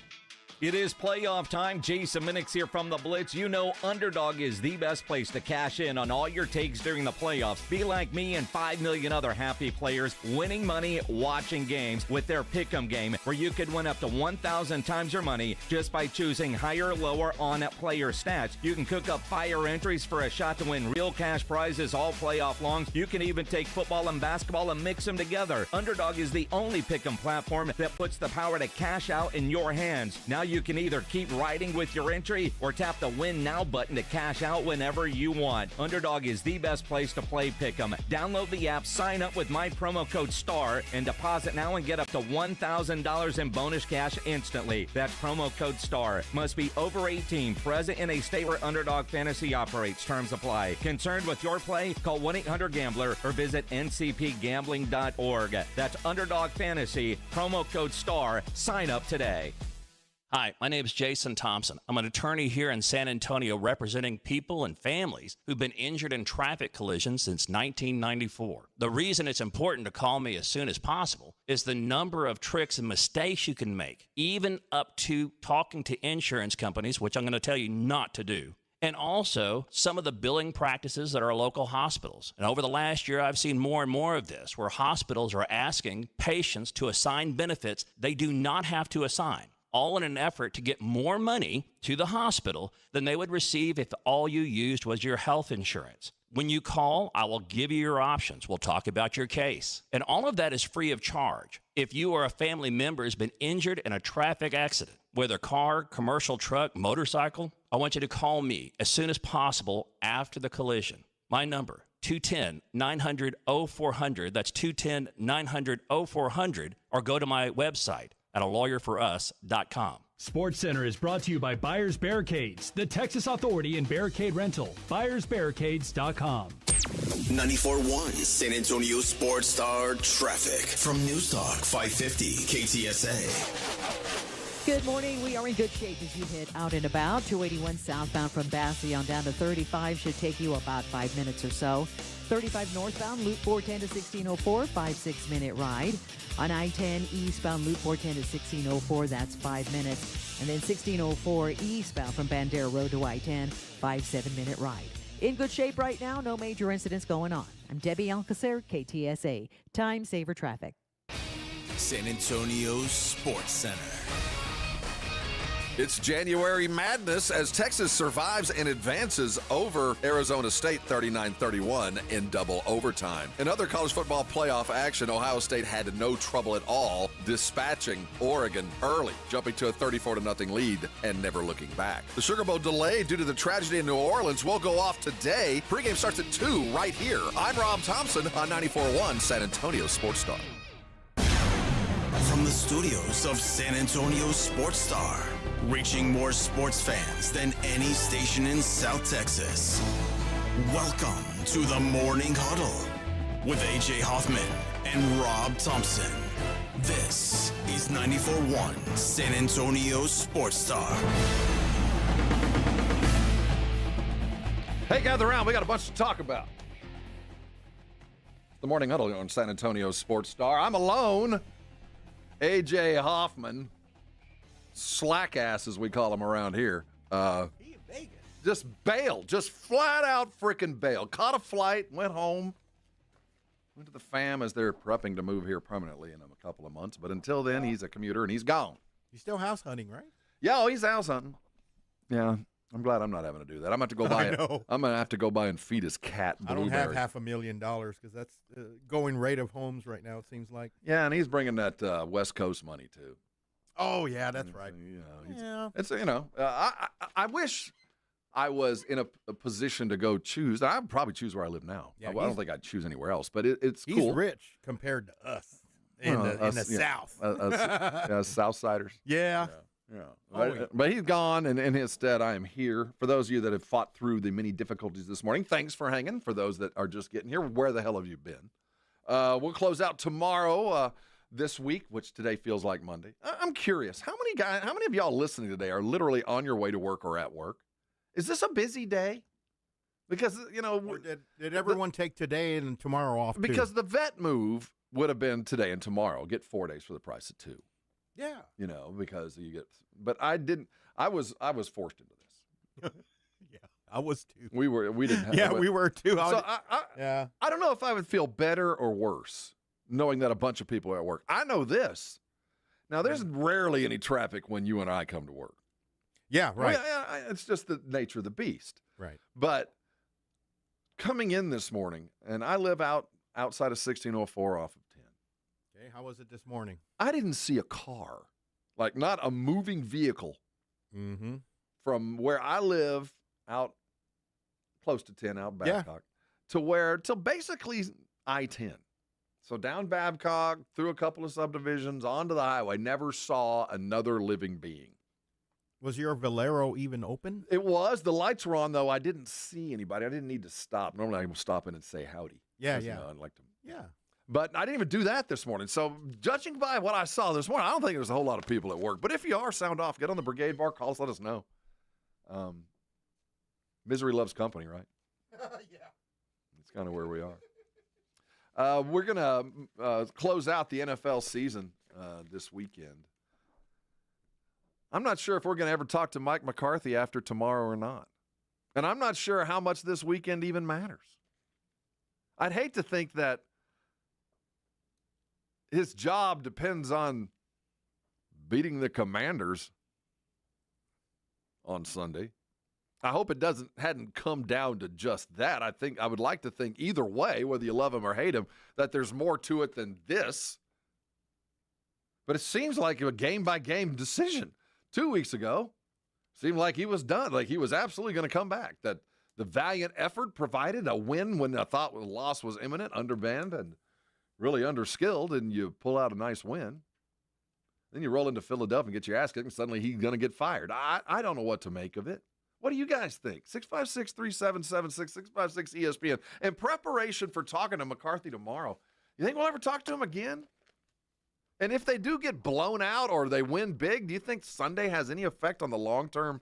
It is playoff time. Jason Minix here from The Blitz. You know Underdog is the best place to cash in on all your takes during the playoffs. Be like me and 5 million other happy players winning money watching games with their Pick'em game, where you could win up to 1,000 times your money just by choosing higher or lower on player stats. You can cook up fire entries for a shot to win real cash prizes all playoff long. You can even take football and basketball and mix them together. Underdog is the only Pick'em platform that puts the power to cash out in your hands. Now you can either keep riding with your entry or tap the Win Now button to cash out whenever you want. Underdog is the best place to play Pick'em. Download the app, sign up with my promo code STAR, and deposit now and get up to $1,000 in bonus cash instantly. That's promo code STAR. Must be over 18, present in a state where Underdog Fantasy operates. Terms apply. Concerned with your play? Call 1-800-GAMBLER or visit ncpgambling.org. That's Underdog Fantasy, promo code STAR. Sign up today. Hi, my name is Jason Thompson. I'm an attorney here in San Antonio representing people and families who've been injured in traffic collisions since 1994. The reason it's important to call me as soon as possible is the number of tricks and mistakes you can make, even up to talking to insurance companies, which I'm going to tell you not to do. And also some of the billing practices at our local hospitals. And over the last year, I've seen more and more of this, where hospitals are asking patients to assign benefits they do not have to assign, all in an effort to get more money to the hospital than they would receive if all you used was your health insurance. When you call, I will give you your options. We'll talk about your case. And all of that is free of charge. If you or a family member has been injured in a traffic accident, whether car, commercial truck, motorcycle, I want you to call me as soon as possible after the collision. My number, 210-900-0400. That's 210-900-0400. Or go to my website at alawyerforus.com. Sports Center is brought to you by Buyers Barricades, the Texas Authority in Barricade Rental. BuyersBarricades.com. 94.1 San Antonio Sports Star traffic from News Talk 550 KTSA. Good morning. We are in good shape as you head out and about. 281 southbound from Bastion down to 35 should take you about 5 minutes or so. 35 northbound, Loop 410 to 1604, 5-6-minute ride. On I-10 eastbound, Loop 410 to 1604, that's 5 minutes. And then 1604 eastbound from Bandera Road to I-10, 5-7-minute ride. In good shape right now, no major incidents going on. I'm Debbie Alcacer, KTSA. Time Saver Traffic. San Antonio Sports Center. It's January Madness as Texas survives and advances over Arizona State 39-31 in double overtime. In other college football playoff action, Ohio State had no trouble at all dispatching Oregon early, jumping to a 34-0 lead and never looking back. The Sugar Bowl delayed due to the tragedy in New Orleans will go off today. Pregame starts at 2 right here. I'm Rob Thompson on 94.1 San Antonio Sports Star. From the studios of San Antonio Sports Star, reaching more sports fans than any station in South Texas. Welcome to the Morning Huddle with AJ Hoffman and Rob Thompson. This is 94.1 San Antonio Sports Star. Hey, gather around. We got a bunch to talk about. The Morning Huddle on San Antonio Sports Star. I'm alone. AJ Hoffman, slack ass as we call him around here, just bailed, just flat out freaking bailed. Caught a flight, went home, went to the fam as they're prepping to move here permanently in a couple of months. But until then, he's a commuter and he's gone. He's still house hunting, right? Yeah, he's house hunting. Yeah, I'm glad I'm not having to do that. I'm going to have to go buy it. I'm going to have to go buy and feed his cat Blueberry. I don't have $500,000 because that's going rate of homes right now, it seems like. Yeah, and he's bringing that West Coast money, too. Oh, yeah, that's right. It's, I wish I was in a position to go choose. I'd probably choose where I live now. Yeah, I don't think I'd choose anywhere else, but it's he's cool. He's rich compared to us in the South. Southsiders. Yeah. But he's gone, and in his stead, I am here. For those of you that have fought through the many difficulties this morning, thanks for hanging. For those that are just getting here, where the hell have you been? We'll close out tomorrow this week, which today feels like Monday. I'm curious, how many of y'all listening today are literally on your way to work or at work? Is this a busy day? Because, Or did everyone take today and tomorrow off, because the vet move would have been today and tomorrow. Get 4 days for the price of 2. Yeah. Because you get, but I didn't. I was forced into this. Yeah, I was too. We didn't have. Yeah, we were too. So I don't know if I would feel better or worse knowing that a bunch of people are at work. I know this. Now, there's rarely any traffic when you and I come to work. Yeah, right. It's just the nature of the beast. Right. But coming in this morning, and I live outside of 1604 off of 10. Okay, how was it this morning? I didn't see a car, like not a moving vehicle from where I live out close to 10 out Babcock to basically I-10. So down Babcock, through a couple of subdivisions, onto the highway, never saw another living being. Was your Valero even open? It was. The lights were on, though. I didn't see anybody. I didn't need to stop. Normally, I would stop in and say howdy. Yeah. I'd like to. Yeah. But I didn't even do that this morning. So judging by what I saw this morning, I don't think there's a whole lot of people at work. But if you are, sound off. Get on the brigade bar. Call us. Let us know. Misery loves company, right? Yeah. That's kind of where we are. We're going to close out the NFL season this weekend. I'm not sure if we're going to ever talk to Mike McCarthy after tomorrow or not. And I'm not sure how much this weekend even matters. I'd hate to think that his job depends on beating the Commanders on Sunday. I hope it hadn't come down to just that. I would like to think either way, whether you love him or hate him, that there's more to it than this. But it seems like a game-by-game decision. 2 weeks ago, seemed like he was done, like he was absolutely going to come back, that the valiant effort provided a win when I thought the loss was imminent, undermanned and really underskilled, and you pull out a nice win. Then you roll into Philadelphia and get your ass kicked, and suddenly he's going to get fired. I don't know what to make of it. What do you guys think? 656-3776, 656-ESPN. In preparation for talking to McCarthy tomorrow, you think we'll ever talk to him again? And if they do get blown out or they win big, do you think Sunday has any effect on the long-term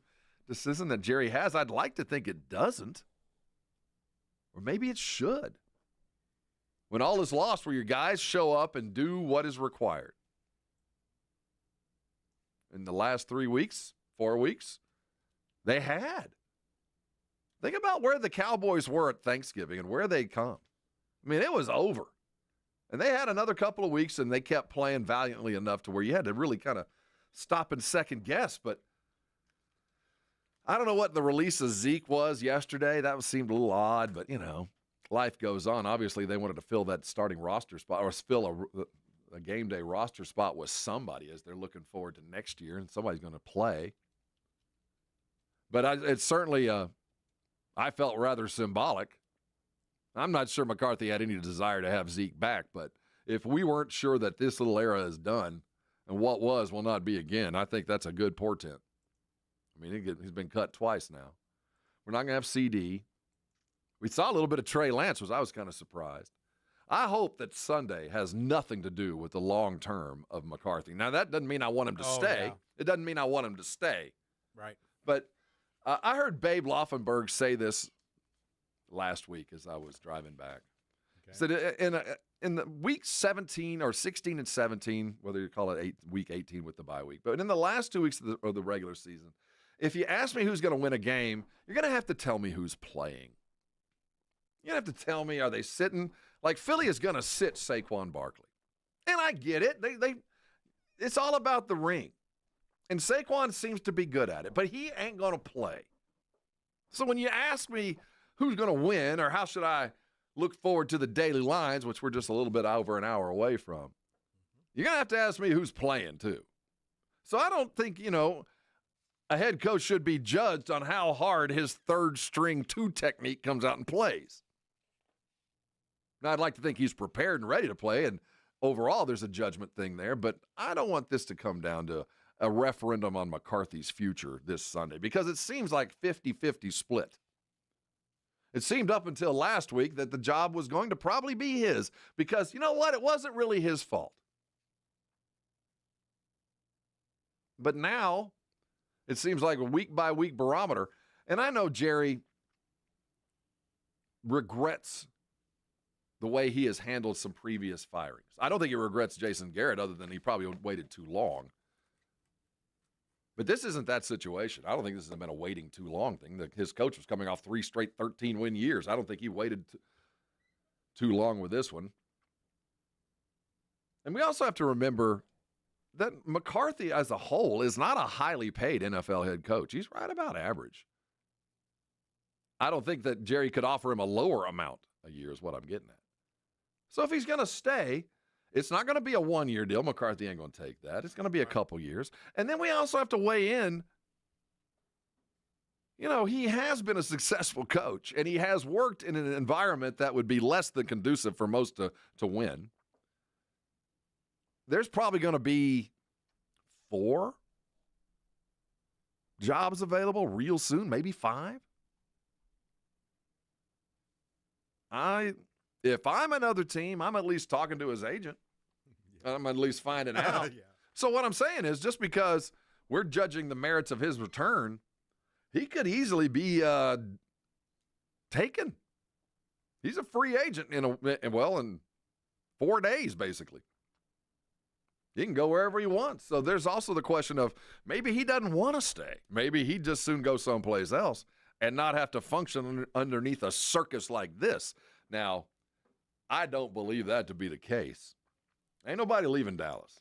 decision that Jerry has? I'd like to think it doesn't. Or maybe it should. When all is lost, where your guys show up and do what is required. In the last 3 weeks, 4 weeks, they had. Think about where the Cowboys were at Thanksgiving and where they come. I mean, it was over. And they had another couple of weeks, and they kept playing valiantly enough to where you had to really kind of stop and second guess. But I don't know what the release of Zeke was yesterday. That seemed a little odd, but, life goes on. Obviously, they wanted to fill that starting roster spot or fill a game day roster spot with somebody as they're looking forward to next year, and somebody's going to play. But it's certainly, I felt rather symbolic. I'm not sure McCarthy had any desire to have Zeke back, but if we weren't sure that this little era is done and what was will not be again, I think that's a good portent. I mean, he's been cut twice now. We're not going to have CD. We saw a little bit of Trey Lance, I was kind of surprised. I hope that Sunday has nothing to do with the long term of McCarthy. Now, that doesn't mean I want him to stay. Yeah. It doesn't mean I want him to stay. Right. But I heard Babe Laufenberg say this last week as I was driving back. Okay. Said in the week 17 or 16 and 17, whether you call it week 18 with the bye week, but in the last 2 weeks of the regular season, if you ask me who's going to win a game, you're going to have to tell me who's playing. You're going to have to tell me, are they sitting? Like, Philly is going to sit Saquon Barkley. And I get it. It's all about the ring. And Saquon seems to be good at it, but he ain't going to play. So when you ask me who's going to win or how should I look forward to the daily lines, which we're just a little bit over an hour away from, you're going to have to ask me who's playing too. So I don't think, a head coach should be judged on how hard his third string 2 technique comes out and plays. Now, I'd like to think he's prepared and ready to play, and overall there's a judgment thing there, but I don't want this to come down to a referendum on McCarthy's future this Sunday because it seems like 50-50 split. It seemed up until last week that the job was going to probably be his because, you know what, it wasn't really his fault. But now it seems like a week-by-week barometer, and I know Jerry regrets the way he has handled some previous firings. I don't think he regrets Jason Garrett other than he probably waited too long. But this isn't that situation. I don't think this has been a waiting too long thing. His coach was coming off 3 straight 13-win years. I don't think he waited too long with this one. And we also have to remember that McCarthy as a whole is not a highly paid NFL head coach. He's right about average. I don't think that Jerry could offer him a lower amount a year is what I'm getting at. So if he's going to stay, it's not going to be a 1-year deal. McCarthy ain't going to take that. It's going to be a couple years. And then we also have to weigh in, he has been a successful coach, and he has worked in an environment that would be less than conducive for most to win. There's probably going to be 4 jobs available real soon, maybe 5. If I'm another team, I'm at least talking to his agent. I'm at least finding out. Yeah. So what I'm saying is just because we're judging the merits of his return, he could easily be taken. He's a free agent in 4 days, basically. He can go wherever he wants. So there's also the question of maybe he doesn't want to stay. Maybe he'd just soon go someplace else and not have to function underneath a circus like this. Now, I don't believe that to be the case. Ain't nobody leaving Dallas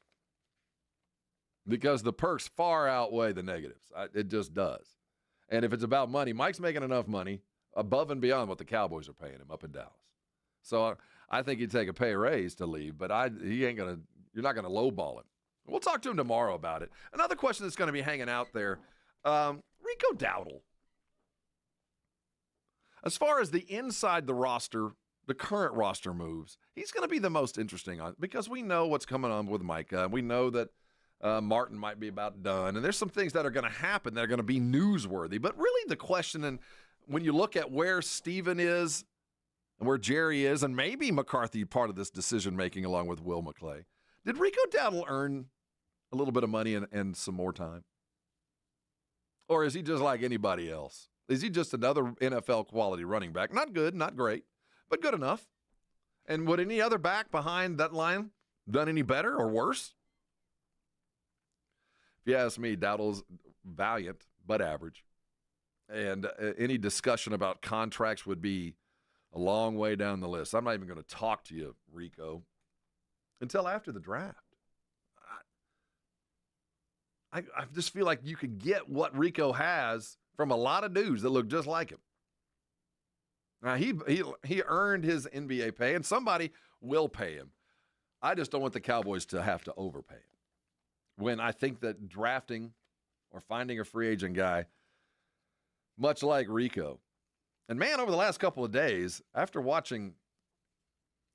because the perks far outweigh the negatives. It just does. And if it's about money, Mike's making enough money above and beyond what the Cowboys are paying him up in Dallas. So I think he'd take a pay raise to leave, but you're not going to lowball him. We'll talk to him tomorrow about it. Another question that's going to be hanging out there, Rico Dowdle. As far as the inside the roster, the current roster moves, he's going to be the most interesting on because we know what's coming on with Micah, and we know that Martin might be about done, and there's some things that are going to happen that are going to be newsworthy. But really the question, and when you look at where Steven is and where Jerry is, and maybe McCarthy part of this decision-making along with Will McClay, did Rico Dowdle earn a little bit of money and some more time? Or is he just like anybody else? Is he just another NFL quality running back? Not good, not great, but good enough. And would any other back behind that line done any better or worse? If you ask me, Dowdle's valiant but average. And any discussion about contracts would be a long way down the list. I'm not even going to talk to you, Rico, until after the draft. I just feel like you could get what Rico has from a lot of dudes that look just like him. Now, he earned his NBA pay, and somebody will pay him. I just don't want the Cowboys to have to overpay him. When I think that drafting or finding a free agent guy, much like Rico, and man, over the last couple of days, after watching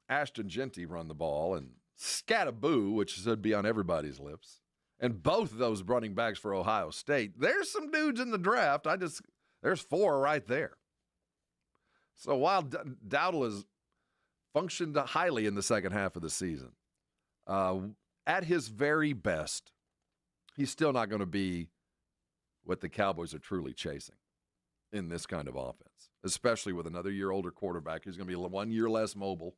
Ashton Genty run the ball and Scattaboo, which should be on everybody's lips, and both of those running backs for Ohio State, there's some dudes in the draft. There's 4 right there. So while Dowdle is functioned highly in the second half of the season. At his very best, he's still not going to be what the Cowboys are truly chasing in this kind of offense, especially with another year older quarterback who's going to be 1 year less mobile.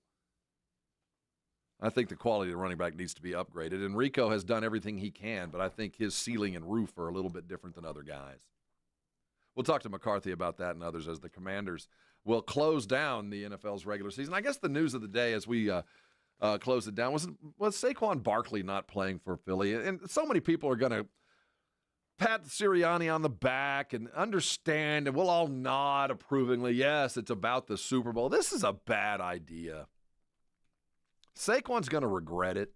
I think the quality of the running back needs to be upgraded. And Rico has done everything he can, but I think his ceiling and roof are a little bit different than other guys. We'll talk to McCarthy about that and others as the Commanders will close down the NFL's regular season. I guess the news of the day as we close it down was Saquon Barkley not playing for Philly. And so many people are going to pat Sirianni on the back and understand, and we'll all nod approvingly. Yes, it's about the Super Bowl. This is a bad idea. Saquon's going to regret it.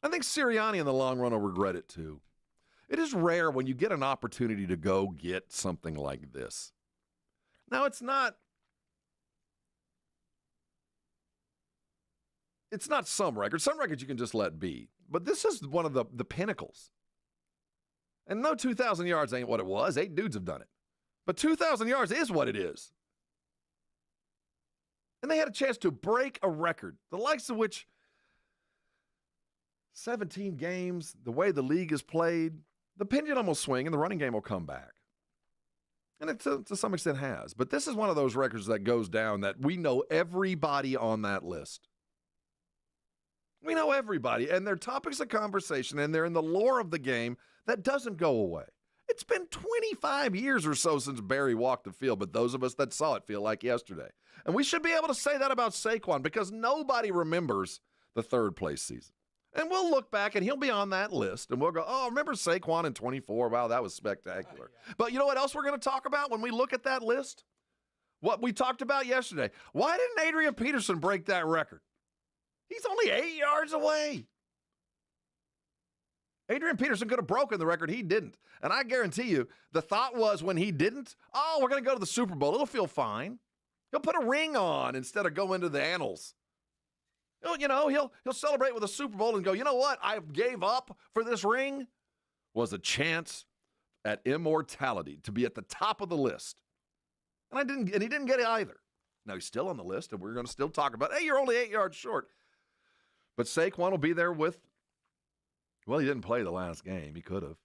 I think Sirianni in the long run will regret it too. It is rare when you get an opportunity to go get something like this. Now, it's not some records. Some records you can just let be. But this is one of the pinnacles. And no 2,000 yards ain't what it was. 8 dudes have done it. But 2,000 yards is what it is. And they had a chance to break a record, the likes of which 17 games, the way the league is played, the pendulum will swing and the running game will come back. And it to some extent has. But this is one of those records that goes down that we know everybody on that list. We know everybody, and they're topics of conversation, and they're in the lore of the game that doesn't go away. It's been 25 years or so since Barry walked the field, but those of us that saw it feel like yesterday. And we should be able to say that about Saquon because nobody remembers the third-place season. And we'll look back, and he'll be on that list, and we'll go, oh, remember Saquon in 24? Wow, that was spectacular. But you know what else we're going to talk about when we look at that list? What we talked about yesterday. Why didn't Adrian Peterson break that record? He's only 8 yards away. Adrian Peterson could have broken the record. He didn't. And I guarantee you, the thought was when he didn't, oh, we're going to go to the Super Bowl. It'll feel fine. He'll put a ring on instead of go into the annals. You know, he'll celebrate with a Super Bowl and go, you know what? I gave up for this ring was a chance at immortality to be at the top of the list. And he didn't get it either. Now he's still on the list, and we're going to still talk about, hey, you're only 8 yards short. But Saquon will be there with, well, he didn't play the last game. He could have.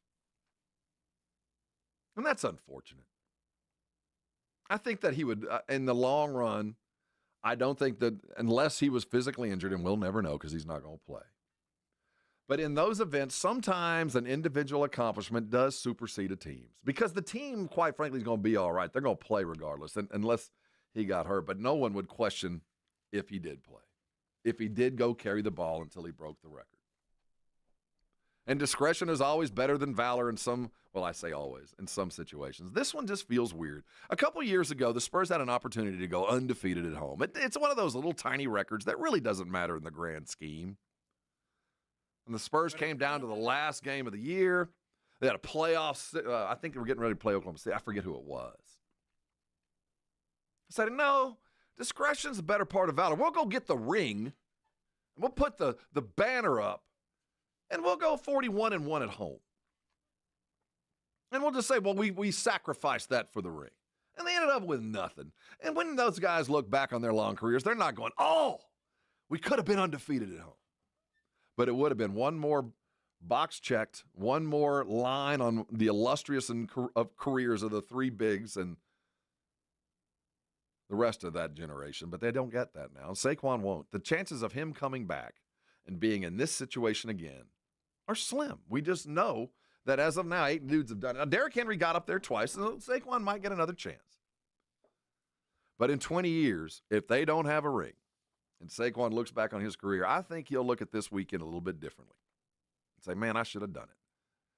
And that's unfortunate. I think that he would, in the long run, I don't think that, unless he was physically injured, and we'll never know because he's not going to play. But in those events, sometimes an individual accomplishment does supersede a team's. Because the team, quite frankly, is going to be all right. They're going to play regardless, unless he got hurt. But no one would question if he did play. If he did go carry the ball until he broke the record. And discretion is always better than valor in some, well, I say always, in some situations. This one just feels weird. A couple years ago, the Spurs had an opportunity to go undefeated at home. It's one of those little tiny records that really doesn't matter in the grand scheme. And the Spurs came down to the last game of the year. They had a playoff. I think they were getting ready to play Oklahoma State. I forget who it was. I said, no, discretion's the better part of valor. We'll go get the ring, and we'll put the banner up, and we'll go 41-1 at home. And we'll just say, well, we sacrificed that for the ring. And they ended up with nothing. And when those guys look back on their long careers, they're not going, oh, we could have been undefeated at home. But it would have been one more box checked, one more line on the illustrious of careers of the three bigs and the rest of that generation. But they don't get that now. Saquon won't. The chances of him coming back and being in this situation again are slim. We just know that as of now, 8 dudes have done it. Now, Derrick Henry got up there twice, and Saquon might get another chance. But in 20 years, if they don't have a ring, and Saquon looks back on his career, I think he'll look at this weekend a little bit differently and say, man, I should have done it.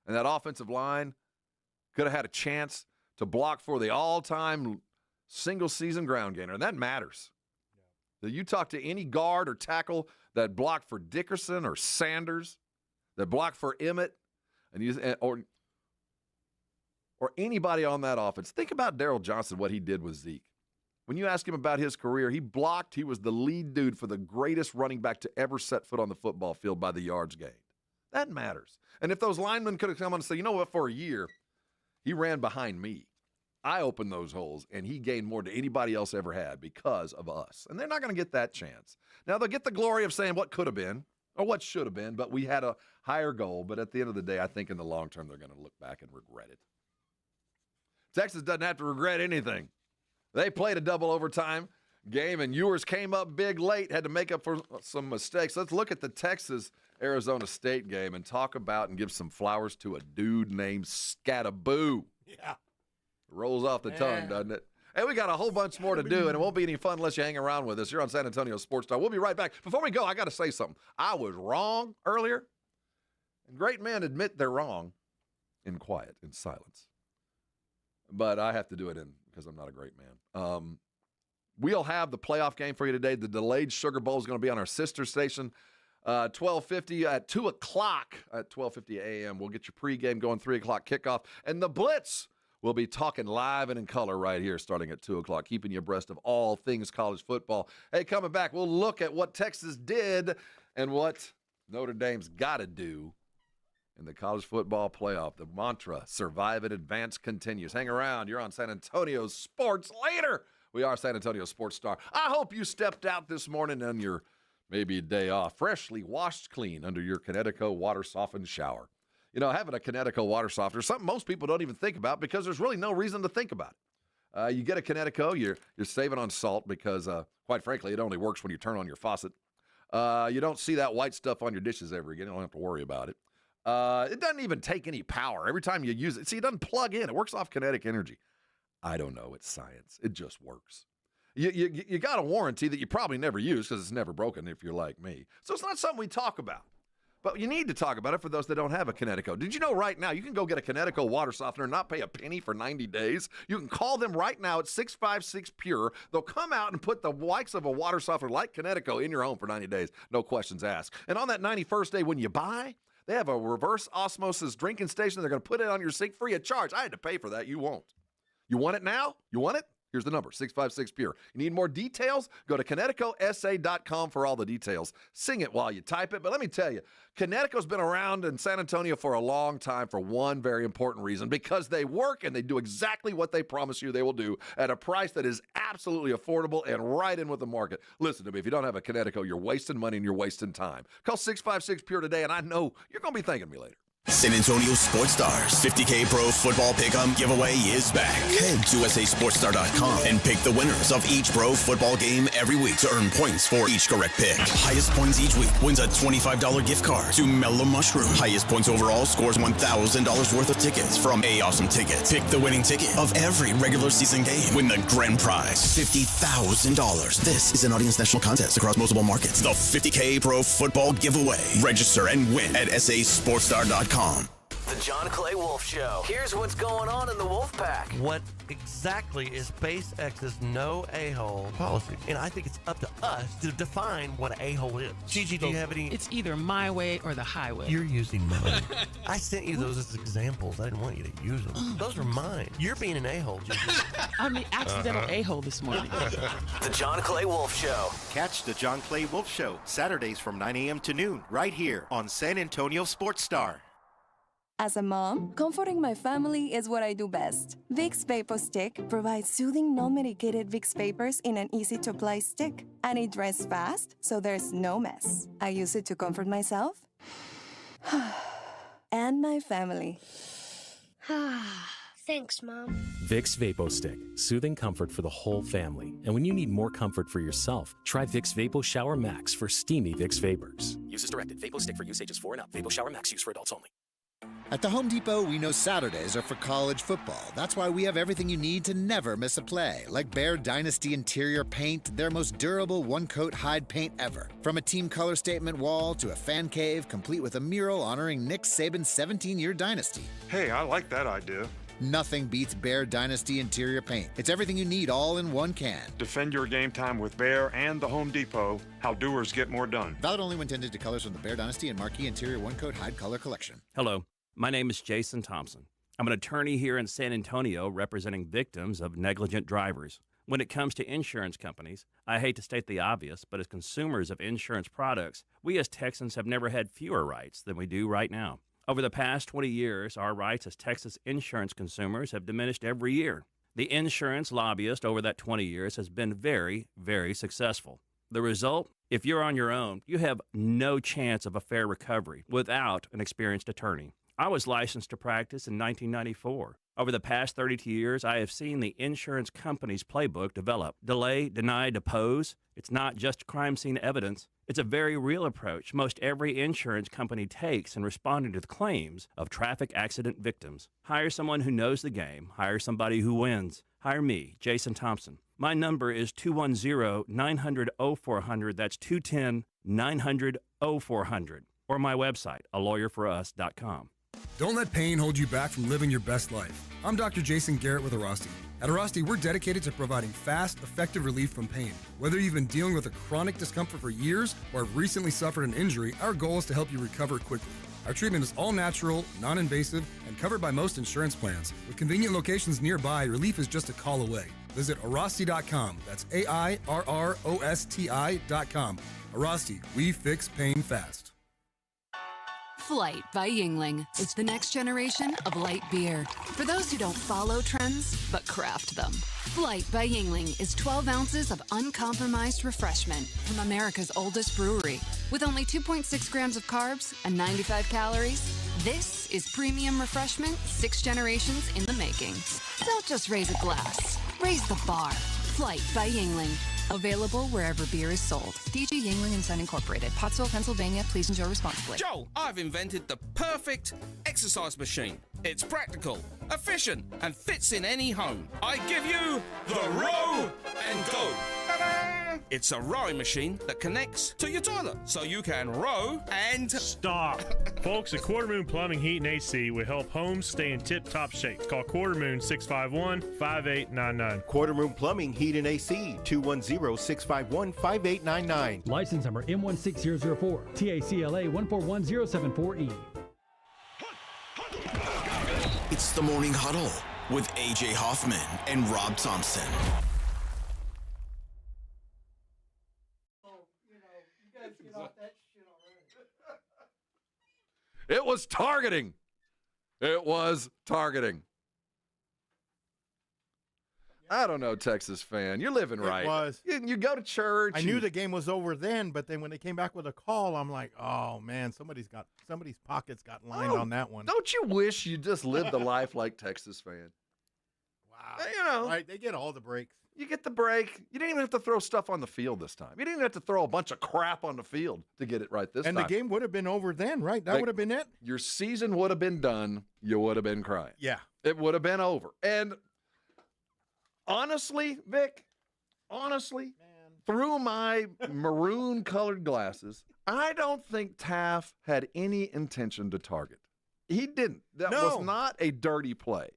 And that offensive line could have had a chance to block for the all-time single-season ground gainer, and that matters. You talk to any guard or tackle that blocked for Dickerson or Sanders, that blocked for Emmett, or anybody on that offense. Think about Daryl Johnson, what he did with Zeke. When you ask him about his career, he blocked. He was the lead dude for the greatest running back to ever set foot on the football field by the yards gained. That matters. And if those linemen could have come on and said, you know what, for a year, he ran behind me. I opened those holes, and he gained more than anybody else ever had because of us. And they're not going to get that chance. Now, they'll get the glory of saying what could have been or what should have been, but we had a higher goal. But at the end of the day, I think in the long term, they're going to look back and regret it. Texas doesn't have to regret anything. They played a double overtime game, and Ewers came up big late, had to make up for some mistakes. Let's look at the Texas-Arizona State game and talk about and give some flowers to a dude named Scattaboo. Yeah. Rolls off the tongue, doesn't it? Hey, we got a whole bunch more to do, and it won't be any fun unless you hang around with us. You're on San Antonio Sports Star. We'll be right back. Before we go, I got to say something. I was wrong earlier, and great men admit they're wrong in quiet, in silence. But I have to do it because I'm not a great man. We'll have the playoff game for you today. The delayed Sugar Bowl is going to be on our sister station, 12:50 at 2 o'clock at 12:50 a.m. We'll get your pregame going, 3 o'clock kickoff. And the Blitz will be talking live and in color right here starting at 2 o'clock, keeping you abreast of all things college football. Hey, coming back, we'll look at what Texas did and what Notre Dame's got to do in the college football playoff. The mantra, survive and advance, continues. Hang around. You're on San Antonio Sports later. We are San Antonio Sports Star. I hope you stepped out this morning on your maybe a day off, freshly washed clean under your Connecticut water-softened shower. You know, having a Connecticut water softener is something most people don't even think about because there's really no reason to think about it. You get a Connecticut, you're saving on salt because, quite frankly, it only works when you turn on your faucet. You don't see that white stuff on your dishes ever again. You don't have to worry about it. It doesn't even take any power every time you use it. See, it doesn't plug in. It works off kinetic energy. I don't know. It's science. It just works. You got a warranty that you probably never use because it's never broken if you're like me. So it's not something we talk about. But you need to talk about it for those that don't have a Connecticut. Did you know right now you can go get a Connecticut water softener and not pay a penny for 90 days? You can call them right now at 656-PURE. They'll come out and put the likes of a water softener like Connecticut in your home for 90 days. No questions asked. And on that 91st day when you buy, they have a reverse osmosis drinking station. They're going to put it on your sink free of charge. I had to pay for that. You won't. You want it now? You want it? Here's the number, 656-PURE. You need more details? Go to ConnecticutSA.com for all the details. Sing it while you type it. But let me tell you, Connecticut's been around in San Antonio for a long time for one very important reason, because they work and they do exactly what they promise you they will do at a price that is absolutely affordable and right in with the market. Listen to me, if you don't have a Connecticut, you're wasting money and you're wasting time. Call 656-PURE today, and I know you're going to be thanking me later. San Antonio Sports Stars 50K Pro Football Pick'em giveaway is back. Head to SASportsStar.com and pick the winners of each pro football game every week to earn points for each correct pick. Highest points each week wins a $25 gift card to Mellow Mushroom. Highest points overall scores $1,000 worth of tickets from A Awesome Tickets. Pick the winning ticket of every regular season game. Win the grand prize, $50,000. This is an audience national contest across multiple markets. The 50K Pro Football Giveaway. Register and win at SASportsStar.com. The John Clay Wolf Show. Here's what's going on in the Wolf Pack. What exactly is SpaceX's no a-hole policy? And I think it's up to us to define what an a-hole is. Gigi, do you have any? It's either my way or the highway. You're using mine. I sent you those as examples. I didn't want you to use them. Those are mine. You're being an a-hole, Gigi. I'm the accidental a-hole this morning. The John Clay Wolf Show. Catch the John Clay Wolf Show Saturdays from 9 a.m. to noon right here on San Antonio Sports Star. As a mom, comforting my family is what I do best. Vicks Vapor Stick provides soothing, non-medicated Vicks Vapors in an easy-to-apply stick. And it dries fast, so there's no mess. I use it to comfort myself and my family. Thanks, Mom. Vicks Vapo Stick. Soothing comfort for the whole family. And when you need more comfort for yourself, try Vicks Vapo Shower Max for steamy Vicks Vapors. Use as directed. Vapo Stick for use ages 4 and up. Vapo Shower Max use for adults only. At the Home Depot, we know Saturdays are for college football. That's why we have everything you need to never miss a play. Like Bear Dynasty interior paint, their most durable one-coat hide paint ever. From a team color statement wall to a fan cave, complete with a mural honoring Nick Saban's 17-year dynasty. Hey, I like that idea. Nothing beats Bear Dynasty interior paint. It's everything you need all in one can. Defend your game time with Bear and the Home Depot. How doers get more done. Valid only when intended to colors from the Bear Dynasty and Marquee Interior One-Coat Hide Color Collection. Hello. My name is Jason Thompson. I'm an attorney here in San Antonio representing victims of negligent drivers. When it comes to insurance companies, I hate to state the obvious, but as consumers of insurance products, we as Texans have never had fewer rights than we do right now. Over the past 20 years, our rights as Texas insurance consumers have diminished every year. The insurance lobbyist over that 20 years has been very, very successful. The result? If you're on your own, you have no chance of a fair recovery without an experienced attorney. I was licensed to practice in 1994. Over the past 32 years, I have seen the insurance company's playbook develop. Delay, deny, depose. It's not just crime scene evidence. It's a very real approach most every insurance company takes in responding to the claims of traffic accident victims. Hire someone who knows the game. Hire somebody who wins. Hire me, Jason Thompson. My number is 210-900-0400. That's 210-900-0400. Or my website, alawyerforus.com. Don't let pain hold you back from living your best life. I'm Dr. Jason Garrett with Arasti. At Arasti, we're dedicated to providing fast, effective relief from pain. Whether you've been dealing with a chronic discomfort for years or have recently suffered an injury, our goal is to help you recover quickly. Our treatment is all natural, non-invasive, and covered by most insurance plans. With convenient locations nearby, relief is just a call away. Visit Arasti.com. That's AIRROSTI.com. Arasti, we fix pain fast. Flight by Yingling. It's the next generation of light beer. For those who don't follow trends, but craft them. Flight by Yingling is 12 ounces of uncompromised refreshment from America's oldest brewery. With only 2.6 grams of carbs and 95 calories, this is premium refreshment 6 generations in the making. Don't just raise a glass, raise the bar. Flight by Yingling. Available wherever beer is sold. DG Yingling & Son Incorporated, Pottsville, Pennsylvania. Please enjoy responsibly. Joe, I've invented the perfect exercise machine. It's practical, efficient, and fits in any home. I give you the Row and Go. Ta-da! It's a rowing machine that connects to your toilet, so you can row and... Stop. Folks, at Quarter Moon Plumbing, Heat, and AC will help homes stay in tip-top shape. Call Quarter Moon 651-5899. Quarter Moon Plumbing, Heat, and AC, 210-651-5899. License number M16004, TACLA 141074E. It's the Morning Huddle with AJ Hoffman and Rob Thompson. It was targeting. It was targeting. I don't know, Texas fan. You're living right. It was. You go to church. I knew the game was over then, but then when they came back with a call, I'm like, oh man, somebody's pockets got lined on that one. Don't you wish you just lived the life like Texas fan? Wow. You know, right? They get all the breaks. You get the break. You didn't even have to throw stuff on the field this time. You didn't even have to throw a bunch of crap on the field to get it right this time. And the game would have been over then, right? That would have been it. Your season would have been done. You would have been crying. Yeah. It would have been over. And honestly, Vic, through my maroon-colored glasses, I don't think Taft had any intention to target. He didn't. That was not a dirty play.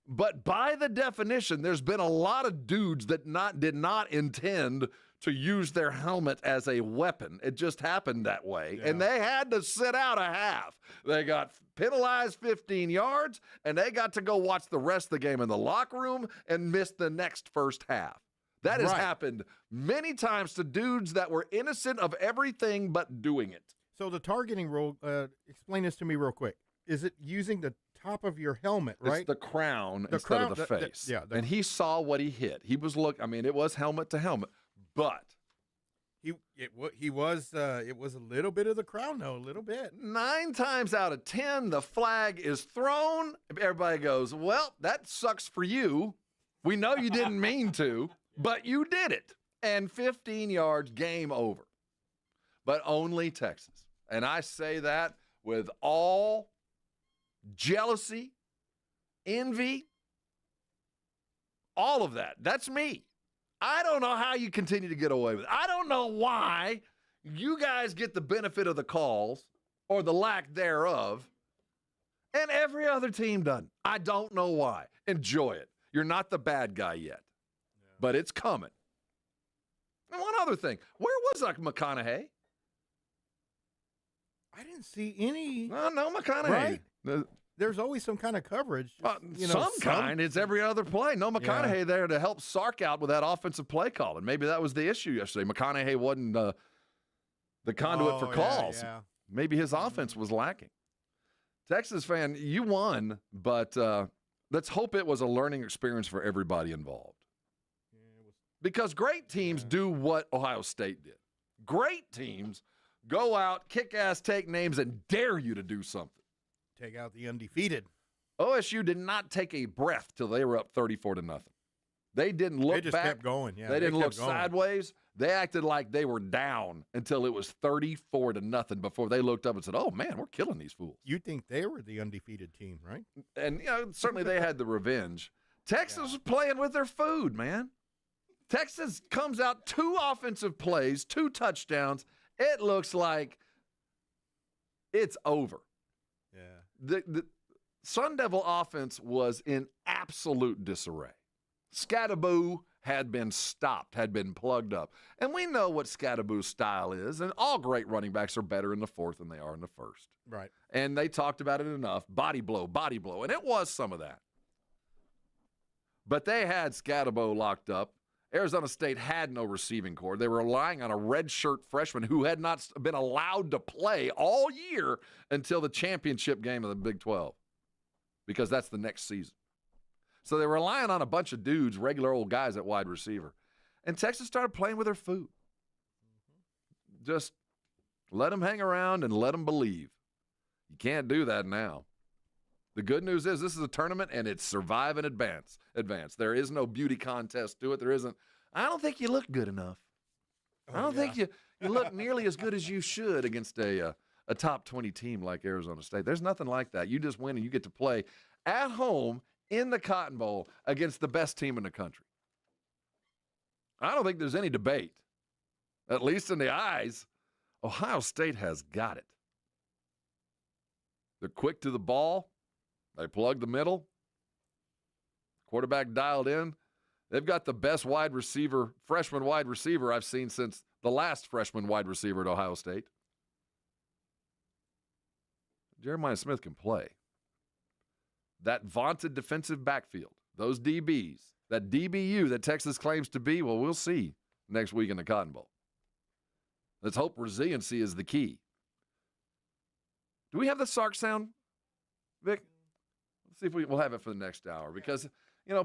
But by the definition, there's been a lot of dudes that did not intend to use their helmet as a weapon. It just happened that way. Yeah. And they had to sit out a half. They got penalized 15 yards, and they got to go watch the rest of the game in the locker room and miss the next first half. That has happened many times to dudes that were innocent of everything but doing it. So the targeting rule, explain this to me real quick. Is it using the top of your helmet, right? It's the crown instead of the face. And he saw what he hit. He was it was helmet to helmet, but it was a little bit of the crown, though, a little bit. 9 times out of 10, the flag is thrown. Everybody goes, well, that sucks for you. We know you didn't mean to, but you did it. And 15 yards, game over. But only Texas. And I say that with all jealousy, envy, all of that. That's me. I don't know how you continue to get away with it. I don't know why you guys get the benefit of the calls or the lack thereof, and every other team doesn't. I don't know why. Enjoy it. You're not the bad guy yet, but it's coming. And one other thing. Where was McConaughey? I didn't see any. No McConaughey. Right? There's always some kind of coverage. Some kind. It's every other play. No McConaughey there to help Sark out with that offensive play calling. Maybe that was the issue yesterday. McConaughey wasn't the conduit for calls. Yeah. Maybe his offense was lacking. Texas fan, you won, but let's hope it was a learning experience for everybody involved. Because great teams do what Ohio State did. Great teams go out, kick ass, take names, and dare you to do something. Take out the undefeated. OSU did not take a breath till they were up 34-0. They didn't look back. They just kept going. Yeah, they didn't look kept going. sideways. They acted like they were down until it was 34-0 before they looked up and said, "Oh man, we're killing these fools." You think they were the undefeated team, right? And certainly they had the revenge. Texas was playing with their food, man. Texas comes out 2 offensive plays, 2 touchdowns. It looks like it's over. Yeah. The Sun Devil offense was in absolute disarray. Scatterboo had been stopped, had been plugged up. And we know what Scatterboo's style is, and all great running backs are better in the 4th than they are in the 1st. Right. And they talked about it enough. Body blow, and it was some of that. But they had Scatterboo locked up. Arizona State had no receiving corps. They were relying on a redshirt freshman who had not been allowed to play all year until the championship game of the Big 12, because that's the next season. So they were relying on a bunch of dudes, regular old guys at wide receiver. And Texas started playing with their food. Just let them hang around and let them believe. You can't do that now. The good news is this is a tournament, and it's survive and advance. There is no beauty contest to it. There isn't. I don't think you look good enough. I don't think you look nearly as good as you should against a top 20 team like Arizona State. There's nothing like that. You just win, and you get to play at home in the Cotton Bowl against the best team in the country. I don't think there's any debate, at least in the eyes. Ohio State has got it. They're quick to the ball. They plug the middle. Quarterback dialed in. They've got the best freshman wide receiver I've seen since the last freshman wide receiver at Ohio State. Jeremiah Smith can play. That vaunted defensive backfield, those DBs, that DBU that Texas claims to be, well, we'll see next week in the Cotton Bowl. Let's hope resiliency is the key. Do we have the Sark sound, Vic? Let's see if we'll have it for the next hour. Because,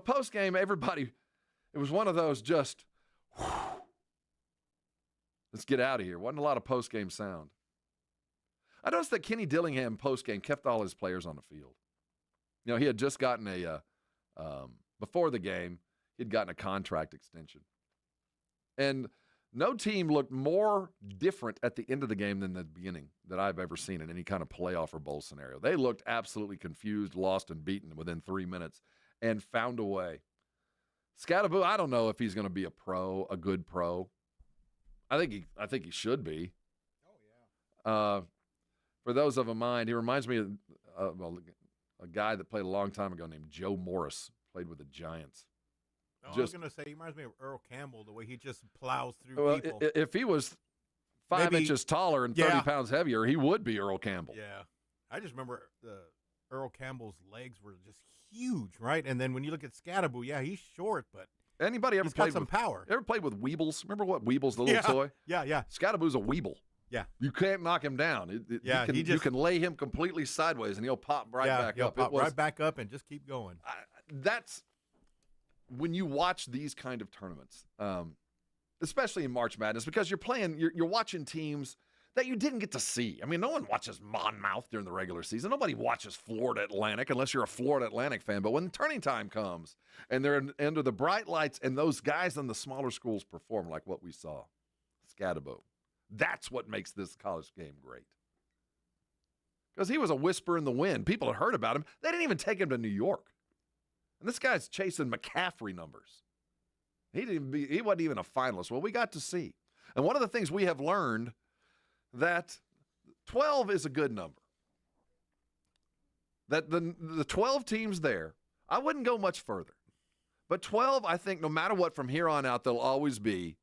post-game, everybody, it was one of those just, let's get out of here. Wasn't a lot of post-game sound. I noticed that Kenny Dillingham post-game kept all his players on the field. He had just gotten before the game, he'd gotten a contract extension. And no team looked more different at the end of the game than the beginning that I've ever seen in any kind of playoff or bowl scenario. They looked absolutely confused, lost, and beaten within 3 minutes and found a way. Scatterboo, I don't know if he's going to be a good pro. I think he should be. Oh, yeah. For those of a mind, he reminds me of a guy that played a long time ago named Joe Morris, played with the Giants. I was going to say, he reminds me of Earl Campbell, the way he just plows through people. If he was 5 inches taller and 30 pounds heavier, he would be Earl Campbell. Yeah. I just remember Earl Campbell's legs were just huge, right? And then when you look at Scatterboo, he's short, but anybody ever he's played got some power. Ever played with Weebles? Remember what Weebles, the little toy? Yeah. Scatterboo's a Weeble. Yeah. You can't knock him down. You can lay him completely sideways, and he'll pop back up. Right back up and just keep going. That's when you watch these kind of tournaments, especially in March Madness, because you're watching teams that you didn't get to see. I mean, no one watches Monmouth during the regular season. Nobody watches Florida Atlantic unless you're a Florida Atlantic fan. But when turning time comes and they're under the bright lights and those guys in the smaller schools perform like what we saw, Scatterboo, that's what makes this college game great. Because he was a whisper in the wind. People had heard about him. They didn't even take him to New York. And this guy's chasing McCaffrey numbers. He wasn't even a finalist. Well, we got to see. And one of the things we have learned, that 12 is a good number. That the 12 teams there, I wouldn't go much further. But 12, I think, no matter what, from here on out, they'll always be.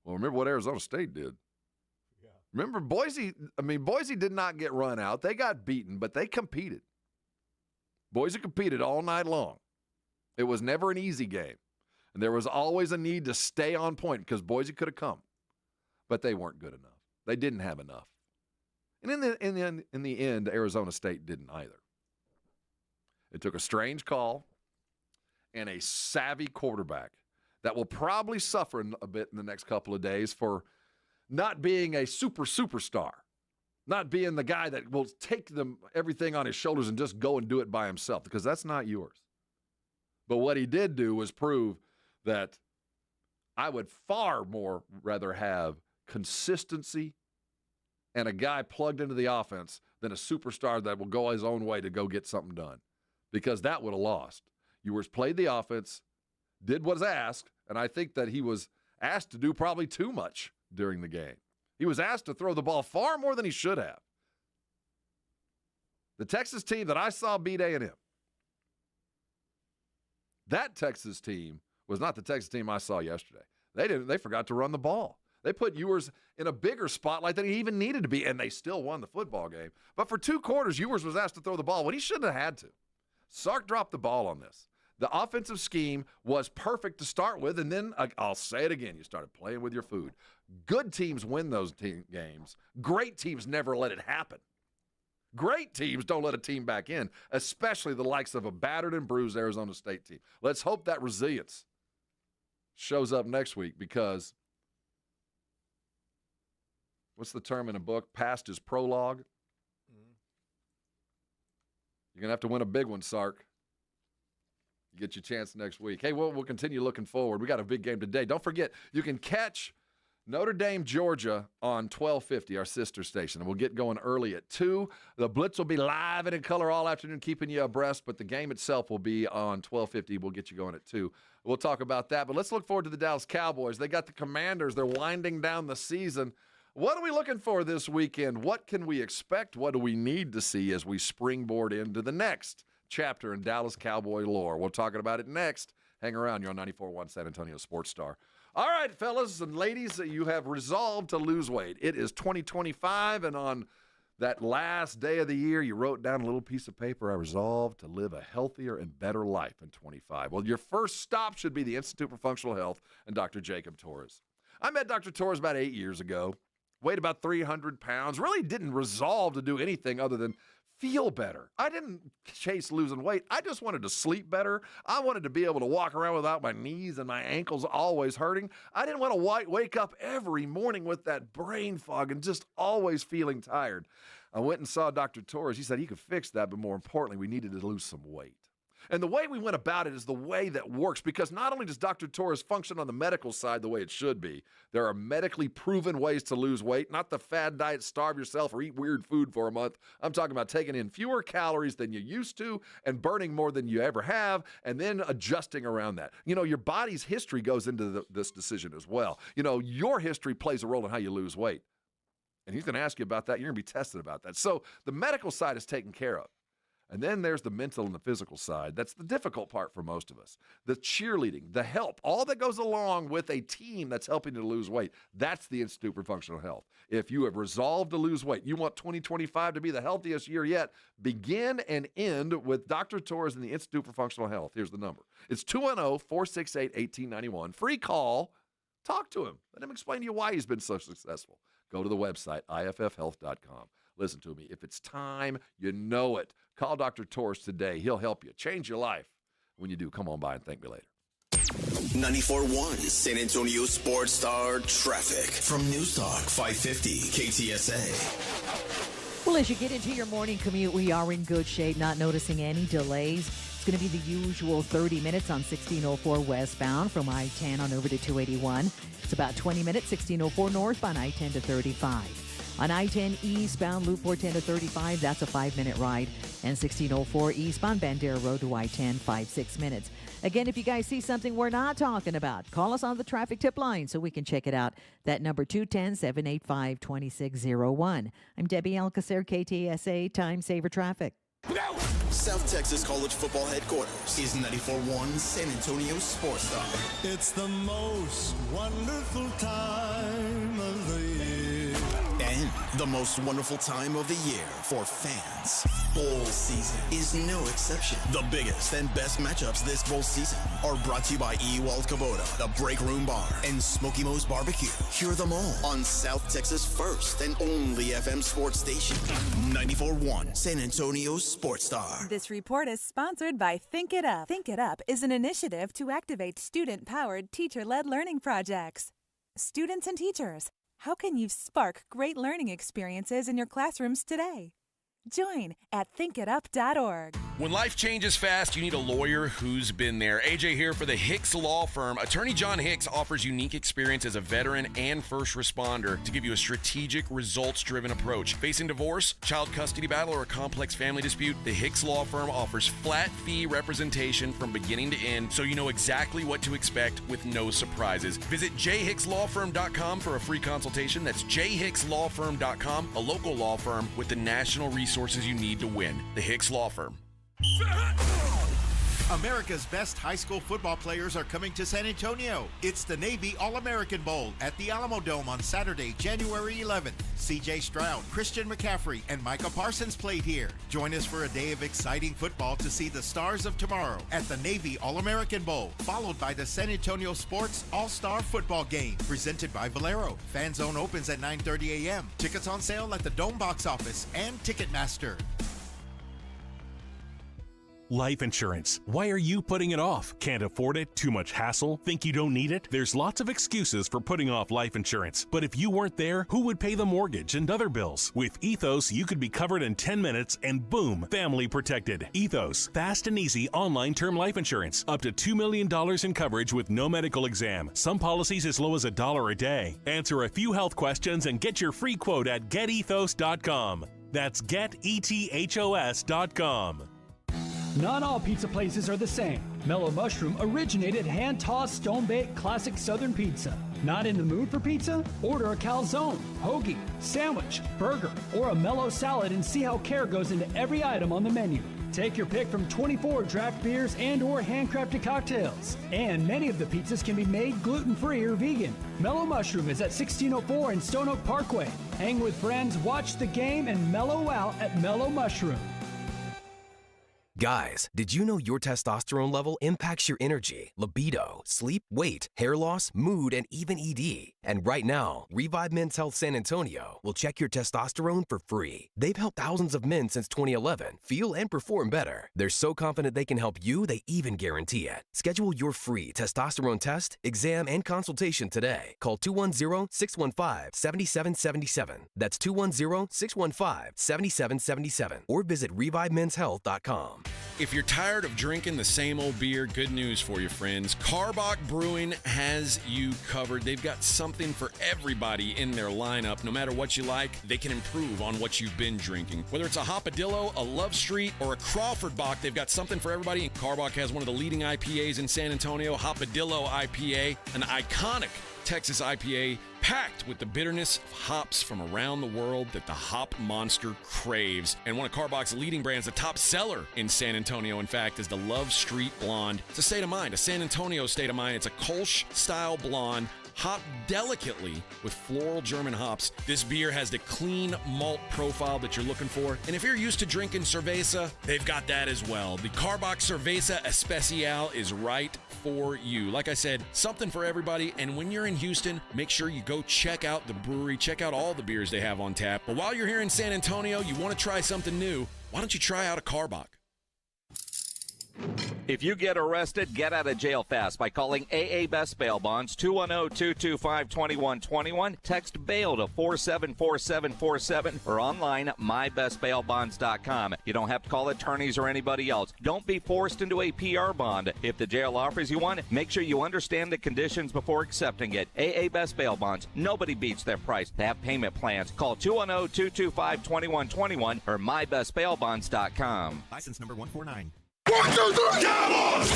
Well, remember what Arizona State did. Yeah. Remember Boise did not get run out. They got beaten, but they competed. Boise competed all night long. It was never an easy game. And there was always a need to stay on point because Boise could have come. But they weren't good enough. They didn't have enough. And in the end, Arizona State didn't either. It took a strange call and a savvy quarterback that will probably suffer a bit in the next couple of days for not being a superstar, not being the guy that will take everything on his shoulders and just go and do it by himself, because that's not yours. But what he did do was prove that I would far more rather have consistency and a guy plugged into the offense than a superstar that will go his own way to go get something done, because that would have lost. Ewers played the offense, did what was asked, and I think that he was asked to do probably too much during the game. He was asked to throw the ball far more than he should have. The Texas team that I saw beat A&M, that Texas team was not the Texas team I saw yesterday. They forgot to run the ball. They put Ewers in a bigger spotlight than he even needed to be, and they still won the football game. But for 2 quarters, Ewers was asked to throw the ball when he shouldn't have had to. Sark dropped the ball on this. The offensive scheme was perfect to start with, and then, I'll say it again, you started playing with your food. Good teams win those games. Great teams never let it happen. Great teams don't let a team back in, especially the likes of a battered and bruised Arizona State team. Let's hope that resilience shows up next week, because what's the term in a book? Past is prologue. You're going to have to win a big one, Sark. You get your chance next week. Hey, we'll continue looking forward. We got a big game today. Don't forget, you can catch Notre Dame, Georgia on 1250, our sister station. And we'll get going early at 2. The Blitz will be live and in color all afternoon, keeping you abreast. But the game itself will be on 1250. We'll get you going at 2. We'll talk about that. But let's look forward to the Dallas Cowboys. They got the Commanders. They're winding down the season. What are we looking for this weekend? What can we expect? What do we need to see as we springboard into the next chapter in Dallas Cowboy lore? We'll talk about it next. Hang around. You're on 94.1 San Antonio Sports Star. All right, fellas and ladies, you have resolved to lose weight. It is 2025, and on that last day of the year, you wrote down a little piece of paper, I resolved to live a healthier and better life in 25. Well, your first stop should be the Institute for Functional Health and Dr. Jacob Torres. I met Dr. Torres about 8 years ago, weighed about 300 pounds, really didn't resolve to do anything other than feel better. I didn't chase losing weight. I just wanted to sleep better. I wanted to be able to walk around without my knees and my ankles always hurting. I didn't want to wake up every morning with that brain fog and just always feeling tired. I went and saw Dr. Torres. He said he could fix that, but more importantly, we needed to lose some weight. And the way we went about it is the way that works, because not only does Dr. Torres function on the medical side the way it should be, there are medically proven ways to lose weight, not the fad diet, starve yourself, or eat weird food for a month. I'm talking about taking in fewer calories than you used to and burning more than you ever have, and then adjusting around that. You know, your body's history goes into this decision as well. You know, your history plays a role in how you lose weight. And he's going to ask you about that. You're going to be tested about that. So the medical side is taken care of. And then there's the mental and the physical side. That's the difficult part for most of us. The cheerleading, the help, all that goes along with a team that's helping you to lose weight. That's the Institute for Functional Health. If you have resolved to lose weight, you want 2025 to be the healthiest year yet, begin and end with Dr. Torres and the Institute for Functional Health. Here's the number. It's 210-468-1891. Free call. Talk to him. Let him explain to you why he's been so successful. Go to the website, iffhealth.com. Listen to me. If it's time, you know it. Call Dr. Torres today. He'll help you. Change your life. When you do, come on by and thank me later. 94.1 San Antonio Sports Star traffic from News Talk 550 KTSA. Well, as you get into your morning commute, we are in good shape, not noticing any delays. It's going to be the usual 30 minutes on 1604 westbound from I-10 on over to 281. It's about 20 minutes, 1604 northbound I-10 to 35. On I-10 eastbound, Loop 410 to 35, that's a 5-minute ride. And 1604 eastbound, Bandera Road to I-10, 5-6 minutes. Again, if you guys see something we're not talking about, call us on the traffic tip line so we can check it out. That number 210-785-2601. I'm Debbie Alcacer, KTSA Time Saver Traffic. South Texas College Football Headquarters is 94.1 San Antonio Sports Star. It's the most wonderful time of the year. And The most wonderful time of the year for fans. Bowl season is no exception. The biggest and best matchups this bowl season are brought to you by Ewald Kubota, The Break Room Bar, and Smoky Mo's Barbecue. Hear them all on South Texas' first and only FM sports station, 94.1 San Antonio's Sports Star. This report is sponsored by Think It Up. Think It Up is an initiative to activate student-powered, teacher-led learning projects. Students and teachers, how can you spark great learning experiences in your classrooms today? Join at thinkitup.org. When life changes fast, you need a lawyer who's been there. AJ here for the Hicks Law Firm. Attorney John Hicks offers unique experience as a veteran and first responder to give you a strategic, results-driven approach. Facing divorce, child custody battle, or a complex family dispute, the Hicks Law Firm offers flat-fee representation from beginning to end, so you know exactly what to expect with no surprises. Visit jhickslawfirm.com for a free consultation. That's jhickslawfirm.com, a local law firm with the national resources you need to win. The Hicks Law Firm. America's best high school football players are coming to San Antonio. It's the Navy All-American Bowl at the Alamo Dome on Saturday, January 11th. C.J. Stroud, Christian McCaffrey, and Micah Parsons played here. Join us for a day of exciting football to see the stars of tomorrow at the Navy All-American Bowl, followed by the San Antonio Sports All-Star Football Game, presented by Valero. Fan Zone opens at 9:30 a.m. Tickets on sale at the Dome box office and Ticketmaster. Life insurance. Why are you putting it off? Can't afford it? Too much hassle? Think you don't need it? There's lots of excuses for putting off life insurance. But if you weren't there, who would pay the mortgage and other bills? With Ethos, you could be covered in 10 minutes and boom, family protected. Ethos, fast and easy online term life insurance. Up to $2 million in coverage with no medical exam. Some policies as low as $1 a day. Answer a few health questions and get your free quote at getethos.com. That's getethos.com. Not all pizza places are the same. Mellow Mushroom originated hand-tossed, stone-baked classic Southern pizza. Not in the mood for pizza? Order a calzone, hoagie, sandwich, burger, or a mellow salad and see how care goes into every item on the menu. Take your pick from 24 draft beers and or handcrafted cocktails. And many of the pizzas can be made gluten-free or vegan. Mellow Mushroom is at 1604 in Stone Oak Parkway. Hang with friends, watch the game, and mellow out at Mellow Mushroom. Guys, did you know your testosterone level impacts your energy, libido, sleep, weight, hair loss, mood, and even ED? And right now, Revive Men's Health San Antonio will check your testosterone for free. They've helped thousands of men since 2011 feel and perform better. They're so confident they can help you, they even guarantee it. Schedule your free testosterone test, exam, and consultation today. Call 210-615-7777. That's 210-615-7777. Or visit ReviveMen'sHealth.com. If you're tired of drinking the same old beer, good news for you, friends. Karbach Brewing has you covered. They've got something for everybody in their lineup. No matter what you like, they can improve on what you've been drinking. Whether it's a Hopadillo, a Love Street, or a Crawford Bock, they've got something for everybody. And Karbach has one of the leading IPAs in San Antonio, Hopadillo IPA, an iconic Texas IPA packed with the bitterness of hops from around the world that the hop monster craves. And one of Karbach's leading brands, the top seller in San Antonio, in fact, is the Love Street Blonde. It's a state of mind, a San Antonio state of mind. It's a Kolsch-style blonde, hopped delicately with floral German hops. This beer has the clean malt profile that you're looking for. And if you're used to drinking cerveza, they've got that as well. The Karbach Cerveza Especial is right for you. Like I said, something for everybody. And when you're in Houston, make sure you go check out the brewery, check out all the beers they have on tap. But while you're here in San Antonio, you want to try something new, why don't you try out a Karbach? If you get arrested, get out of jail fast by calling AA Best Bail Bonds, 210-225-2121. Text bail to 474747 or online at mybestbailbonds.com. You don't have to call attorneys or anybody else. Don't be forced into a PR bond. If the jail offers you one, make sure you understand the conditions before accepting it. AA Best Bail Bonds. Nobody beats their price. They have payment plans. Call 210-225-2121 or mybestbailbonds.com. License number 149. 1, 2, 3, Cowboys!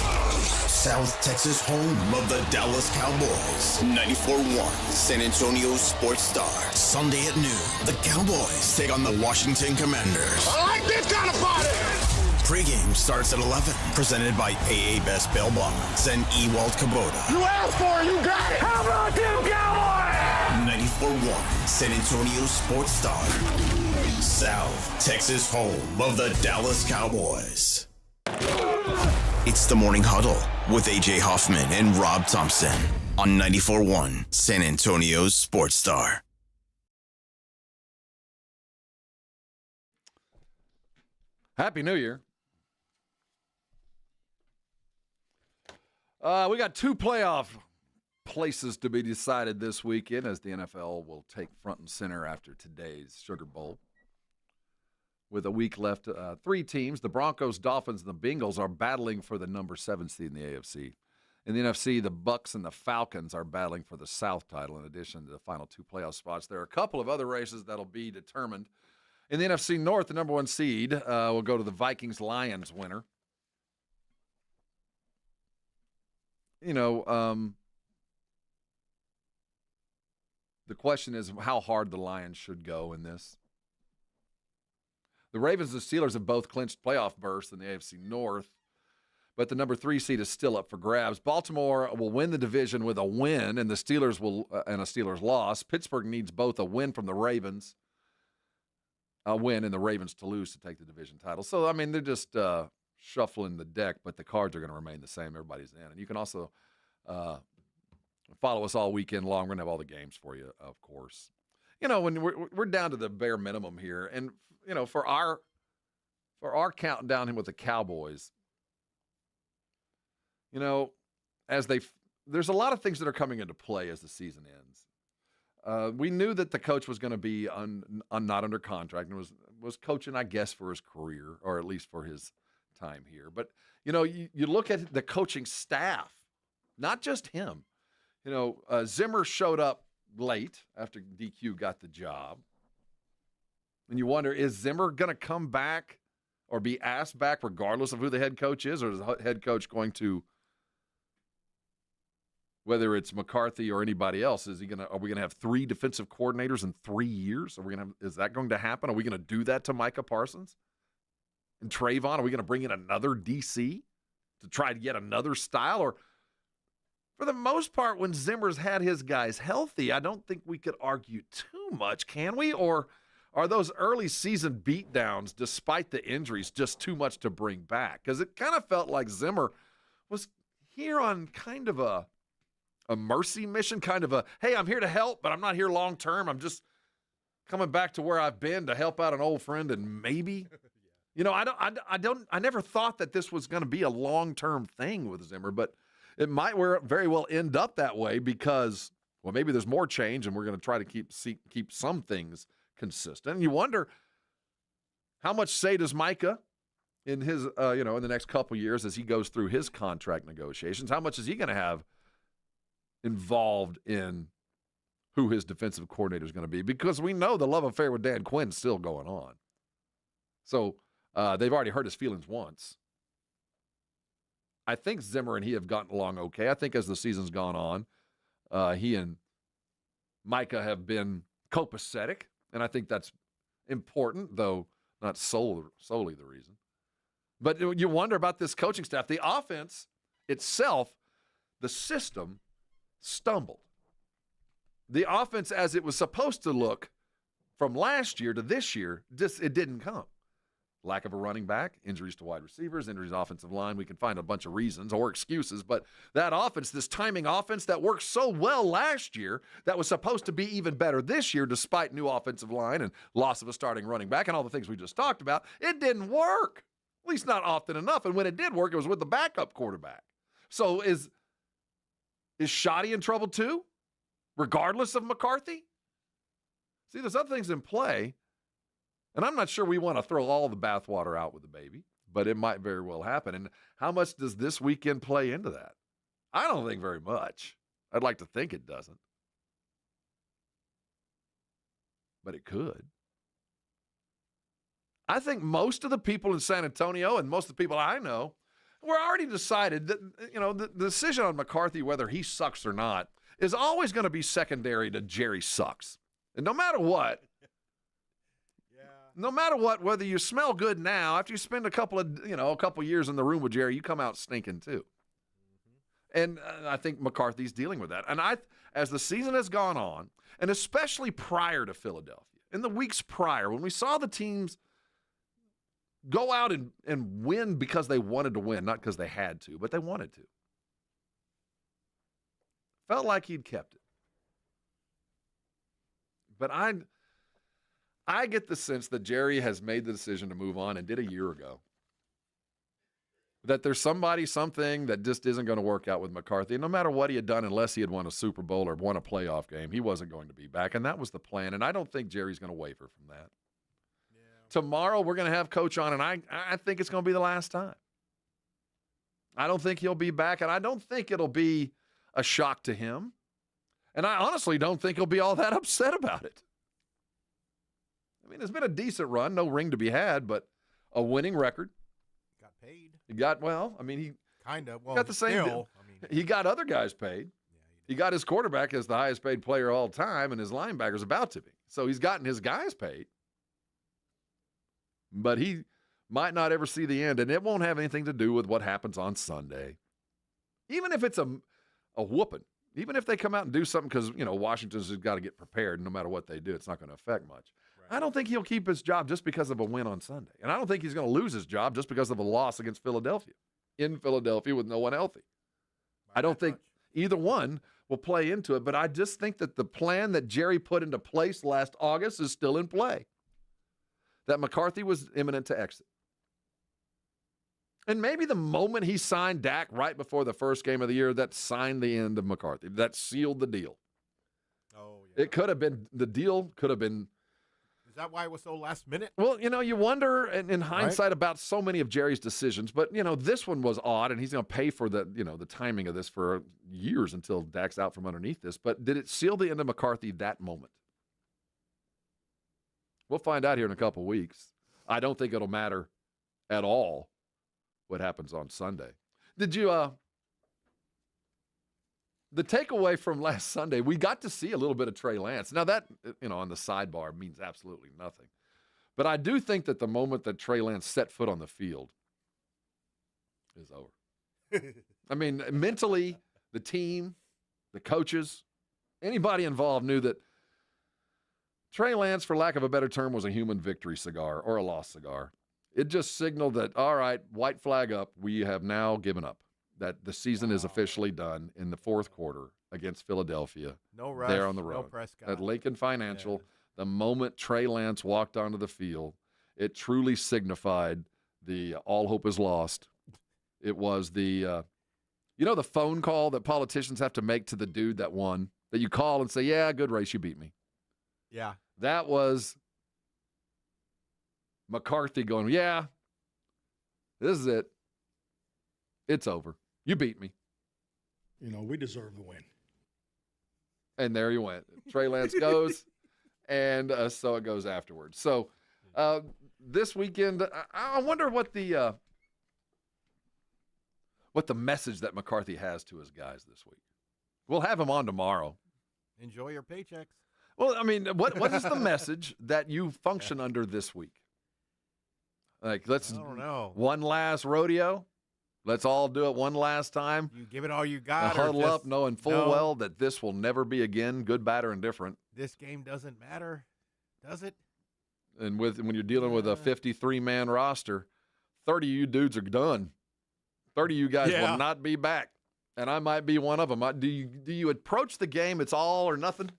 South Texas home of the Dallas Cowboys. 94.1 San Antonio Sports Star. Sunday at noon, the Cowboys take on the Washington Commanders. I like this kind of party! Pre-game starts at 11. Presented by AA Best Bail Bonds and Ewald Kubota. You asked for it, you got it! How about them Cowboys? #1 San Antonio sports star. South Texas home of the Dallas Cowboys. It's the Morning Huddle with AJ Hoffman and Rob Thompson on 94.1 San Antonio's sports star. Happy New Year. We got 2 playoff places to be decided this weekend as the NFL will take front and center after today's Sugar Bowl. With a week left, 3 teams, the Broncos, Dolphins, and the Bengals, are battling for the number 7 seed in the AFC. In the NFC, the Bucs and the Falcons are battling for the South title in addition to the final 2 playoff spots. There are a couple of other races that'll be determined. In the NFC North, the number 1 seed will go to the Vikings-Lions winner. You know, the question is how hard the Lions should go in this. The Ravens and the Steelers have both clinched playoff berths in the AFC North, but the number 3 seed is still up for grabs. Baltimore will win the division with a win, and the Steelers will and a Steelers loss. Pittsburgh needs both a win from the Ravens, a win, and the Ravens to lose to take the division title. So, I mean, they're just shuffling the deck, but the cards are going to remain the same. Everybody's in. And you can also follow us all weekend long. We're going to have all the games for you, of course. You know, when we're down to the bare minimum here, and, you know, for our counting down with the Cowboys, you know, there's a lot of things that are coming into play as the season ends. We knew that the coach was going to be not under contract and was coaching, I guess, for his career, or at least for his time here. But, you know, you look at the coaching staff, not just him. You know, Zimmer showed up late after DQ got the job. And you wonder, is Zimmer going to come back or be asked back regardless of who the head coach is? Or is the head coach going to, whether it's McCarthy or anybody else, are we going to have 3 defensive coordinators in 3 years? Is that going to happen? Are we going to do that to Micah Parsons and Trayvon? Are we going to bring in another DC to try to get another style? Or for the most part, when Zimmer's had his guys healthy, I don't think we could argue too much, can we? Or are those early season beatdowns, despite the injuries, just too much to bring back? Because it kind of felt like Zimmer was here on kind of a mercy mission, kind of a, hey, I'm here to help, but I'm not here long term. I'm just coming back to where I've been to help out an old friend, and maybe, you know, I never thought that this was going to be a long-term thing with Zimmer, but it might very well end up that way because, well, maybe there's more change and we're going to try to keep some things consistent. And you wonder how much say does Micah in his, in the next couple years as he goes through his contract negotiations, how much is he going to have involved in who his defensive coordinator is going to be? Because we know the love affair with Dan Quinn's still going on. So they've already hurt his feelings once. I think Zimmer and he have gotten along okay. I think as the season's gone on, he and Micah have been copacetic, and I think that's important, though not solely the reason. But you wonder about this coaching staff. The offense itself, the system, stumbled. The offense, as it was supposed to look from last year to this year, it didn't come. Lack of a running back, injuries to wide receivers, injuries to offensive line. We can find a bunch of reasons or excuses, but that offense, this timing offense that worked so well last year, that was supposed to be even better this year despite new offensive line and loss of a starting running back and all the things we just talked about, it didn't work, at least not often enough. And when it did work, it was with the backup quarterback. So is Shoddy in trouble too, regardless of McCarthy? See, there's other things in play. And I'm not sure we want to throw all the bathwater out with the baby, but it might very well happen. And how much does this weekend play into that? I don't think very much. I'd like to think it doesn't. But it could. I think most of the people in San Antonio and most of the people I know were already decided that, the decision on McCarthy, whether he sucks or not, is always going to be secondary to Jerry sucks. And no matter what, whether you smell good now, after you spend a couple years in the room with Jerry, you come out stinking too. And I think McCarthy's dealing with that. And as the season has gone on, and especially prior to Philadelphia, in the weeks prior, when we saw the teams go out and win because they wanted to win, not because they had to, but they wanted to. Felt like he'd kept it. But I get the sense that Jerry has made the decision to move on and did a year ago. That there's something that just isn't going to work out with McCarthy. And no matter what he had done, unless he had won a Super Bowl or won a playoff game, he wasn't going to be back. And that was the plan. And I don't think Jerry's going to waver from that. Yeah. Tomorrow we're going to have Coach on, and I think it's going to be the last time. I don't think he'll be back, and I don't think it'll be a shock to him. And I honestly don't think he'll be all that upset about it. I mean, it's been a decent run, no ring to be had, but a winning record. Got paid. He got, he kind of. Got the same deal. He got other guys paid. Yeah, he got his quarterback as the highest paid player all time, and his linebacker's about to be. So he's gotten his guys paid. But he might not ever see the end, and it won't have anything to do with what happens on Sunday. Even if it's a whooping, even if they come out and do something because, Washington's has got to get prepared. No matter what they do, it's not going to affect much. I don't think he'll keep his job just because of a win on Sunday. And I don't think he's going to lose his job just because of a loss against Philadelphia, in Philadelphia with no one healthy. I don't think either one will play into it, but I just think that the plan that Jerry put into place last August is still in play, that McCarthy was imminent to exit. And maybe the moment he signed Dak right before the first game of the year, that signed the end of McCarthy. That sealed the deal. Oh, yeah. It could have been, the deal could have been. Is that why it was so last minute? Well, you wonder in hindsight about so many of Jerry's decisions, but, this one was odd, and he's going to pay for the timing of this for years until Dak's out from underneath this. But did it seal the end of McCarthy that moment? We'll find out here in a couple weeks. I don't think it'll matter at all what happens on Sunday. Did you the takeaway from last Sunday, we got to see a little bit of Trey Lance. Now that, on the sidebar means absolutely nothing. But I do think that the moment that Trey Lance set foot on the field is over. I mean, mentally, the team, the coaches, anybody involved knew that Trey Lance, for lack of a better term, was a human victory cigar or a lost cigar. It just signaled that, all right, white flag up, we have now given up. That the season is officially done in the fourth quarter against Philadelphia. No rush, there on the road. no Prescott. At Lincoln Financial, the moment Trey Lance walked onto the field, it truly signified the all hope is lost. It was the, the phone call that politicians have to make to the dude that won, that you call and say, yeah, good race, you beat me. Yeah. That was McCarthy going, yeah, this is it. It's over. You beat me. We deserve the win. And there you went. Trey Lance goes, and so it goes afterwards. So this weekend, I wonder what the message that McCarthy has to his guys this week. We'll have him on tomorrow. Enjoy your paychecks. Well, I mean, what is the message that you function under this week? Like, I don't know. One last rodeo. Let's all do it one last time. You give it all you got. Huddle up knowing full well that this will never be again, good, bad, or indifferent. This game doesn't matter, does it? And when you're dealing with a 53-man roster, 30 of you dudes are done. 30 of you guys will not be back. And I might be one of them. Do you approach the game, it's all or nothing?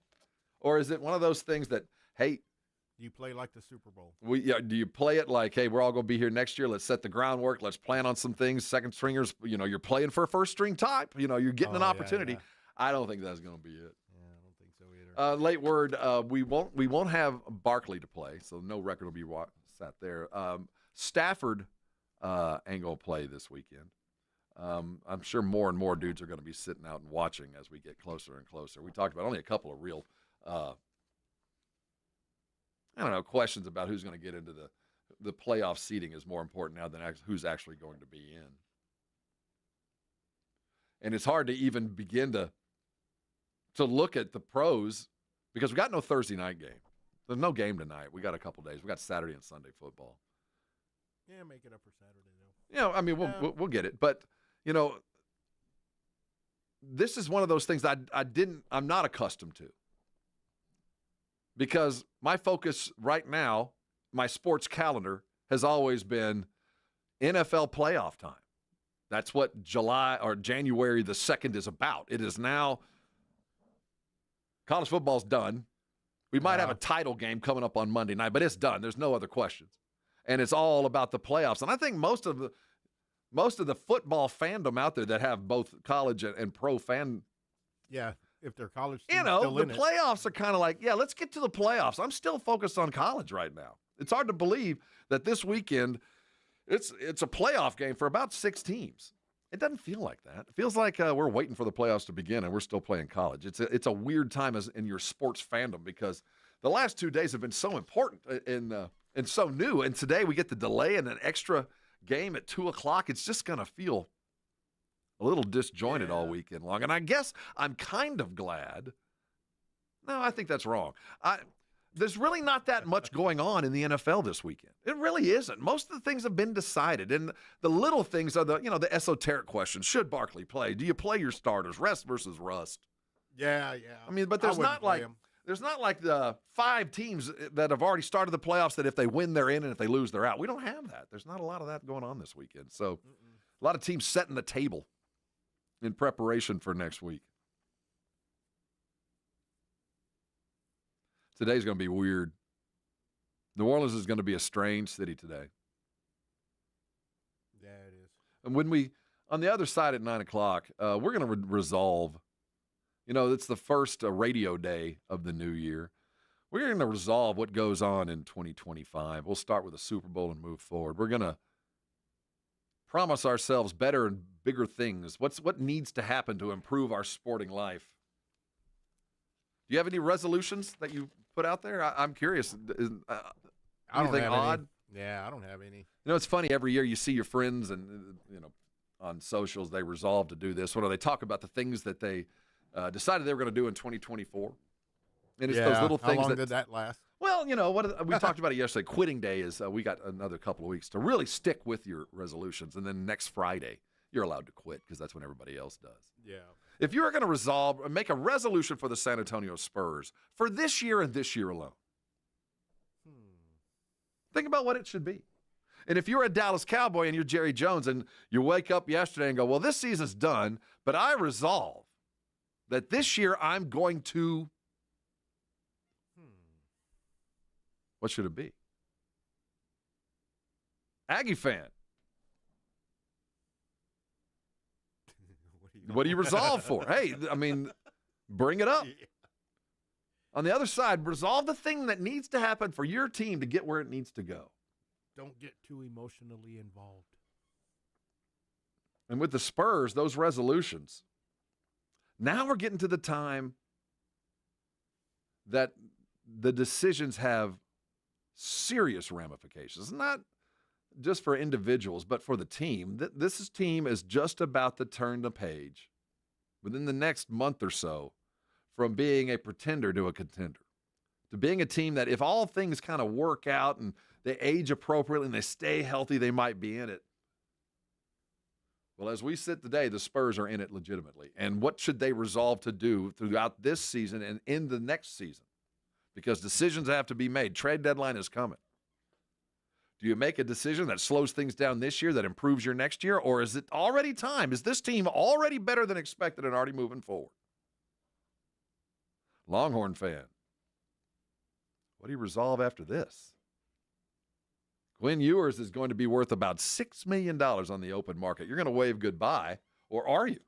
Or is it one of those things that, hey, you play like the Super Bowl? Do you play it like, hey, we're all going to be here next year. Let's set the groundwork. Let's plan on some things. Second stringers, you're playing for a first string type. You're getting an opportunity. Yeah. I don't think that's going to be it. Yeah, I don't think so either. Late word, we won't have Barkley to play, so no record will be sat there. Stafford ain't going to play this weekend. I'm sure more and more dudes are going to be sitting out and watching as we get closer and closer. We talked about only a couple of real questions about who's going to get into the playoff seeding is more important now than who's actually going to be in. And it's hard to even begin to look at the pros because we got no Thursday night game. There's no game tonight. We got a couple days. We got Saturday and Sunday football. Yeah, make it up for Saturday though. We'll get it. But, this is one of those things I'm not accustomed to. Because my focus right now, my sports calendar, has always been NFL playoff time. That's what January the 2nd is about. It is now college football's done. We might have a title game coming up on Monday night, but it's done. There's no other questions. And it's all about the playoffs. And I think most of the football fandom out there that have both college and pro fan. Yeah, if they're college You teams know, still the in it. playoffs are kind of like, yeah, let's get to the playoffs. I'm still focused on college right now. It's hard to believe that this weekend it's a playoff game for about 6 teams. It doesn't feel like that. It feels like we're waiting for the playoffs to begin and we're still playing college. It's a weird time in your sports fandom because the last 2 days have been so important and so new. And today we get the delay and an extra game at 2:00. It's just going to feel a little disjointed all weekend long. And I guess I'm kind of glad. No, I think that's wrong. There's really not that much going on in the NFL this weekend. It really isn't. Most of the things have been decided, and the little things are the esoteric questions. Should Barkley play? Do you play your starters? Rest versus rust. Yeah. I mean, but there's not like the 5 teams that have already started the playoffs that if they win, they're in, and if they lose, they're out. We don't have that. There's not a lot of that going on this weekend. So a lot of teams setting the table in preparation for next week. Today's going to be weird. New Orleans is going to be a strange city today. Yeah, it is. And when on the other side at 9 o'clock, we're going to resolve. It's the first radio day of the new year. We're going to resolve what goes on in 2025. We'll start with the Super Bowl and move forward. We're going to promise ourselves better and bigger things. What needs to happen to improve our sporting life? Do you have any resolutions that you put out there? I'm curious. Anything odd? Yeah, I don't have any. It's funny. Every year you see your friends and, on socials, they resolve to do this. They talk about the things that they decided they were going to do in 2024. And it's those little things. How long did that last? Well, we talked about it yesterday. Quitting day is we got another couple of weeks to really stick with your resolutions. And then next Friday, you're allowed to quit because that's when everybody else does. Yeah. If you were going to resolve or make a resolution for the San Antonio Spurs for this year and this year alone, think about what it should be. And if you're a Dallas Cowboy and you're Jerry Jones and you wake up yesterday and go, well, this season's done, but I resolve that this year I'm going to, what should it be? Aggie fan. What do you resolve for? Hey, I mean, bring it up. On the other side, resolve the thing that needs to happen for your team to get where it needs to go. Don't get too emotionally involved. And with the Spurs, those resolutions, now we're getting to the time that the decisions have serious ramifications. Not just for individuals, but for the team. This team is just about to turn the page within the next month or so from being a pretender to a contender, to being a team that if all things kind of work out and they age appropriately and they stay healthy, they might be in it. Well, as we sit today, the Spurs are in it legitimately. And what should they resolve to do throughout this season and in the next season? Because decisions have to be made. Trade deadline is coming. Do you make a decision that slows things down this year, that improves your next year, or is it already time? Is this team already better than expected and already moving forward? Longhorn fan, what do you resolve after this? Quinn Ewers is going to be worth about $6 million on the open market. You're going to wave goodbye, or are you?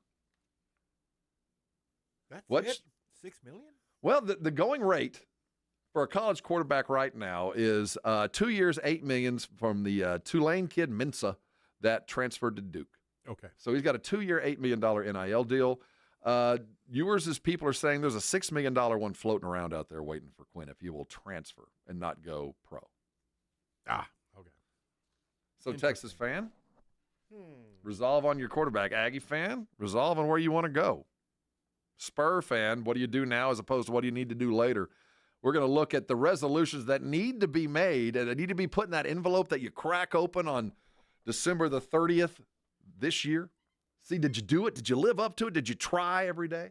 That's What's, it? $6 million? Well, the going rate for a college quarterback right now is 2 years, $8 million from the Tulane kid Mensa that transferred to Duke. Okay. So he's got a 2-year, $8 million NIL deal. Ewers' people are saying there's a $6 million one floating around out there waiting for Quinn if he will transfer and not go pro. Ah, okay. So Texas fan, resolve on your quarterback. Aggie fan, resolve on where you want to go. Spur fan, what do you do now as opposed to what do you need to do later? We're going to look at the resolutions that need to be made and that need to be put in that envelope that you crack open on December the 30th this year, See, did you do it? Did you live up to it? Did you try every day?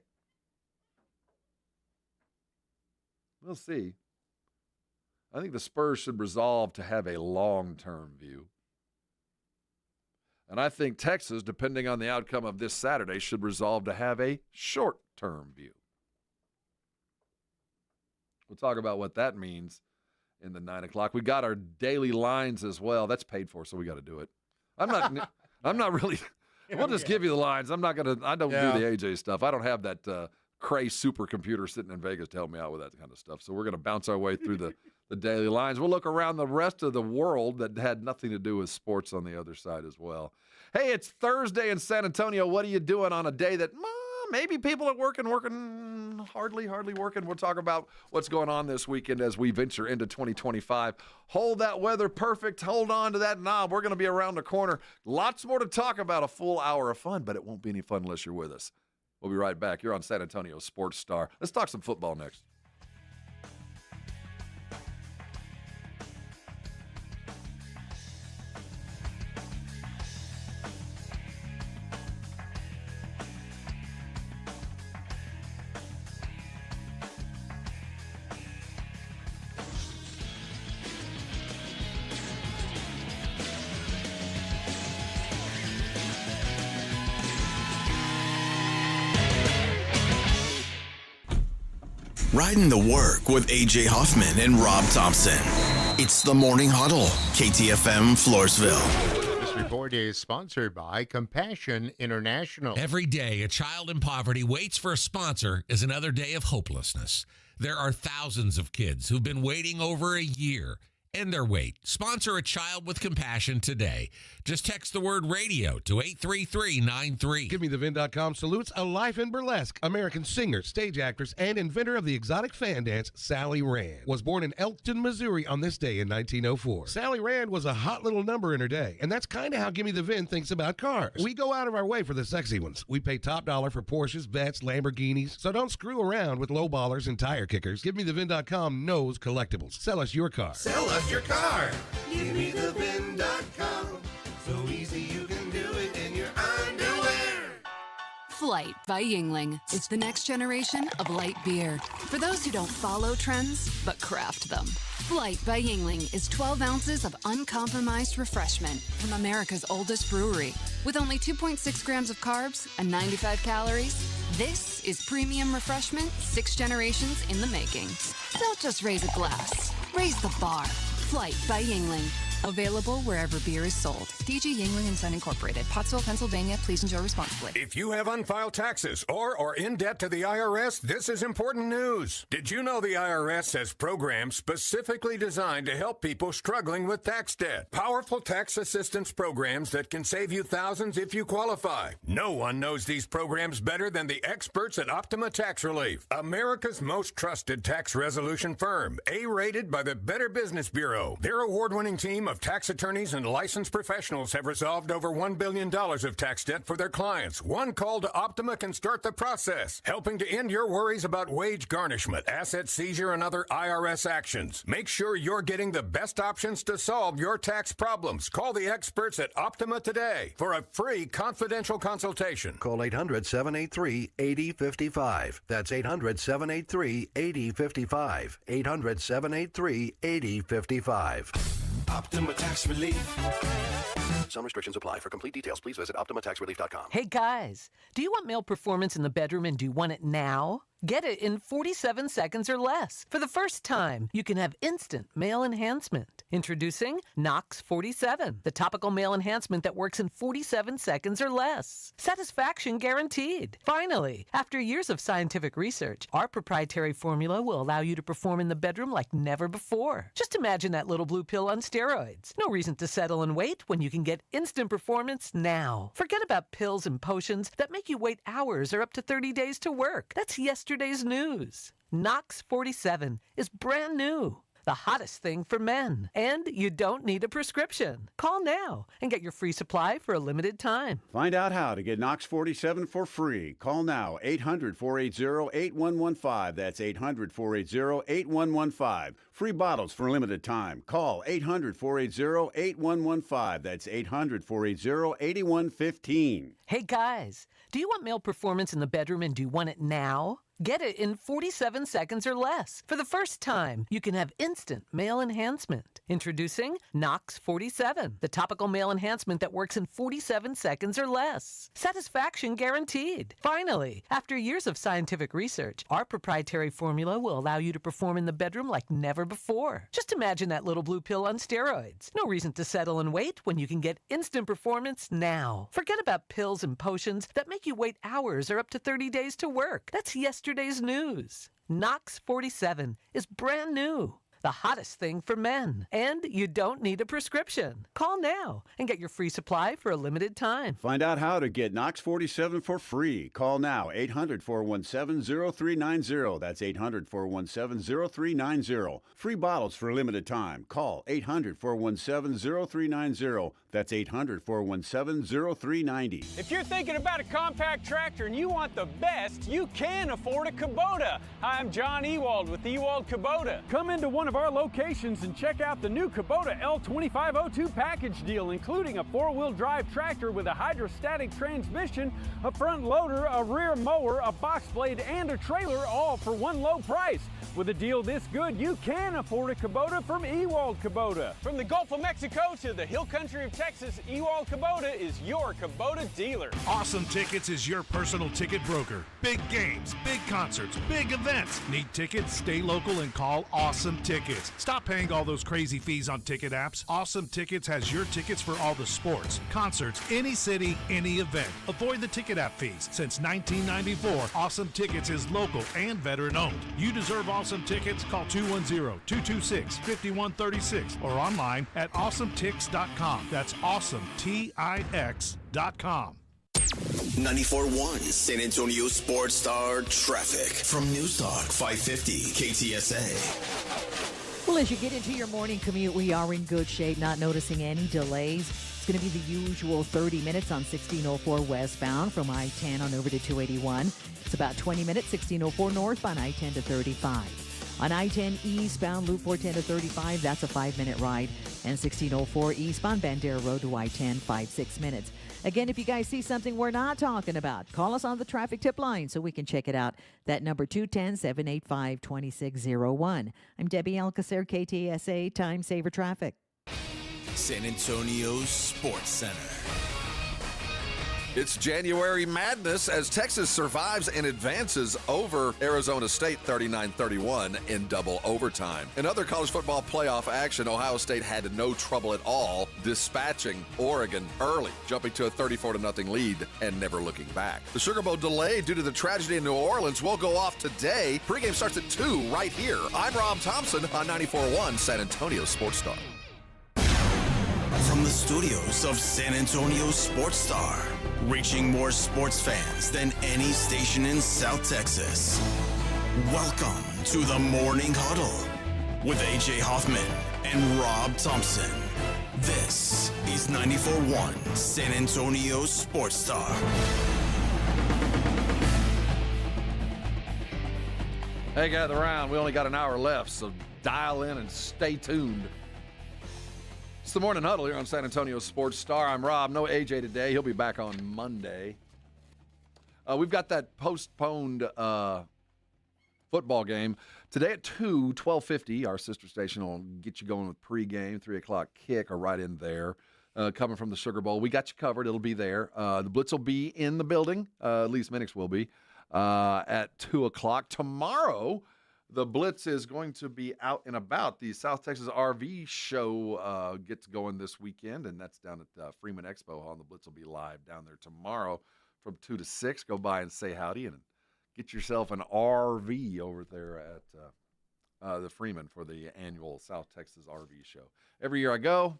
We'll see. I think the Spurs should resolve to have a long-term view. And I think Texas, depending on the outcome of this Saturday, should resolve to have a short-term view. We'll talk about what that means in the 9 o'clock. We got our daily lines as well. That's paid for, so we got to do it. I'm not really. We'll just give you the lines. I don't do the AJ stuff. I don't have that cray supercomputer sitting in Vegas to help me out with that kind of stuff. So we're going to bounce our way through the daily lines. We'll look around the rest of the world that had nothing to do with sports on the other side as well. Hey, it's Thursday in San Antonio. What are you doing on a day that maybe people are working, hardly working? We'll talk about what's going on this weekend as we venture into 2025. Hold that weather perfect. Hold on to that knob. We're going to be around the corner. Lots more to talk about, a full hour of fun, but it won't be any fun unless you're with us. We'll be right back. You're on San Antonio Sports Star. Let's talk some football next. Riding the work with AJ Hoffman and Rob Thompson. It's the Morning Huddle, KTFM Floresville. This report is sponsored by Compassion International. Every day, a child in poverty waits for a sponsor is another day of hopelessness. There are thousands of kids who've been waiting over a year. End their wait. Sponsor a child with compassion today. Just text the word radio to 83393. GiveMeTheVin.com salutes a life in burlesque. American singer, stage actress, and inventor of the exotic fan dance, Sally Rand. Was born in Elkton, Missouri on this day in 1904. Sally Rand was a hot little number in her day, and that's kind of how Gimme the Vin thinks about cars. We go out of our way for the sexy ones. We pay top dollar for Porsches, Bettes, Lamborghinis, so don't screw around with low ballers and tire kickers. GiveMeTheVin.com knows collectibles. Sell us your car. Sell us your car. GiveMeTheVin.com. So easy you can do it in your underwear. Flight by Yingling is the next generation of light beer. For those who don't follow trends, but craft them. Flight by Yingling is 12 ounces of uncompromised refreshment from America's oldest brewery. With only 2.6 grams of carbs and 95 calories, this is premium refreshment 6 generations in the making. Don't just raise a glass, raise the bar. Flight by Yingling. Available wherever beer is sold. DG Yingling and Son Incorporated. Pottsville, Pennsylvania. Please enjoy responsibly. If you have unfiled taxes or are in debt to the IRS, this is important news. Did you know the IRS has programs specifically designed to help people struggling with tax debt? Powerful tax assistance programs that can save you thousands if you qualify. No one knows these programs better than the experts at Optima Tax Relief, America's most trusted tax resolution firm, A-rated by the Better Business Bureau. Their award-winning team of tax attorneys and licensed professionals have resolved over $1 billion of tax debt for their clients. One call to Optima can start the process, helping to end your worries about wage garnishment, asset seizure, and other IRS actions. Make sure you're getting the best options to solve your tax problems. Call the experts at Optima today for a free confidential consultation. Call 800-783-8055. That's 800-783-8055. 800-783-8055. Optima Tax Relief. Some restrictions apply. For complete details, please visit OptimaTaxRelief.com. Hey guys, do you want male performance in the bedroom and do you want it now? Get it in 47 seconds or less. For the first time, you can have instant male enhancement. Introducing Knox 47, the topical male enhancement that works in 47 seconds or less. Satisfaction guaranteed. Finally, after years of scientific research, our proprietary formula will allow you to perform in the bedroom like never before. Just imagine that little blue pill on steroids. No reason to settle and wait when you can get instant performance now. Forget about pills and potions that make you wait hours or up to 30 days to work. That's yesterday's news. Knox 47 is brand new. the hottest thing for men. And you don't need a prescription. Call now and get your free supply for a limited time. Find out how to get Knox 47 for free. Call now, 800-480-8115. That's 800-480-8115. Free bottles for a limited time. Call 800-480-8115. That's 800-480-8115. Hey guys, do you want male performance in the bedroom and do you want it now? Get it in 47 seconds or less. For the first time, you can have instant male enhancement. Introducing Knox 47, the topical male enhancement that works in 47 seconds or less. Satisfaction guaranteed. Finally, after years of scientific research, our proprietary formula will allow you to perform in the bedroom like never before. Just imagine that little blue pill on steroids. No reason to settle and wait when you can get instant performance now. Forget about pills and potions that make you wait hours or up to 30 days to work. That's yesterday's news. Knox 47 is brand new. The hottest thing for men. And you don't need a prescription. Call now and get your free supply for a limited time. Find out how to get Knox 47 for free. Call now, 800-417-0390. That's 800-417-0390. Free bottles for a limited time. Call 800-417-0390. That's 800-417-0390. If you're thinking about a compact tractor and you want the best, you can afford a Kubota. Hi, I'm John Ewald with Ewald Kubota. Come into one of our locations and check out the new Kubota L2502 package deal, including a 4-wheel drive tractor with a hydrostatic transmission, a front loader, a rear mower, a box blade, and a trailer, all for one low price. With a deal this good, you can afford a Kubota from Ewald Kubota. From the Gulf of Mexico to the hill country of Texas, Ewald Kubota is your Kubota dealer. Awesome Tickets is your personal ticket broker. Big games, big concerts, big events. Need tickets? Stay local and call Awesome Tickets. Stop paying all those crazy fees on ticket apps. Awesome Tickets has your tickets for all the sports, concerts, any city, any event. Avoid the ticket app fees. Since 1994, Awesome Tickets is local and veteran owned. You deserve Awesome Tickets. Call 210-226-5136 or online at awesometix.com. That's awesometix.com. 94.1 San Antonio Sports Star traffic from News Talk 550 KTSA. Well, as you get into your morning commute, we are in good shape, not noticing any delays. It's going to be the usual 30 minutes on 1604 westbound from I-10 on over to 281. It's about 20 minutes, 1604 northbound I-10 to 35. On I-10 eastbound, Loop 410 to 35, that's a 5-minute ride. And 1604 eastbound, Bandera Road to I-10, 5-6 minutes. Again, if you guys see something we're not talking about, call us on the traffic tip line so we can check it out. That number, 210-785-2601. I'm Debbie Alcacer, KTSA Time Saver Traffic. San Antonio's Sports Center. It's January madness as Texas survives and advances over Arizona State 39-31 in double overtime. In other college football playoff action, Ohio State had no trouble at all dispatching Oregon early, jumping to a 34-0 lead and never looking back. The Sugar Bowl delay due to the tragedy in New Orleans will go off today. Pregame starts at 2 right here. I'm Rob Thompson on 94.1 San Antonio Sports Star. From the studios of San Antonio Sports Star, reaching more sports fans than any station in South Texas. Welcome to the Morning Huddle with AJ Hoffman and Rob Thompson. This is 94.1 San Antonio Sports Star. Hey, gather around. We only got an hour left, so dial in and stay tuned. It's the Morning Huddle here on San Antonio Sports Star. I'm Rob. No AJ today. He'll be back on Monday. We've got that postponed football game. Today at 12:50, our sister station will get you going with pregame, 3 o'clock kick, or right in there. Coming from the Sugar Bowl. We got you covered. It'll be there. The Blitz will be in the building. At least Minix will be at 2 o'clock. Tomorrow, the Blitz is going to be out and about. The South Texas RV show gets going this weekend, and that's down at Freeman Expo Hall. And the Blitz will be live down there tomorrow from 2 to 6. Go by and say howdy and get yourself an RV over there at the Freeman for the annual South Texas RV show. Every year I go,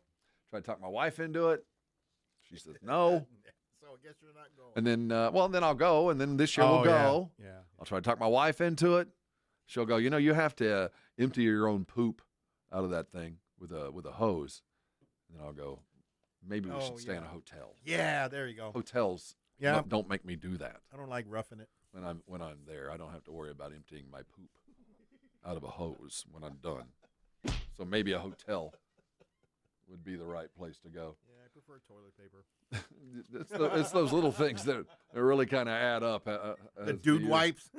try to talk my wife into it. She says no. So I guess you're not going. And then, then I'll go, and then this year we'll go. Yeah. I'll try to talk my wife into it. She'll go, you have to empty your own poop out of that thing with a hose. And then I'll go, maybe we should stay in a hotel. Yeah, there you go. Hotels don't make me do that. I don't like roughing it. When I'm there, I don't have to worry about emptying my poop out of a hose when I'm done. So maybe a hotel would be the right place to go. Yeah, I prefer toilet paper. It's those little things that really kind of add up. The dude wipes.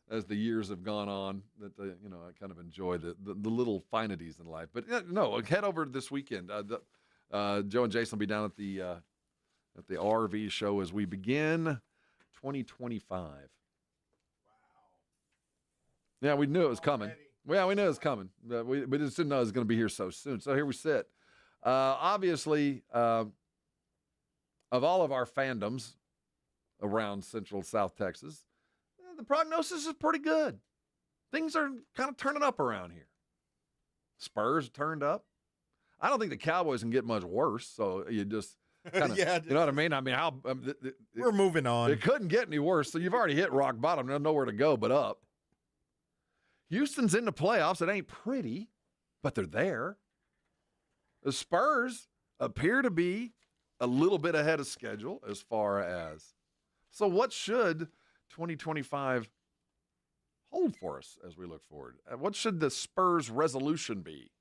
As the years have gone on, that I kind of enjoy the little finities in life. But no, head over this weekend. Joe and Jason will be down at the RV show as we begin 2025. Wow. Yeah, we knew it was coming. Yeah, we knew it was coming. We just didn't know it was going to be here so soon. So here we sit. Obviously, of all of our fandoms around Central South Texas, the prognosis is pretty good. Things are kind of turning up around here. Spurs turned up. I don't think the Cowboys can get much worse. So you just kind of, you know what I mean? I mean, we're moving on. It couldn't get any worse. So you've already hit rock bottom. There's nowhere to go but up. Houston's in the playoffs. It ain't pretty, but they're there. The Spurs appear to be a little bit ahead of schedule as far as. So what should 2025 hold for us as we look forward? What should the Spurs resolution be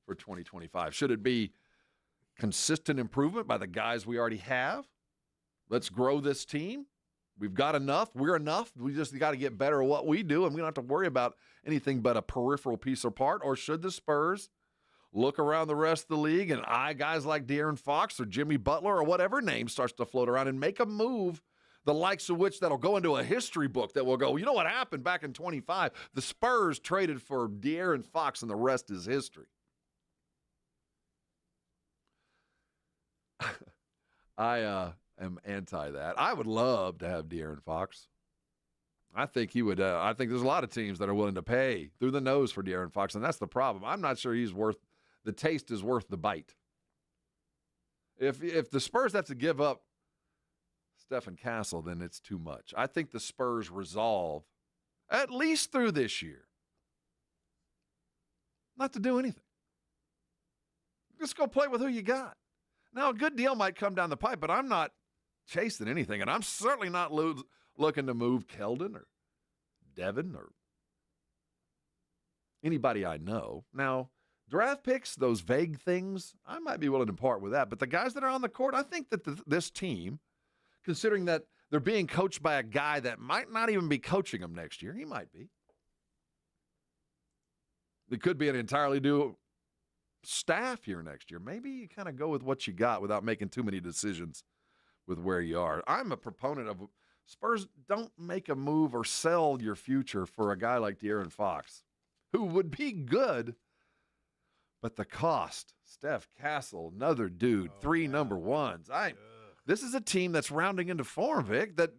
for 2025? Should it be consistent improvement by the guys we already have? Let's grow this team. We've got enough. We're enough. We just got to get better at what we do, and we don't have to worry about anything but a peripheral piece or part. Or should the Spurs look around the rest of the league and eye guys like De'Aaron Fox or Jimmy Butler or whatever name starts to float around and make a move, the likes of which that'll go into a history book that will go, you know what happened back in 25? The Spurs traded for De'Aaron Fox, and the rest is history. I am anti that. I would love to have De'Aaron Fox. I think he would. I think there's a lot of teams that are willing to pay through the nose for De'Aaron Fox, and that's the problem. I'm not sure he's worth the taste is worth the bite. If the Spurs have to give up Stephen Castle, then it's too much. I think the Spurs resolve, at least through this year, not to do anything. Just go play with who you got. Now, a good deal might come down the pipe, but I'm not chasing anything, and I'm certainly not looking to move Keldon or Devin or anybody I know. Now, draft picks, those vague things, I might be willing to part with that. But the guys that are on the court, I think that this team, considering that they're being coached by a guy that might not even be coaching them next year, he might be. It could be an entirely new staff here next year. Maybe you kind of go with what you got without making too many decisions with where you are. I'm a proponent of Spurs don't make a move or sell your future for a guy like De'Aaron Fox, who would be good, but the cost, Steph Castle, another dude, three number ones. This is a team that's rounding into form, Vic, that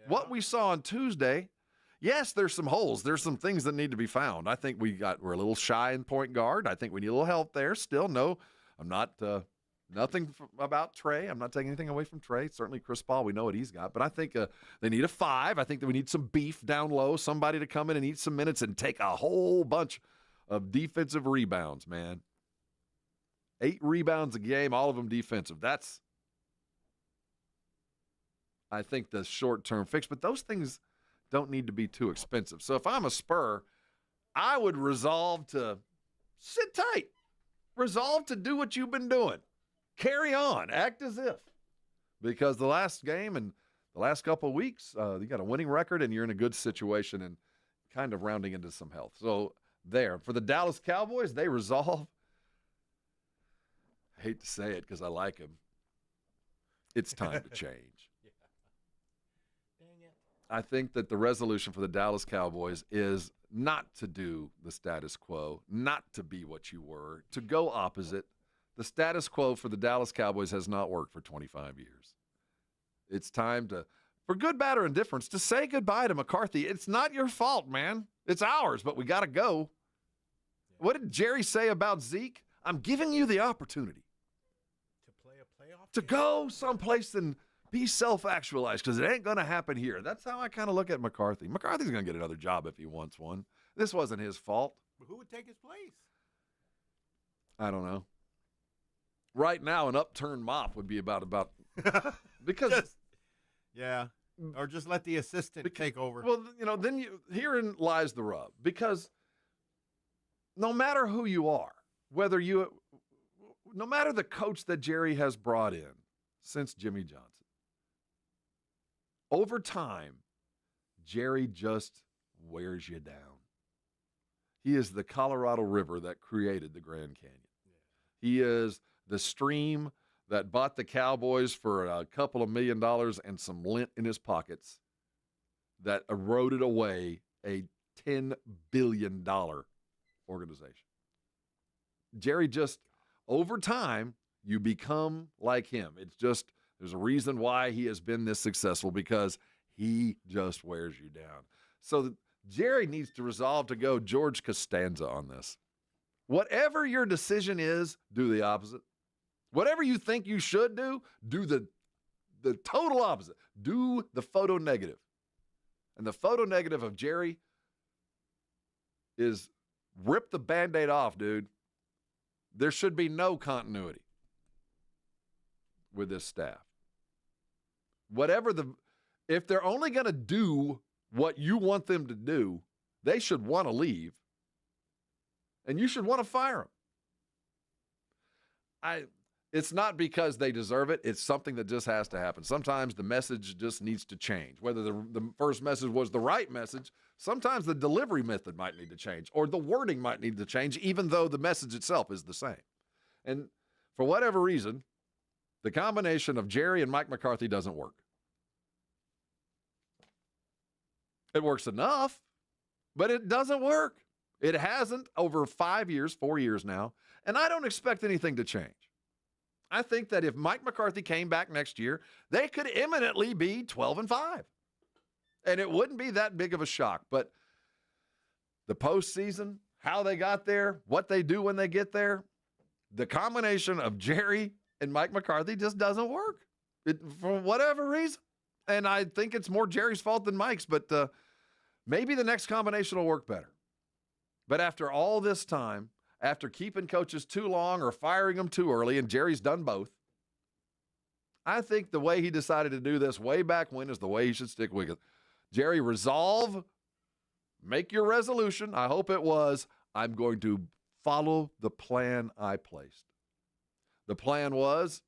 what we saw on Tuesday, yes, there's some holes. There's some things that need to be found. I think we're a little shy in point guard. I think we need a little help there. Still, no, I'm not nothing about Trey. I'm not taking anything away from Trey. Certainly Chris Paul, we know what he's got. But I think they need a 5. I think that we need some beef down low, somebody to come in and eat some minutes and take a whole bunch of defensive rebounds, man. 8 rebounds a game, all of them defensive. That's, I think, the short-term fix. But those things don't need to be too expensive. So if I'm a Spur, I would resolve to sit tight. Resolve to do what you've been doing. Carry on. Act as if. Because the last game and the last couple of weeks, you got a winning record and you're in a good situation and kind of rounding into some health. So there. For the Dallas Cowboys, they resolve. I hate to say it because I like him. It's time to change. I think that the resolution for the Dallas Cowboys is not to do the status quo, not to be what you were, to go opposite. The status quo for the Dallas Cowboys has not worked for 25 years. It's time to, for good, bad, or indifference, to say goodbye to McCarthy. It's not your fault, man. It's ours, but we got to go. What did Jerry say about Zeke? I'm giving you the opportunity to play a playoff to go someplace and be self-actualized, because it ain't going to happen here. That's how I kind of look at McCarthy. McCarthy's going to get another job if he wants one. This wasn't his fault. But who would take his place? I don't know. Right now, an upturned mop would be about because or just let the assistant take over. Well, then herein lies the rub, because no matter who you are, no matter the coach that Jerry has brought in since Jimmy Johnson, over time, Jerry just wears you down. He is the Colorado River that created the Grand Canyon. He is the stream that bought the Cowboys for a couple of $1 million and some lint in his pockets that eroded away a $10 billion organization. Jerry just, over time, you become like him. It's just, there's a reason why he has been this successful, because he just wears you down. So Jerry needs to resolve to go George Costanza on this. Whatever your decision is, do the opposite. Whatever you think you should do the total opposite. Do the photo negative. And the photo negative of Jerry is rip the Band-Aid off, dude. There should be no continuity with this staff. If they're only going to do what you want them to do, they should want to leave. And you should want to fire them. It's not because they deserve it. It's something that just has to happen. Sometimes the message just needs to change. Whether the first message was the right message, sometimes the delivery method might need to change, or the wording might need to change, even though the message itself is the same. And for whatever reason, the combination of Jerry and Mike McCarthy doesn't work. It works enough, but it doesn't work. It hasn't over 4 years now, and I don't expect anything to change. I think that if Mike McCarthy came back next year, they could imminently be 12-5. And it wouldn't be that big of a shock. But the postseason, how they got there, what they do when they get there, the combination of Jerry and Mike McCarthy just doesn't work for whatever reason. And I think it's more Jerry's fault than Mike's, but maybe the next combination will work better. But after all this time, after keeping coaches too long or firing them too early, and Jerry's done both, I think the way he decided to do this way back when is the way he should stick with it. Jerry, resolve, make your resolution. I hope it was, I'm going to follow the plan I placed. The plan was,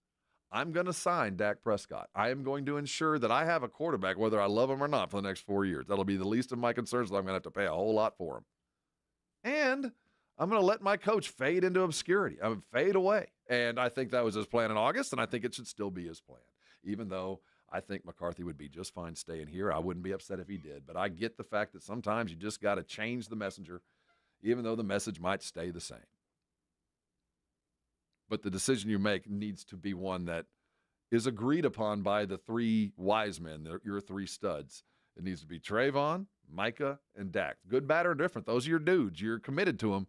I'm going to sign Dak Prescott. I am going to ensure that I have a quarterback, whether I love him or not, for the next 4 years. That'll be the least of my concerns, that I'm going to have to pay a whole lot for him. And I'm going to let my coach fade into obscurity. I'm going to fade away. And I think that was his plan in August, and I think it should still be his plan. Even though I think McCarthy would be just fine staying here. I wouldn't be upset if he did. But I get the fact that sometimes you just got to change the messenger, even though the message might stay the same. But the decision you make needs to be one that is agreed upon by the three wise men, your three studs. It needs to be Trayvon, Micah, and Dak. Good, bad, or different. Those are your dudes. You're committed to them.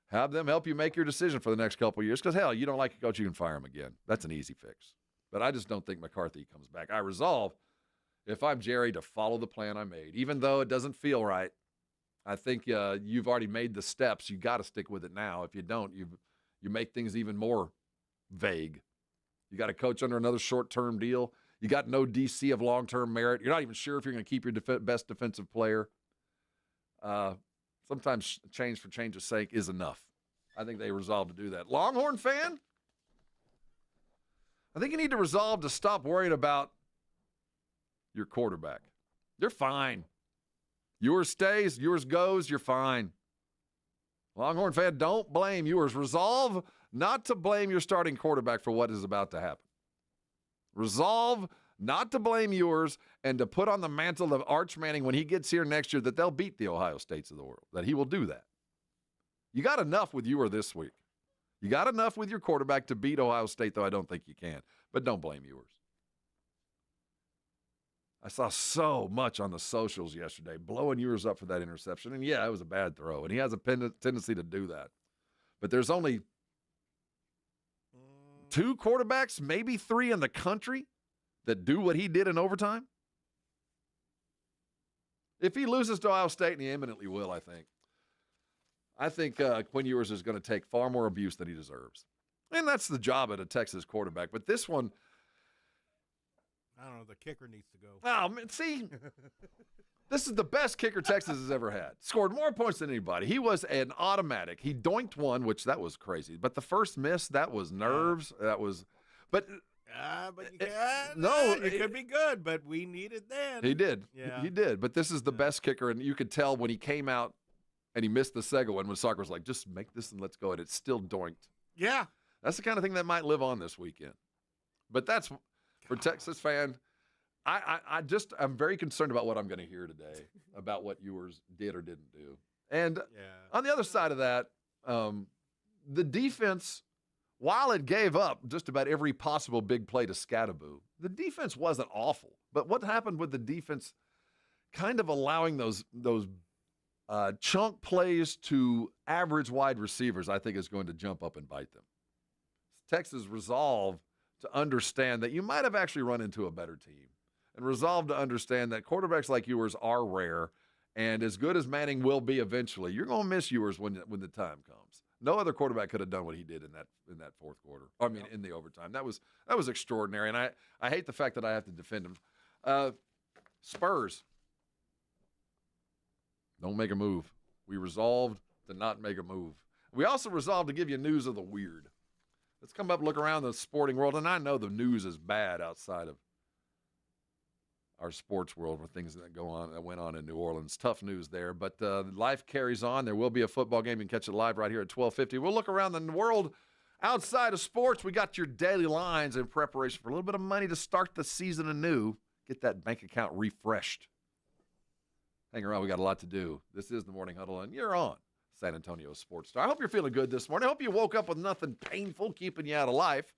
Have them help you make your decision for the next couple of years. Because, hell, you don't like a coach, you can fire him again. That's an easy fix. But I just don't think McCarthy comes back. I resolve, if I'm Jerry, to follow the plan I made. Even though it doesn't feel right, I think you've already made the steps. You got to stick with it now. If you don't, you make things even more vague. You got a coach under another short-term deal. You got no DC of long-term merit. You're not even sure if you're going to keep your best defensive player. Sometimes change for change's sake is enough. I think they resolved to do that. Longhorn fan, I think you need to resolve to stop worrying about your quarterback. You're fine. Yours stays, yours goes, you're fine. Longhorn fan, don't blame yours. Resolve not to blame your starting quarterback for what is about to happen. Resolve not to blame yours and to put on the mantle of Arch Manning when he gets here next year that they'll beat the Ohio States of the world, that he will do that. You got enough with Ewer this week. You got enough with your quarterback to beat Ohio State, though I don't think you can. But don't blame Ewers. I saw so much on the socials yesterday, blowing Ewers up for that interception. And, yeah, it was a bad throw, and he has a tendency to do that. But there's only 2 quarterbacks, maybe 3 in the country that do what he did in overtime. If he loses to Ohio State, and he imminently will, I think, I think Quinn Ewers is going to take far more abuse than he deserves. And that's the job of a Texas quarterback. But this one, I don't know. The kicker needs to go. oh, man, see, this is the best kicker Texas has ever had. Scored more points than anybody. He was an automatic. He doinked one, which that was crazy. But the first miss, that was nerves. That was, but you can't. no, it could be good, but we need it then. he did. Yeah. He did. But this is the best kicker, and you could tell when he came out and he missed the second one when Sark was like, just make this and let's go. And it's still doinked. Yeah. That's the kind of thing that might live on this weekend. But that's for Texas fan. I'm very concerned about what I'm going to hear today about what Ewers did or didn't do. And on the other side of that, the defense, while it gave up just about every possible big play to Scattaboo, the defense wasn't awful. But what happened with the defense kind of allowing those chunk plays to average wide receivers, I think is going to jump up and bite them. Texas resolve to understand that you might have actually run into a better team and resolve to understand that quarterbacks like Ewers are rare, and as good as Manning will be eventually, you're going to miss Ewers when the time comes. No other quarterback could have done what he did in that fourth quarter. I mean, in the overtime. That was extraordinary, and I hate the fact that I have to defend him. Spurs, don't make a move. We resolved to not make a move. We also resolved to give you news of the weird. Let's come up and look around the sporting world, and I know the news is bad outside of our sports world with things that went on in New Orleans. Tough news there, but life carries on. There will be a football game. You can catch it live right here at 12:50. We'll look around the world outside of sports. We got your daily lines in preparation for a little bit of money to start the season anew. Get that bank account refreshed. Hang around. We got a lot to do. This is the Morning Huddle, and you're on San Antonio Sports Star. I hope you're feeling good this morning. I hope you woke up with nothing painful keeping you out of life,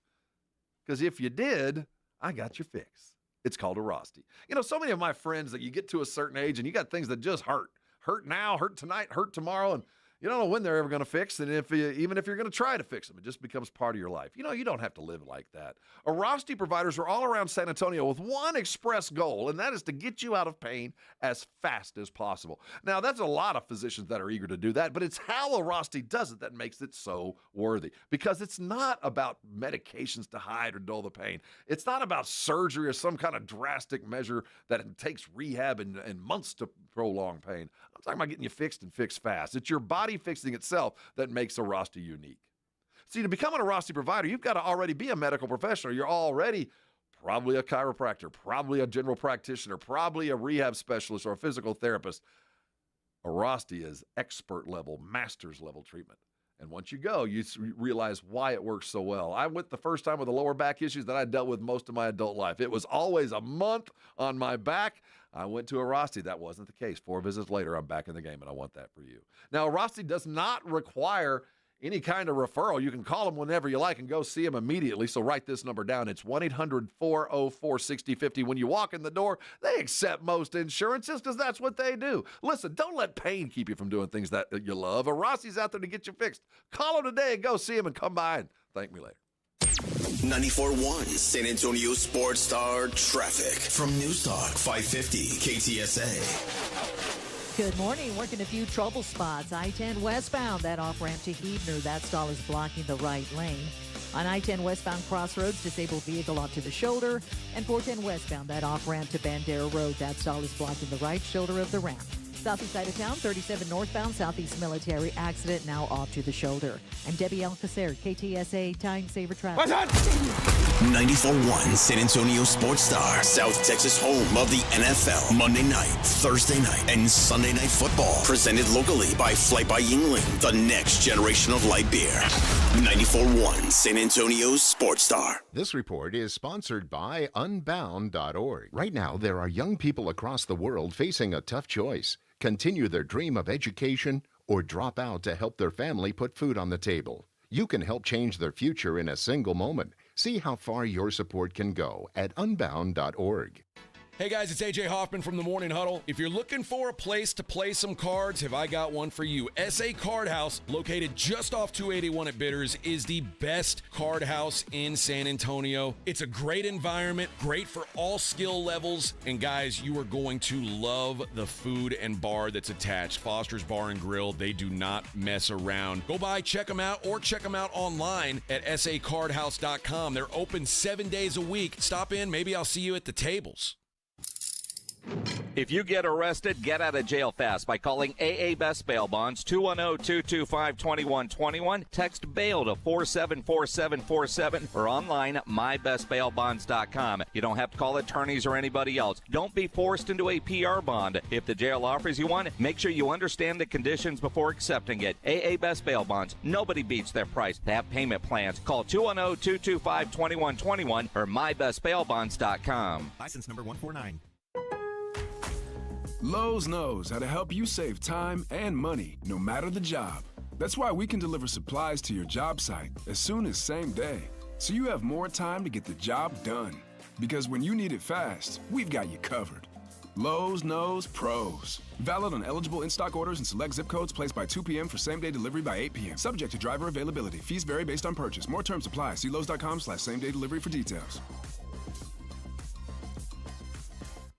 because if you did, I got your fix. It's called a Rosty. You know, so many of my friends that you get to a certain age and you got things that just hurt. Hurt now, hurt tonight, hurt tomorrow, and you don't know when they're ever going to fix. And even if you're going to try to fix them, it just becomes part of your life. You know, you don't have to live like that. Rosty providers are all around San Antonio with one express goal, and that is to get you out of pain as fast as possible. Now, that's a lot of physicians that are eager to do that, but it's how Rosty does it that makes it so worthy. Because it's not about medications to hide or dull the pain. It's not about surgery or some kind of drastic measure that takes rehab and months to prolong pain. I'm talking about getting you fixed and fixed fast. It's your body fixing itself that makes a Rosty unique. See, to become a Rosty provider, you've got to already be a medical professional. You're already probably a chiropractor, probably a general practitioner, probably a rehab specialist or a physical therapist. A Rosty is expert level, master's level treatment. And once you go, you realize why it works so well. I went the first time with the lower back issues that I dealt with most of my adult life. It was always a month on my back. I went to a Rosty. That wasn't the case. 4 visits later, I'm back in the game, and I want that for you. Now, a Rosty does not require any kind of referral. You can call them whenever you like and go see them immediately. So write this number down. It's 1-800-404-6050. When you walk in the door, they accept most insurances because that's what they do. Listen, don't let pain keep you from doing things that you love. A Rossi's out there to get you fixed. Call them today and go see them and come by and thank me later. 94.1 San Antonio Sports Star traffic from News Talk 550 KTSA. Good morning. Working a few trouble spots. I-10 westbound, that off-ramp to Heidner. That stall is blocking the right lane. On I-10 westbound Crossroads, disabled vehicle off to the shoulder. And 410 westbound, that off-ramp to Bandera Road. That stall is blocking the right shoulder of the ramp. Southeast side of town, 37 northbound, Southeast Military, accident now off to the shoulder. I'm Debbie Alcacer, KTSA Time Saver Traffic. 94.1 San Antonio Sports Star, South Texas home of the NFL. Monday night, Thursday night, and Sunday night football. Presented locally by Flight by Yingling, the next generation of light beer. 94.1 San Antonio Sports Star. This report is sponsored by Unbound.org. Right now, there are young people across the world facing a tough choice. Continue their dream of education or drop out to help their family put food on the table. You can help change their future in a single moment. See how far your support can go at Unbound.org. Hey guys, it's AJ Hoffman from the Morning Huddle. If you're looking for a place to play some cards, have I got one for you. SA Card House, located just off 281 at Bitters, is the best card house in San Antonio. It's a great environment, great for all skill levels, and guys, you are going to love the food and bar that's attached. Foster's Bar and Grill, they do not mess around. Go by, check them out, or check them out online at sacardhouse.com. They're open 7 days a week. Stop in, maybe I'll see you at the tables. If you get arrested, get out of jail fast by calling AA Best Bail Bonds, 210-225-2121. Text bail to 474747 or online mybestbailbonds.com. You don't have to call attorneys or anybody else. Don't be forced into a PR bond. If the jail offers you one, make sure you understand the conditions before accepting it. AA Best Bail Bonds. Nobody beats their price. They have payment plans. Call 210-225-2121 or mybestbailbonds.com. License number 149. Lowe's knows how to help you save time and money, no matter the job. That's why we can deliver supplies to your job site as soon as same day, so you have more time to get the job done. Because when you need it fast, we've got you covered. Lowe's knows pros. Valid on eligible in-stock orders and select zip codes placed by 2 p.m. for same-day delivery by 8 p.m. Subject to driver availability. Fees vary based on purchase. More terms apply. See Lowe's.com/same-day delivery for details.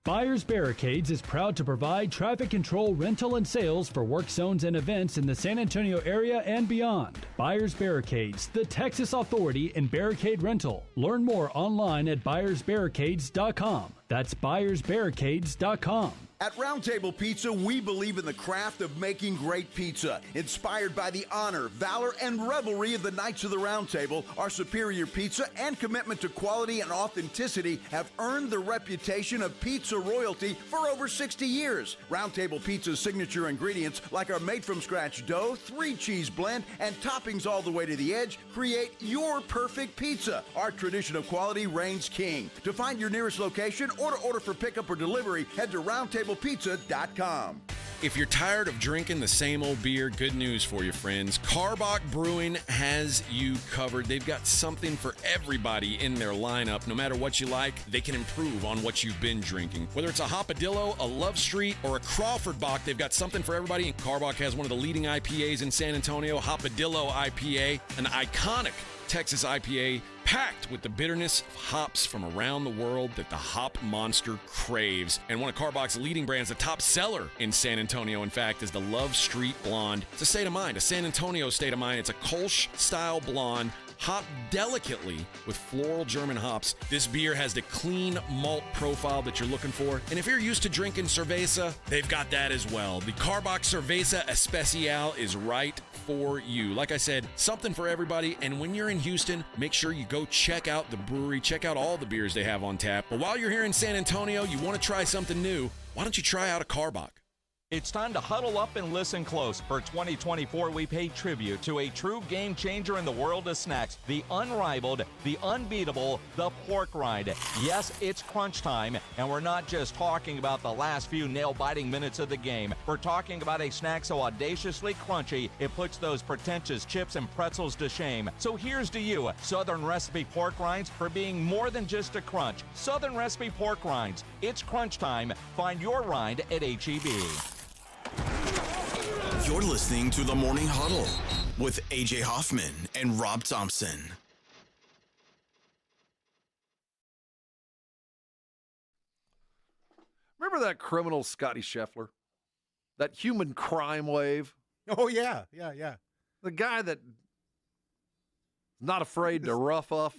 Buyers Barricades is proud to provide traffic control, rental, and sales for work zones and events in the San Antonio area and beyond. Buyers Barricades, the Texas authority in barricade rental. Learn more online at buyersbarricades.com. That's buyersbarricades.com. At Round Table Pizza, we believe in the craft of making great pizza. Inspired by the honor, valor, and revelry of the Knights of the Round Table, our superior pizza and commitment to quality and authenticity have earned the reputation of pizza royalty for over 60 years. Round Table Pizza's signature ingredients, like our made-from-scratch dough, 3-cheese blend, and toppings all the way to the edge, create your perfect pizza. Our tradition of quality reigns king. To find your nearest location or to order for pickup or delivery, head to roundtablepizza.com. If you're tired of drinking the same old beer, good news for you, friends. Karbach Brewing has you covered. They've got something for everybody in their lineup. No matter what you like, they can improve on what you've been drinking. Whether it's a Hopadillo, a Love Street, or a Crawford Bock, they've got something for everybody. And Karbach has one of the leading IPAs in San Antonio, Hopadillo IPA, an iconic Texas IPA packed with the bitterness of hops from around the world that the hop monster craves. And one of Karbach's leading brands, the top seller in San Antonio, in fact, is the Love Street Blonde. It's a state of mind, a San Antonio state of mind. It's a Kolsch-style blonde, hopped delicately with floral German hops. This beer has the clean malt profile that you're looking for. And if you're used to drinking cerveza, they've got that as well. The Karbach Cerveza Especial is right for you. Like I said, something for everybody. And when you're in Houston, make sure you go check out the brewery, check out all the beers they have on tap. But while you're here in San Antonio, you want to try something new, why don't you try out a Karbach? It's time to huddle up and listen close. For 2024, we pay tribute to a true game changer in the world of snacks, the unrivaled, the unbeatable, the pork rind. Yes, it's crunch time, and we're not just talking about the last few nail-biting minutes of the game. We're talking about a snack so audaciously crunchy, it puts those pretentious chips and pretzels to shame. So here's to you, Southern Recipe Pork Rinds, for being more than just a crunch. Southern Recipe Pork Rinds. It's crunch time. Find your rind at H-E-B. You're listening to the Morning Huddle with AJ Hoffman and Rob Thompson. Remember that criminal Scotty Scheffler? That human crime wave? Oh, yeah. Yeah. The guy that not afraid to rough up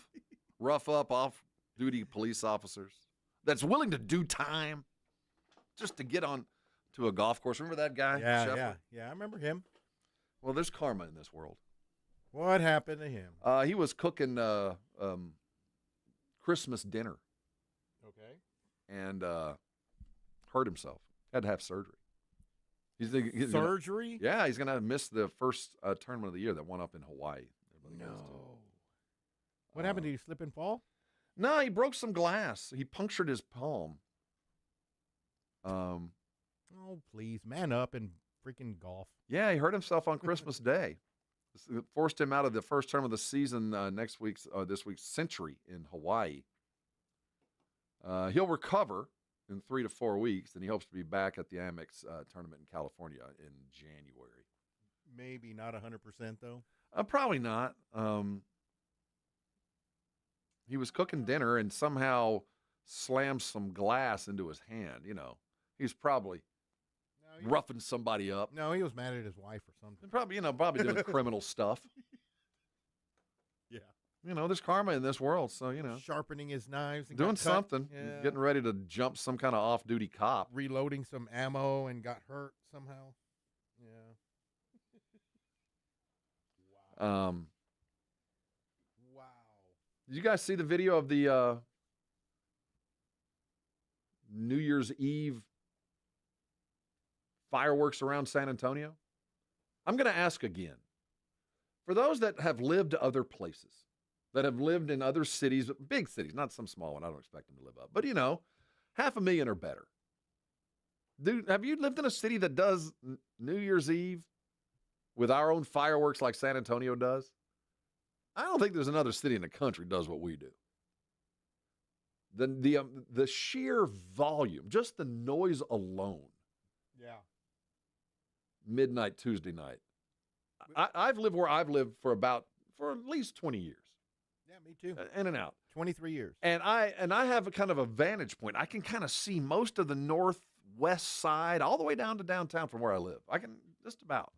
off-duty police officers, that's willing to do time just to get on to a golf course. Remember that guy? Yeah, I remember him. Well, there's karma in this world. What happened to him? He was cooking Christmas dinner. Okay. And hurt himself. Had to have surgery. He's surgery? He's going to miss the first tournament of the year that won up in Hawaii. No. What happened? Did he slip and fall? No, he broke some glass. He punctured his palm. Oh, please, man up and freaking golf. Yeah, he hurt himself on Christmas Day. It forced him out of the first term of the season this week's Century in Hawaii. He'll recover. in 3 to 4 weeks, and he hopes to be back at the Amex tournament in California in January. Maybe not 100% though. Probably not. He was cooking dinner and somehow slammed some glass into his hand. You know, he's probably roughing somebody up. No, he was mad at his wife or something. Probably doing criminal stuff. Yeah. You know, there's karma in this world, so, you know. Sharpening his knives. And Doing got cut. something. Yeah. Getting ready to jump some kind of off-duty cop. Reloading some ammo and got hurt somehow. Yeah. Wow. Did you guys see the video of the New Year's Eve fireworks around San Antonio? I'm going to ask again. For those that have lived other places, that have lived in other cities, big cities, not some small one, I don't expect them to live up, but, you know, 500,000 or better. Dude, have you lived in a city that does New Year's Eve with our own fireworks like San Antonio does? I don't think there's another city in the country that does what we do. The sheer volume, just the noise alone. Yeah. Midnight Tuesday night. I've lived where I've lived for at least 20 years. Yeah, me too. In and out. 23 years. And I have a kind of a vantage point. I can kind of see most of the northwest side all the way down to downtown from where I live. I can just about.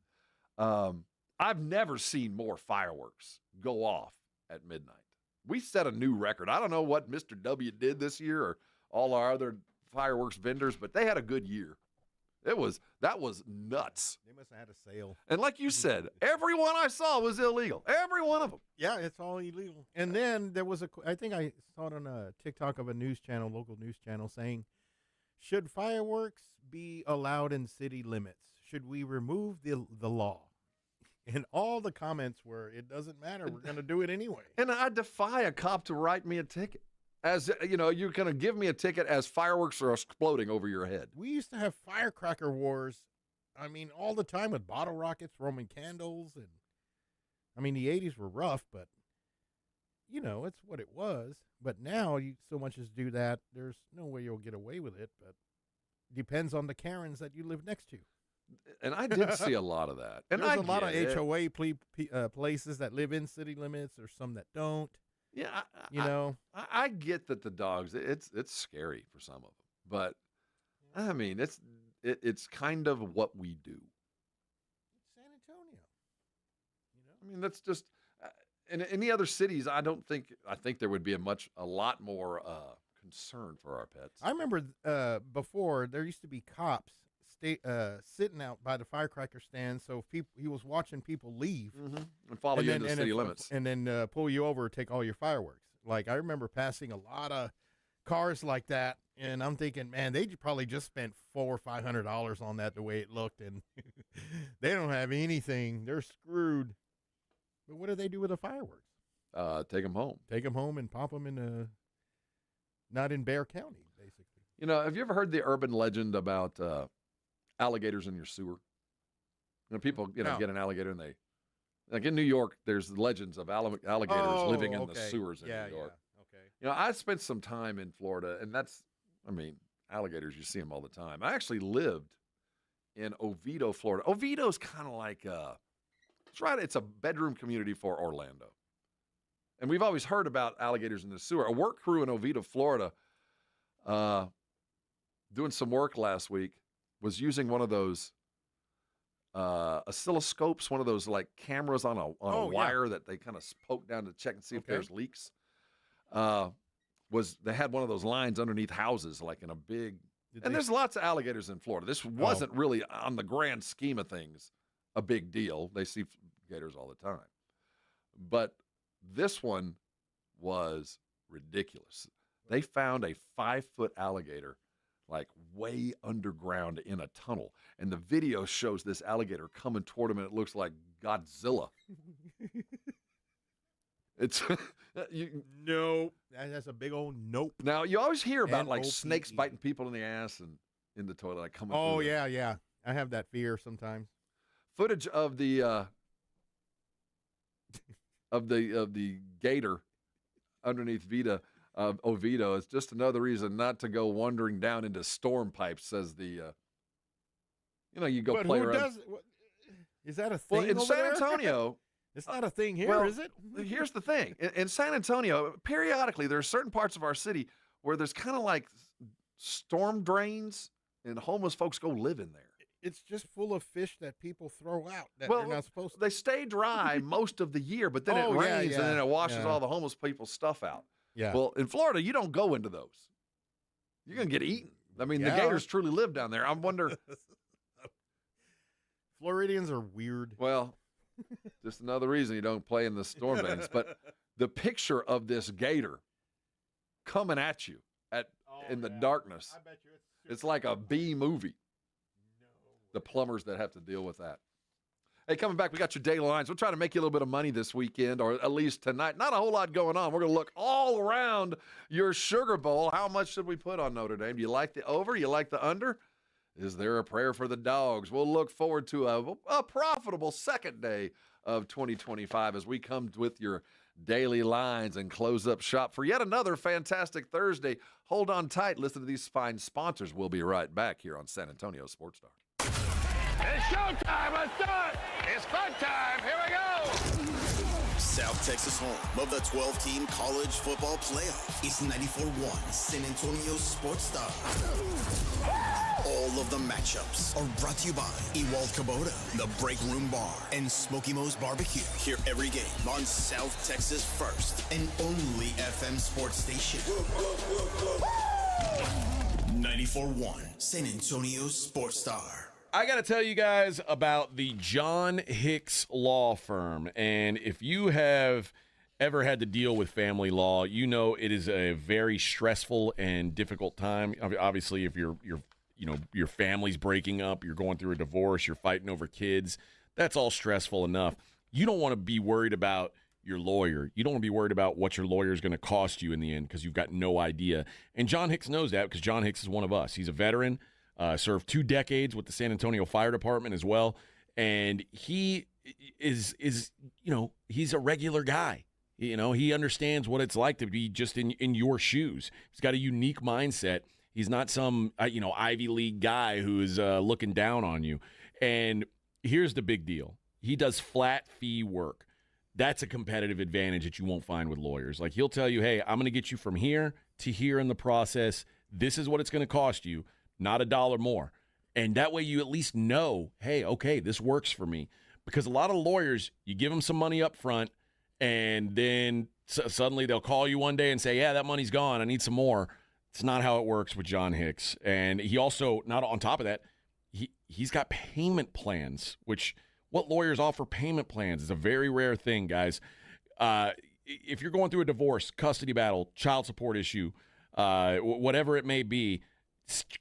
I've never seen more fireworks go off at midnight. We set a new record. I don't know what Mr. W did this year or all our other fireworks vendors, but they had a good year. That was nuts. They must have had a sale. And like you said, every one I saw was illegal. Every one of them. Yeah, it's all illegal. And then there was I think I saw it on a TikTok of a news channel, local news channel, saying, should fireworks be allowed in city limits? Should we remove the law? And all the comments were, it doesn't matter. We're going to do it anyway. And I defy a cop to write me a ticket. As, you know, you're going to give me a ticket as fireworks are exploding over your head. We used to have firecracker wars, I mean, all the time with bottle rockets, Roman candles. And I mean, the 80s were rough, but, you know, it's what it was. But now you so much as do that, there's no way you'll get away with it. But depends on the Karens that you live next to. And I did see a lot of that. And there's a lot of HOA places that live in city limits. There's some that don't. Yeah, I get that the dogs. It's scary for some of them, but I mean it's kind of what we do. It's San Antonio. You know, I mean that's just in any other cities. I think there would be a lot more concern for our pets. I remember before there used to be cops sitting out by the firecracker stand, so if he was watching people leave and follow you into the city limits, and then pull you over, take all your fireworks. Like I remember passing a lot of cars like that, and I'm thinking, man, they probably just spent $400 or $500 on that the way it looked, and they don't have anything. They're screwed. But what do they do with the fireworks? Take them home. Take them home and pop them in not in Bexar County, basically. You know, have you ever heard the urban legend about alligators in your sewer? You know, people, get an alligator and like in New York, there's legends of alligators living in the sewers in New York. Yeah, okay. You know, I spent some time in Florida, and alligators, you see them all the time. I actually lived in Oviedo, Florida. Oviedo's kind of like it's a bedroom community for Orlando. And we've always heard about alligators in the sewer. A work crew in Oviedo, Florida, doing some work last week, was using one of those oscilloscopes, one of those like cameras on a wire that they kind of poke down to check and see if there's leaks. They had one of those lines underneath houses, like in a big. There's lots of alligators in Florida. This wasn't really, on the grand scheme of things, a big deal. They see gators all the time, but this one was ridiculous. They found a 5-foot alligator like way underground in a tunnel. And the video shows this alligator coming toward him, and it looks like Godzilla. It's no. That's a big old nope. Now, you always hear about like snakes biting people in the ass and in the toilet, like coming through there. Yeah. I have that fear sometimes. Footage of the gator underneath Vita. of Oviedo. It's just another reason not to go wandering down into storm pipes, says the, you go But play who around. does? Is that a thing? Well, in over San there? Antonio. It's not a thing here, Well, is it? Here's the thing. In San Antonio, periodically, there are certain parts of our city where there's kind of like storm drains and homeless folks go live in there. It's just full of fish that people throw out that they're not supposed to. They stay dry most of the year, but then it rains and then it washes all the homeless people's stuff out. Yeah. Well, in Florida, you don't go into those. You're going to get eaten. I mean, the Gators truly live down there. I wonder. Floridians are weird. Well, just another reason you don't play in the storm drains. But the picture of this gator coming at you in the darkness, I bet you it's like a B movie. The plumbers that have to deal with that. Hey, coming back, we got your daily lines. We'll try to make you a little bit of money this weekend, or at least tonight. Not a whole lot going on. We're going to look all around your Sugar Bowl. How much should we put on Notre Dame? Do you like the over? You like the under? Is there a prayer for the dogs? We'll look forward to a profitable second day of 2025 as we come with your daily lines and close up shop for yet another fantastic Thursday. Hold on tight. Listen to these fine sponsors. We'll be right back here on San Antonio Sports Star. It's showtime. Let's do it. It's fun time. Here we go. South Texas home of the 12-team college football playoff. It's 94.1 San Antonio Sports Star. All of the matchups are brought to you by Ewald Kubota, the Break Room Bar, and Smoky Mo's Barbecue. Hear every game on South Texas' first and only FM sports station. 94.1 San Antonio Sports Star. I got to tell you guys about the John Hicks Law Firm. And if you have ever had to deal with family law, you know it is a very stressful and difficult time. Obviously, if your family's breaking up, you're going through a divorce, you're fighting over kids, that's all stressful enough. You don't want to be worried about your lawyer. You don't want to be worried about what your lawyer is going to cost you in the end because you've got no idea. And John Hicks knows that because John Hicks is one of us. He's a veteran. Served 2 decades with the San Antonio Fire Department as well, and he is he's a regular guy. He understands what it's like to be just in your shoes. He's got a unique mindset. He's not some Ivy League guy who is looking down on you. And here's the big deal: he does flat fee work. That's a competitive advantage that you won't find with lawyers. Like, he'll tell you, hey, I'm going to get you from here to here in the process. This is what it's going to cost you. Not $1 more. And that way you at least know, hey, okay, this works for me. Because a lot of lawyers, you give them some money up front, and then suddenly they'll call you one day and say, yeah, that money's gone. I need some more. It's not how it works with John Hicks. And he also, not on top of that, he's got payment plans, which what lawyers offer payment plans is a very rare thing, guys. If you're going through a divorce, custody battle, child support issue, whatever it may be,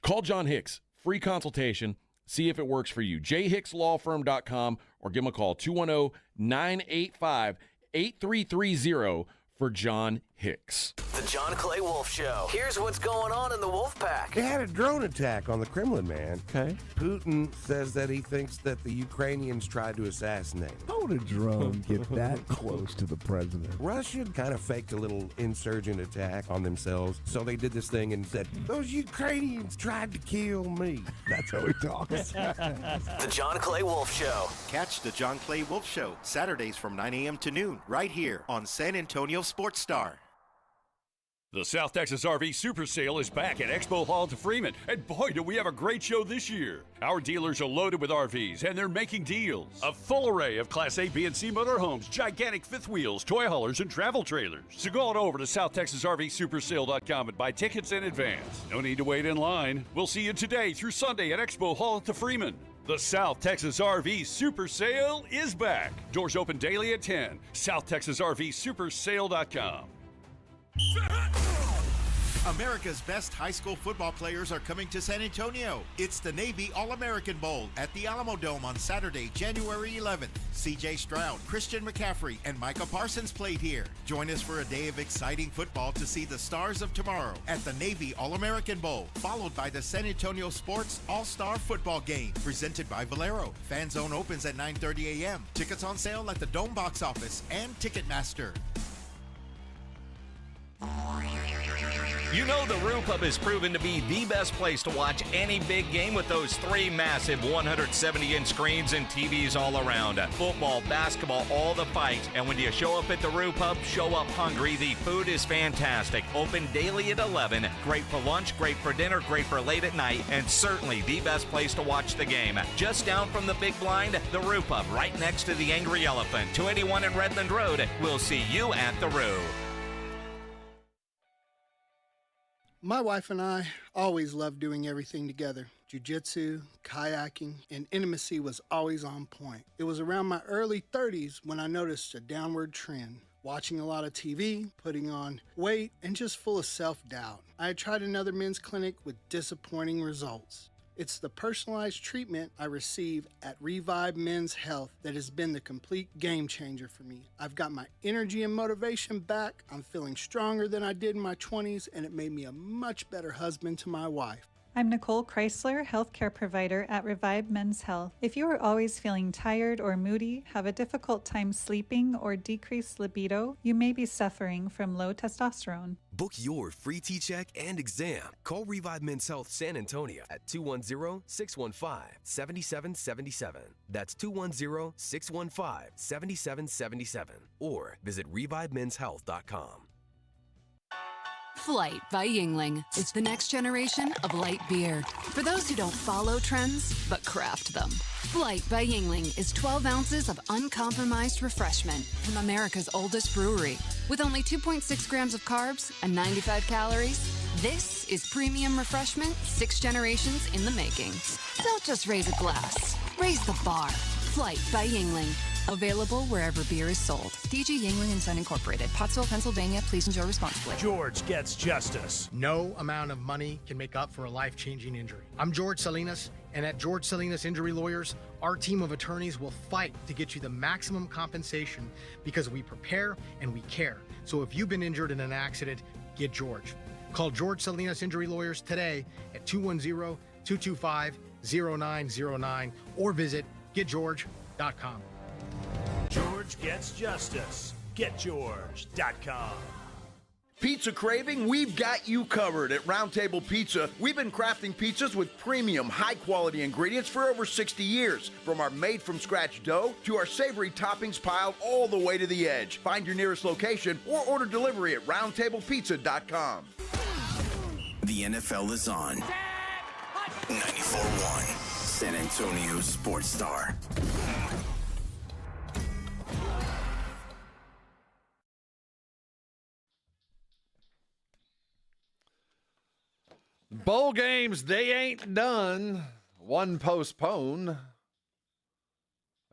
call John Hicks. Free consultation. See if it works for you. jhickslawfirm.com or give him a call. 210-985-8330 for John Hicks. The John Clay Wolf Show. Here's what's going on in the Wolf Pack. They had a drone attack on the Kremlin, man. Okay. Putin says that he thinks that the Ukrainians tried to assassinate him. How would a drone get that close to the president? Russia kind of faked a little insurgent attack on themselves. So they did this thing and said, those Ukrainians tried to kill me. That's how he talks. The John Clay Wolf Show. Catch the John Clay Wolf Show Saturdays from 9 a.m. to noon right here on San Antonio Sports Star. The South Texas RV Super Sale is back at Expo Hall to Freeman, and boy, do we have a great show this year. Our dealers are loaded with RVs, and they're making deals. A full array of Class A, B, and C motorhomes, gigantic fifth wheels, toy haulers, and travel trailers. So go on over to SouthTexasRVSupersale.com and buy tickets in advance. No need to wait in line. We'll see you today through Sunday at Expo Hall to Freeman. The South Texas RV Super Sale is back. Doors open daily at 10. SouthTexasRVSupersale.com. America's best high school football players are coming to San Antonio. It's the Navy All-American Bowl at the Alamo Dome on Saturday, January 11th. CJ Stroud, Christian McCaffrey, and Micah Parsons played here. Join us for a day of exciting football to see the stars of tomorrow at the Navy All-American Bowl, followed by the San Antonio Sports All-Star Football Game, presented by Valero. Fan Zone opens at 9:30 a.m. Tickets on sale at the Dome box office and Ticketmaster. You know the Roo Pub has proven to be the best place to watch any big game with those 3 massive 170-inch screens and TVs all around. Football, basketball, all the fights. And when you show up at the Roo Pub, show up hungry. The food is fantastic. Open daily at 11. Great for lunch, great for dinner, great for late at night, and certainly the best place to watch the game. Just down from the big blind, the Roo Pub, right next to the Angry Elephant, 281 in Redland Road. We'll see you at the Roo. My wife and I always loved doing everything together. Jiu-jitsu, kayaking, and intimacy was always on point. It was around my early 30s when I noticed a downward trend. Watching a lot of TV, putting on weight, and just full of self-doubt. I had tried another men's clinic with disappointing results. It's the personalized treatment I receive at Revive Men's Health that has been the complete game changer for me. I've got my energy and motivation back, I'm feeling stronger than I did in my 20s, and it made me a much better husband to my wife. I'm Nicole Chrysler, healthcare provider at Revive Men's Health. If you are always feeling tired or moody, have a difficult time sleeping, or decreased libido, you may be suffering from low testosterone. Book your free T-check and exam. Call Revive Men's Health San Antonio at 210-615-7777. That's 210-615-7777. Or visit ReviveMen'sHealth.com. Flight by Yingling is the next generation of light beer. For those who don't follow trends, but craft them. Flight by Yingling is 12 ounces of uncompromised refreshment from America's oldest brewery. With only 2.6 grams of carbs and 95 calories, this is premium refreshment 6 generations in the making. Don't just raise a glass, raise the bar. Flight by Yingling. Available wherever beer is sold. DG Yingling & Son Incorporated, Pottsville, Pennsylvania. Please enjoy responsibly. George gets justice. No amount of money can make up for a life-changing injury. I'm George Salinas, and at George Salinas Injury Lawyers, our team of attorneys will fight to get you the maximum compensation because we prepare and we care. So if you've been injured in an accident, get George. Call George Salinas Injury Lawyers today at 210-225-0909 or visit getgeorge.com. George gets justice. GetGeorge.com. Pizza craving? We've got you covered at Round Table Pizza. We've been crafting pizzas with premium, high-quality ingredients for over 60 years. From our made-from-scratch dough to our savory toppings piled all the way to the edge. Find your nearest location or order delivery at roundtablepizza.com. The NFL is on. 94.1 San Antonio Sports Star. Bowl games, they ain't done. One postponed. A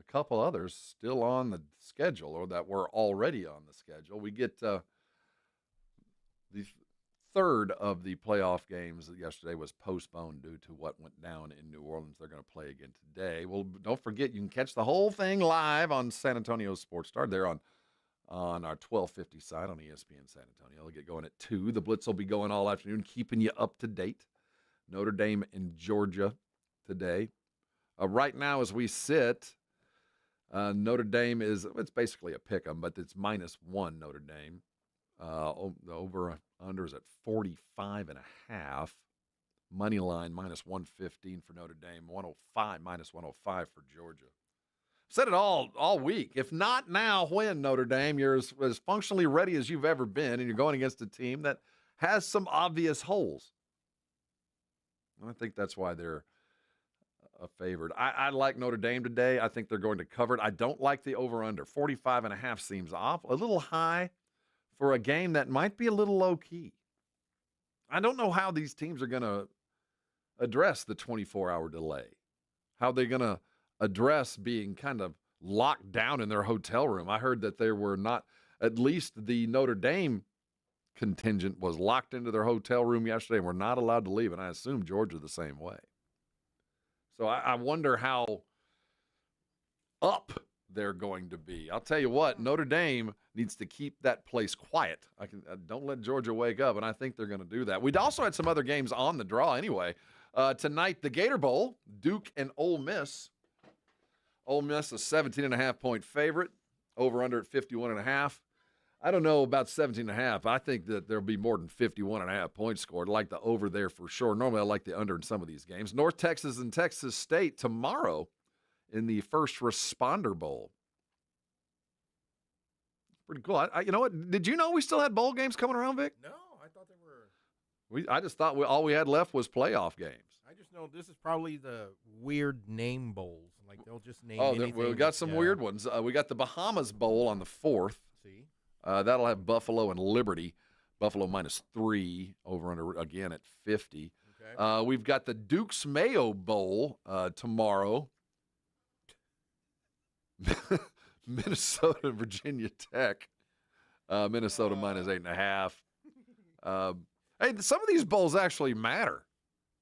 couple others still on the schedule, or that were already on the schedule. We get the third of the playoff games that yesterday was postponed due to what went down in New Orleans. They're going to play again today. Well, don't forget, you can catch the whole thing live on San Antonio Sports Star. They're on our 1250 side on ESPN San Antonio. They'll get going at 2. The Blitz will be going all afternoon, keeping you up to date. Notre Dame and Georgia today. Right now, as we sit, Notre Dame it's basically a pick 'em, but it's -1 Notre Dame. The over-under is at 45.5. Money line -115 for Notre Dame, 105, -105 for Georgia. Said it all week. If not now, when, Notre Dame? You're as functionally ready as you've ever been, and you're going against a team that has some obvious holes. And I think that's why they're a favorite. I like Notre Dame today. I think they're going to cover it. I don't like the over-under. 45.5 seems off, a little high for a game that might be a little low-key. I don't know how these teams are going to address the 24-hour delay, how they're going to address being kind of locked down in their hotel room. I heard that there were not, at least the Notre Dame contingent was locked into their hotel room yesterday and were not allowed to leave, and I assume Georgia the same way. So I wonder how up they're going to be. I'll tell you what, Notre Dame needs to keep that place quiet. Don't let Georgia wake up, and I think they're going to do that. We'd also had some other games on the draw anyway. Tonight, the Gator Bowl, Duke and Ole Miss. Ole Miss, a 17.5-point favorite, over under at 51.5. I don't know about 17.5. I think that there'll be more than 51.5 points scored. I like the over there for sure. Normally, I like the under in some of these games. North Texas and Texas State tomorrow in the First Responder Bowl. Pretty cool. You know what? Did you know we still had bowl games coming around, Vic? No, I thought they were. I just thought all we had left was playoff games. I just know this is probably the weird name bowls. Like they'll just name. Oh, anything. we got some weird ones. We got the Bahamas Bowl on the 4th. See, that'll have Buffalo and Liberty. Buffalo -3 over under again at 50. Okay. We've got the Duke's Mayo Bowl tomorrow. Minnesota and Virginia Tech. Minnesota -8.5. Hey, some of these bowls actually matter.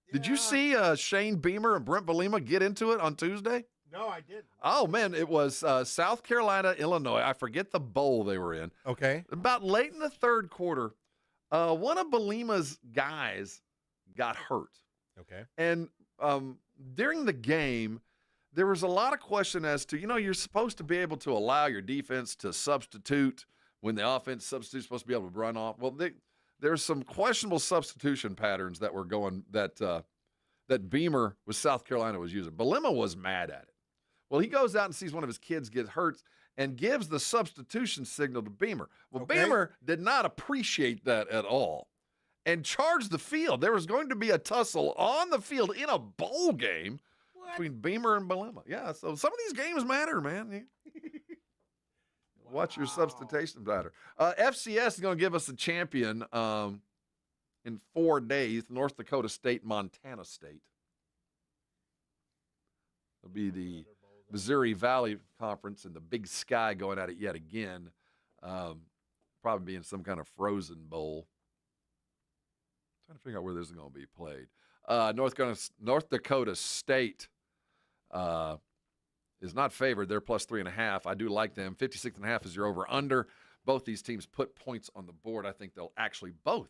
Yeah. Did you see Shane Beamer and Brent Bielema get into it on Tuesday? No, I didn't. Oh, man, it was South Carolina, Illinois. I forget the bowl they were in. Okay. About late in the third quarter, one of Bielema's guys got hurt. Okay. And during the game, there was a lot of question as to, you're supposed to be able to allow your defense to substitute when the offense substitute's supposed to be able to run off. Well, there's some questionable substitution patterns that were going that Beamer with South Carolina was using. Bielema was mad at it. Well, he goes out and sees one of his kids get hurt and gives the substitution signal to Beamer. Well, Okay. Beamer did not appreciate that at all and charged the field. There was going to be a tussle on the field in a bowl game between Beamer and Bielema. Yeah, so some of these games matter, man. Watch your substitution pattern. FCS is going to give us a champion in 4 days, North Dakota State, Montana State. It'll be the Missouri Valley Conference and the Big Sky going at it yet again. Probably be in some kind of frozen bowl. Trying to figure out where this is going to be played. North Dakota State is not favored. They're +3.5. I do like them. 56.5 is your over-under. Both these teams put points on the board. I think they'll actually both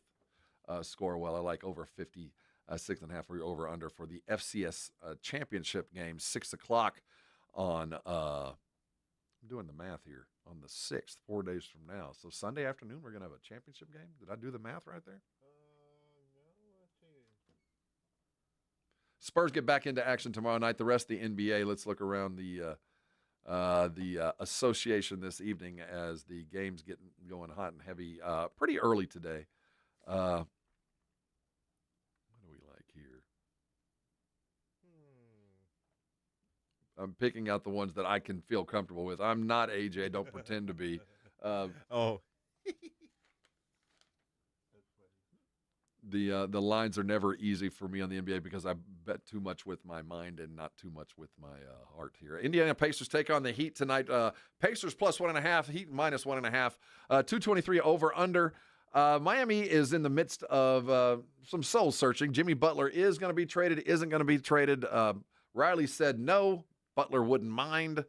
score well. I like over 56.5 for your over-under for the FCS championship game, 6 o'clock on, I'm doing the math here, on the 6th, 4 days from now. So Sunday afternoon, we're going to have a championship game? Did I do the math right there? Spurs get back into action tomorrow night. The rest of the NBA, let's look around the association this evening as the games get going hot and heavy pretty early today. What do we like here? I'm picking out the ones that I can feel comfortable with. I'm not AJ. Don't pretend to be. The lines are never easy for me on the NBA because I bet too much with my mind and not too much with my heart here. Indiana Pacers take on the Heat tonight. Pacers +1.5, Heat -1.5. 223 over under. Miami is in the midst of some soul searching. Jimmy Butler is going to be traded, isn't going to be traded. Riley said no. Butler wouldn't mind.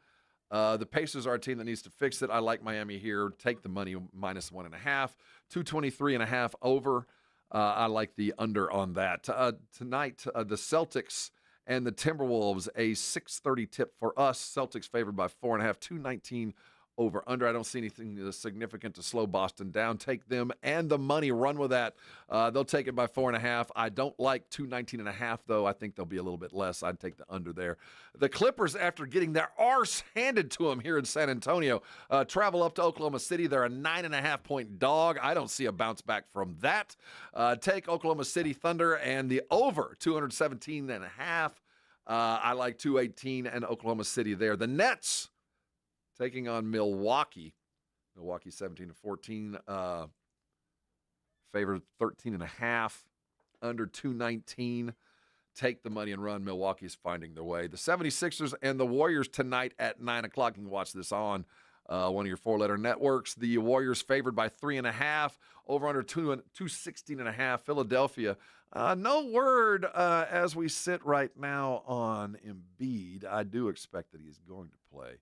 The Pacers are a team that needs to fix it. I like Miami here. Take the money -1.5. 223.5 over. I like the under on that. Tonight, the Celtics and the Timberwolves, a 6:30 tip for us. Celtics favored by 4.5, 219 over under. I don't see anything significant to slow Boston down. Take them and the money. Run with that. They'll take it by 4.5. I don't like 219.5, though. I think they'll be a little bit less. I'd take the under there. The Clippers, after getting their arse handed to them here in San Antonio, travel up to Oklahoma City. They're a 9.5-point dog. I don't see a bounce back from that. Take Oklahoma City Thunder and the over 217.5. I like 218 and Oklahoma City there. The Nets taking on Milwaukee. Milwaukee 17-14. Favored 13.5. Under 219. Take the money and run. Milwaukee's finding their way. The 76ers and the Warriors tonight at 9 o'clock. You can watch this on one of your four-letter networks. The Warriors favored by 3.5. Over under 216.5. Philadelphia. No word as we sit right now on Embiid. I do expect that he's going to play.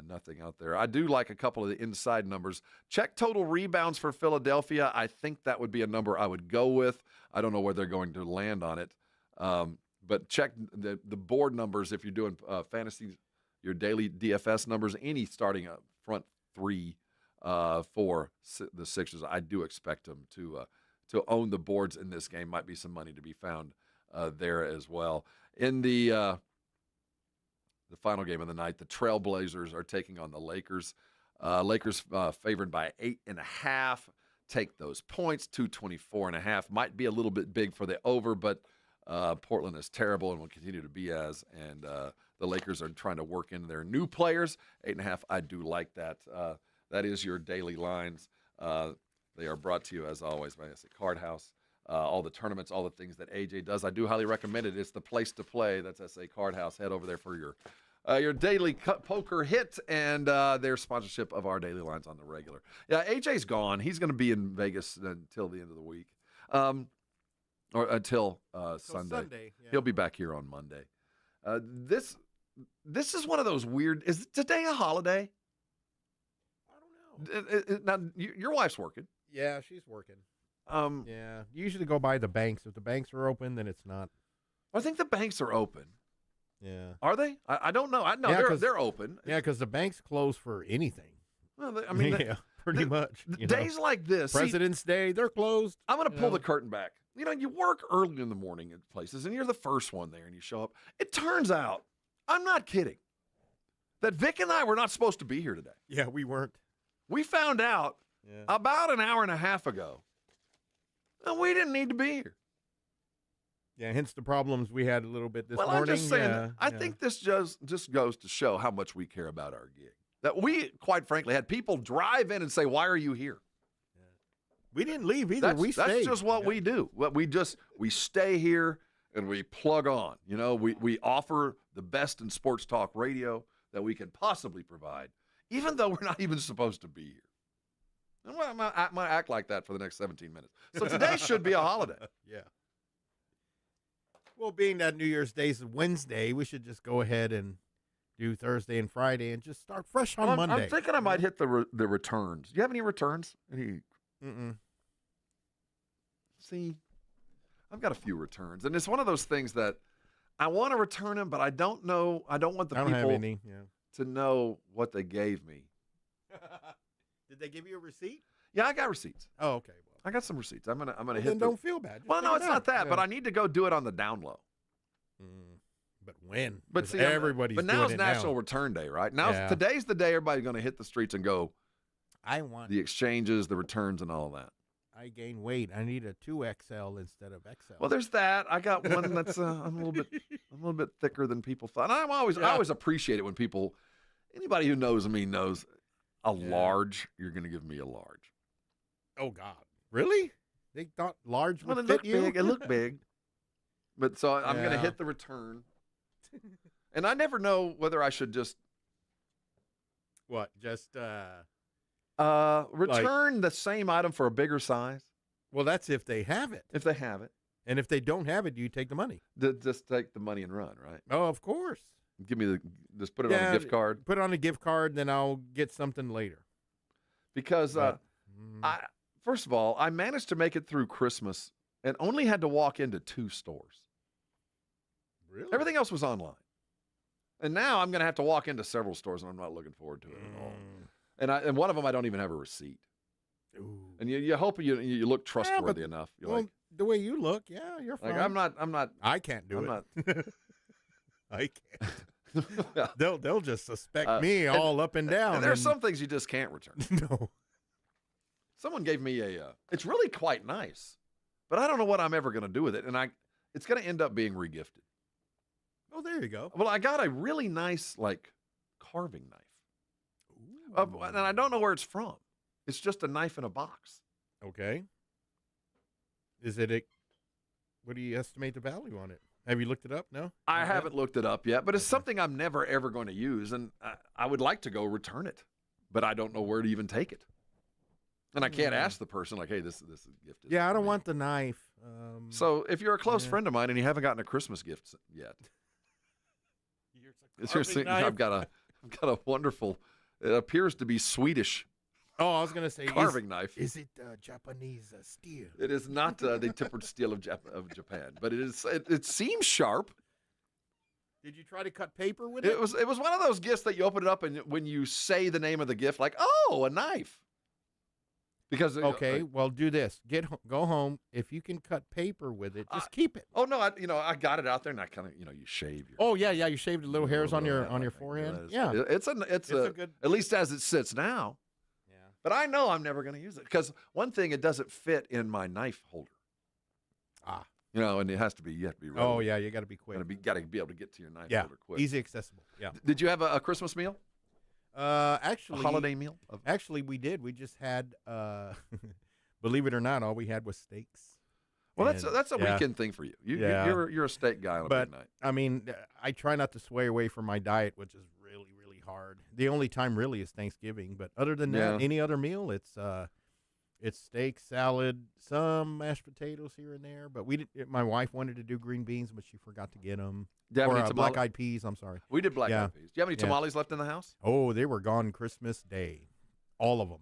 Nothing out there. I do like a couple of the inside numbers. Check total rebounds for Philadelphia. I think that would be a number I would go with. I don't know where they're going to land on it. But check the board numbers if you're doing fantasy, your daily DFS numbers, any starting up front three for the Sixers. I do expect them to own the boards in this game. Might be some money to be found there as well. In the final game of the night, the Trailblazers are taking on the Lakers. Lakers favored by 8.5. Take those points. 224.5 might be a little bit big for the over, but Portland is terrible and will continue to be as. And the Lakers are trying to work in their new players. 8.5. I do like that. That is your daily lines. They are brought to you, as always, by Card House. All the tournaments, all the things that AJ does. I do highly recommend it. It's the place to play. That's SA Card House. Head over there for your daily poker hit and their sponsorship of our daily lines on the regular. Yeah, AJ's gone. He's going to be in Vegas until the end of the week, or until Sunday. Yeah. He'll be back here on Monday. This is one of those weird. Is today a holiday? I don't know. Now your wife's working. Yeah, she's working. Yeah, you usually go by the banks. If the banks are open, then it's not. I think the banks are open. Yeah. Are they? I don't know. I know they're open. Yeah, because the banks close for anything. Well, yeah, pretty much. Days like this, President's Day, they're closed. I'm going to pull the curtain back. You work early in the morning at places, and you're the first one there, and you show up. It turns out, I'm not kidding, that Vic and I were not supposed to be here today. Yeah, we weren't. We found out about an hour and a half ago, and we didn't need to be here. Yeah, hence the problems we had a little bit this morning. I'm just saying, I think this just goes to show how much we care about our gig. That we, quite frankly, had people drive in and say, "Why are you here?" We didn't leave either. We stayed. That's just what we do. We stay here and we plug on. We offer the best in sports talk radio that we can possibly provide, even though we're not even supposed to be here. And I'm gonna act like that for the next 17 minutes. So today should be a holiday. Yeah. Well, being that New Year's Day is Wednesday, we should just go ahead and do Thursday and Friday and just start fresh on Monday. I'm thinking I might hit the returns. Do you have any returns? Mm-mm. See, I've got a few returns, and it's one of those things that I want to return them, but I don't know. I don't want the people to know what they gave me. Did they give you a receipt? Yeah, I got receipts. Oh, okay. Well, I got some receipts. I'm gonna hit. Then don't feel bad. Well, no, it's not that. But I need to go do it on the down low. But when? But see, everybody's. But now's National Return Day, right? Today's the day everybody's going to hit the streets and go. I want the exchanges, the returns, and all of that. I gain weight. I need a 2XL instead of XL. Well, there's that. I got one that's I'm a little bit thicker than people thought. And I always appreciate it when people, anybody who knows me knows a large. You're going to give me a large. Oh God, really? They thought large would fit you? Big. It looked big. But so I'm going to hit the return. And I never know whether I should just return the same item for a bigger size. Well, that's if they have it. If they have it. And if they don't have it, do you take the money? Just take the money and run, right? Oh, of course. Give me just put it on a gift card. Put it on a gift card, then I'll get something later. Because first of all, I managed to make it through Christmas and only had to walk into 2 stores. Really? Everything else was online. And now I'm going to have to walk into several stores, and I'm not looking forward to it at all. And one of them I don't even have a receipt. Ooh. And you hope you look trustworthy enough. You're the way you look, you're fine. I'm not. I can't do it. I can't. They'll just suspect me all up and down. And there's some things you just can't return. No. Someone gave me it's really quite nice, but I don't know what I'm ever going to do with it, and it's going to end up being regifted. Oh, there you go. Well, I got a really nice carving knife, and I don't know where it's from. It's just a knife in a box. Okay. Is it what do you estimate the value on it? Have you looked it up? No? I haven't looked it up yet, but it's something I'm never, ever going to use, and I would like to go return it, but I don't know where to even take it. And I can't ask the person, hey, this is gifted. Yeah, I don't want the knife. So if you're a close friend of mine and you haven't gotten a Christmas gift yet, I've got a wonderful, it appears to be Swedish. Oh, I was going to say carving knife. Is it Japanese steel? It is not the tempered steel of Japan, but it is. It seems sharp. Did you try to cut paper with it? It was one of those gifts that you open it up and when you say the name of the gift, a knife. Because Okay, well, do this. Go home. If you can cut paper with it, just keep it. Oh no, I got it out there, and I kind of you shave your. Oh yeah, you shaved the little hairs on your forehead. Yeah, it's a good. At least as it sits now. Yeah. But I know I'm never going to use it because one thing, it doesn't fit in my knife holder. Ah. And it has to be. You have to be. Ready. Oh yeah, you got to be quick. Got to be able to get to your knife yeah, holder quick. Easy accessible. Yeah. Did you have a Christmas meal? Actually, a holiday meal. Actually, we did. We just had. Believe it or not, all we had was steaks. Well, that's a weekend thing for you. You're a steak guy on a big night. I mean, I try not to sway away from my diet, which is really, really hard. The only time really is Thanksgiving, but other than that, any other meal, it's steak, salad, some mashed potatoes here and there. But my wife wanted to do green beans, but she forgot to get them. Or black-eyed peas. I'm sorry. We did black-eyed peas. Do you have any tamales left in the house? Oh, they were gone Christmas Day, all of them.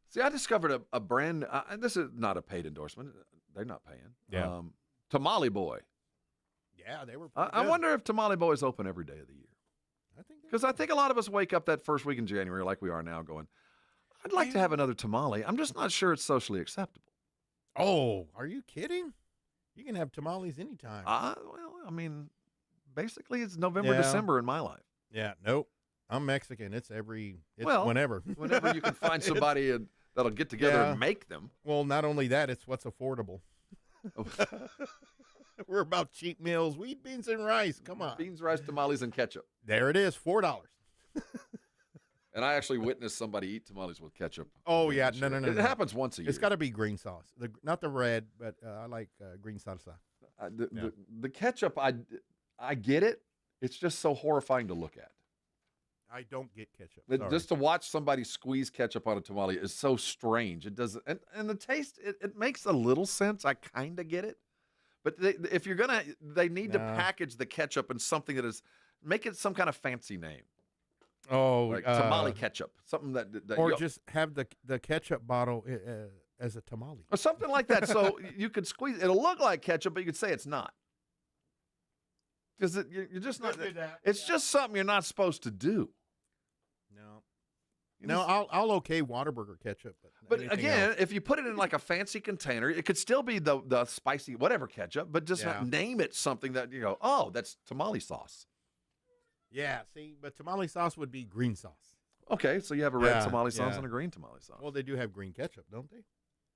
See, I discovered a brand. This is not a paid endorsement. They're not paying. Yeah. Tamale Boy. Yeah, they were. I wonder if Tamale Boy is open every day of the year. Because I think a lot of us wake up that first week in January, like we are now, going, "I'd like to have another tamale." I'm just not sure it's socially acceptable. Oh, are you kidding? You can have tamales anytime. Well, I mean, basically, it's November, December in my life. Yeah. Nope. I'm Mexican. It's whenever. Whenever you can find somebody that'll get together and make them. Well, not only that, it's what's affordable. We're about cheap meals. Wheat, beans, and rice. Come on. Beans, rice, tamales, and ketchup. There it is, $4. And I actually witnessed somebody eat tamales with ketchup. Oh, yeah. No. It happens once a year. It's got to be green sauce. Not the red, but I like green salsa. The ketchup, I get it. It's just so horrifying to look at. I don't get ketchup. Just to watch somebody squeeze ketchup on a tamale is so strange. It doesn't, and the taste, it makes a little sense. I kind of get it, but if you're gonna, they need to package the ketchup in something that is, make it some kind of fancy name. Oh, like tamale ketchup, something that or just have the ketchup bottle as a tamale, or something like that. So you could squeeze. It'll look like ketchup, but you could say it's not. Because you're just not. It's just something you're not supposed to do. No, I'll okay Whataburger ketchup, but again, if you put it in like a fancy container, it could still be the spicy whatever ketchup, but just not name it something that you go, oh, that's tamale sauce. Yeah, see, but tamale sauce would be green sauce. Okay, so you have a red tamale sauce and a green tamale sauce. Well, they do have green ketchup, don't they?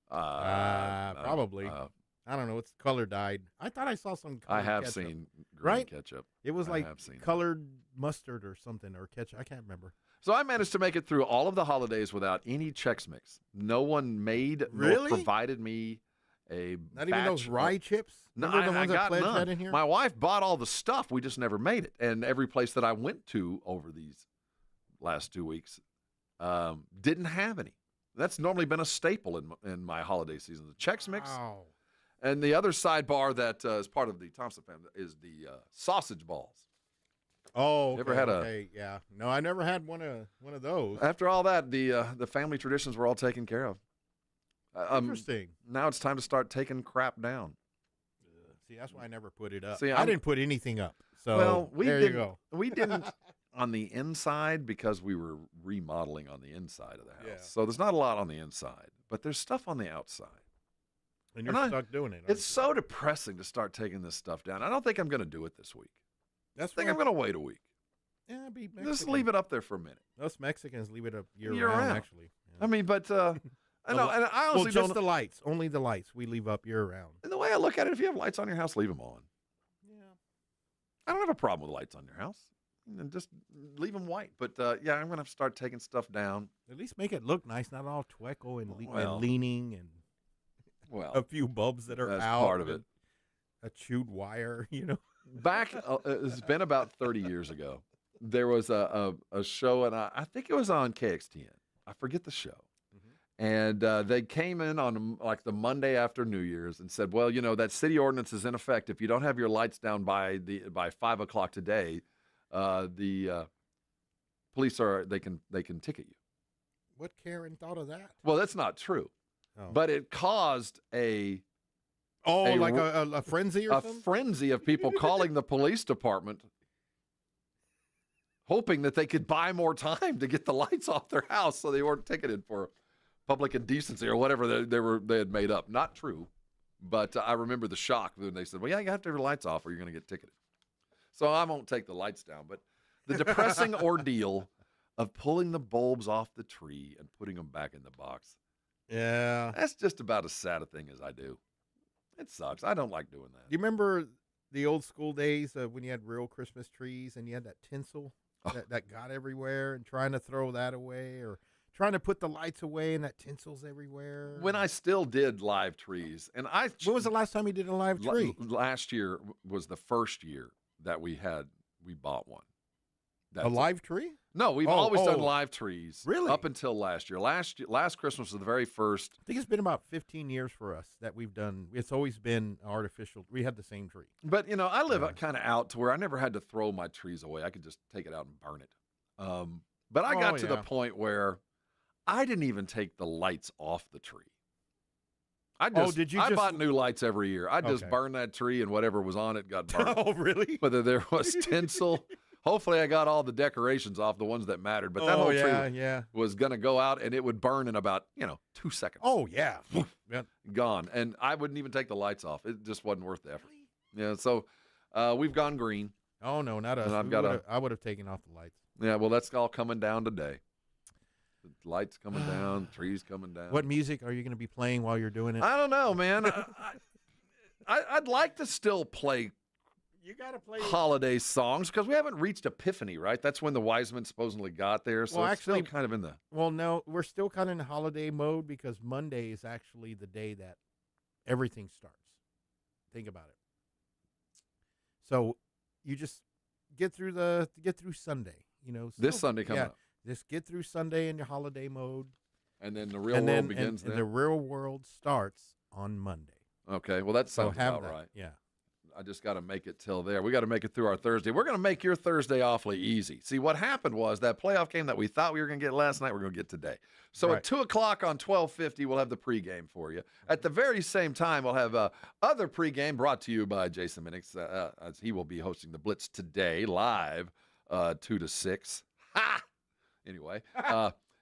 Probably. I don't know. It's color dyed. I thought I saw some color I have ketchup. seen green ketchup. It was like colored mustard or something, or ketchup. I can't remember. So I managed to make it through all of the holidays without any Chex Mix. No one made nor provided me a Not even those rye chips? No, the ones I got that none. that in here? My wife bought all the stuff. We just never made it. And every place that I went to over these last 2 weeks didn't have any. That's normally been a staple in my holiday season. The Chex Mix. Wow. And the other sidebar that is part of the Thompson family is the sausage balls. Oh, okay, ever had yeah. No, I never had one of those. After all that, the family traditions were all taken care of. Interesting. Now it's time to start taking crap down. See, that's why I never put it up. See, I didn't put anything up. So well, you go. We didn't on the inside because we were remodeling on the inside of the house. Yeah. So there's not a lot on the inside, but there's stuff on the outside. And you're stuck doing it. It's so depressing to start taking this stuff down. I don't think I'm going to do it this week. I think I'm going to wait a week. Yeah, be Mexican. Just leave it up there for a minute. Us Mexicans leave it up year round, actually. Yeah. I mean, but I know, and I honestly just the lights, only the lights we leave up year round. And the way I look at it, if you have lights on your house, leave them on. Yeah, I don't have a problem with lights on your house. And just leave them white. But yeah, I'm going to start taking stuff down. At least make it look nice, not all tweco and leaning and a few bulbs that are that's out. Part of it. A chewed wire, you know. Back, it's been about 30 years ago. There was a show, and I think it was on KXTN. I forget the show. And they came in on like the Monday after New Year's and said, well, you know, that city ordinance is in effect. If you don't have your lights down by 5 o'clock today, the police they can ticket you. What Karen thought of that? Well, that's not true. Oh. But it caused a frenzy or something? A frenzy of people calling the police department hoping that they could buy more time to get the lights off their house so they weren't ticketed for public indecency or whatever they had made up. Not true, but I remember the shock when they said, well, yeah, you have to have your lights off or you're going to get ticketed. So I won't take the lights down, but the depressing ordeal of pulling the bulbs off the tree and putting them back in the box. Yeah. That's just about as sad a thing as I do. It sucks. I don't like doing that. Do you remember the old school days when you had real Christmas trees and you had that tinsel that got everywhere and trying to throw that away or trying to put the lights away and that tinsel's everywhere? When I still did live trees, and when was the last time you did a live tree? Last year was the first year that we bought one. A live tree? No, we've always done live trees. Really? Up until last year. Last Christmas was the very first. I think it's been about 15 years for us that we've done. It's always been artificial. We had the same tree. But, I live kind of out to where I never had to throw my trees away. I could just take it out and burn it. But I got to the point where I didn't even take the lights off the tree. I bought new lights every year. I just burned that tree and whatever was on it got burned. Oh, really? Whether there was tinsel. Hopefully I got all the decorations off, the ones that mattered. But that whole tree was going to go out and it would burn in about, 2 seconds. Oh, yeah. Gone. And I wouldn't even take the lights off. It just wasn't worth the effort. Yeah, so we've gone green. Oh, no, not us. I would have taken off the lights. Yeah, well, that's all coming down today. The lights coming down, trees coming down. What music are you going to be playing while you're doing it? I don't know, man. I'd like to still play holiday songs because we haven't reached Epiphany, right? That's when the wise men supposedly got there. So it's still kind of in the. Well, no, we're still kind of in holiday mode because Monday is actually the day that everything starts. Think about it. So you just get through Sunday. This Sunday coming up. Just get through Sunday in your holiday mode, and then the real world begins. And the real world starts on Monday. Okay, well that sounds about right. Yeah. I just got to make it till there. We got to make it through our Thursday. We're going to make your Thursday awfully easy. See, what happened was that playoff game that we thought we were going to get last night, we're going to get today. So at 2 o'clock on 1250, we'll have the pregame for you. At the very same time, we'll have other pregame brought to you by Jason Minix, as he will be hosting the Blitz today live 2 to 6. Ha! Anyway,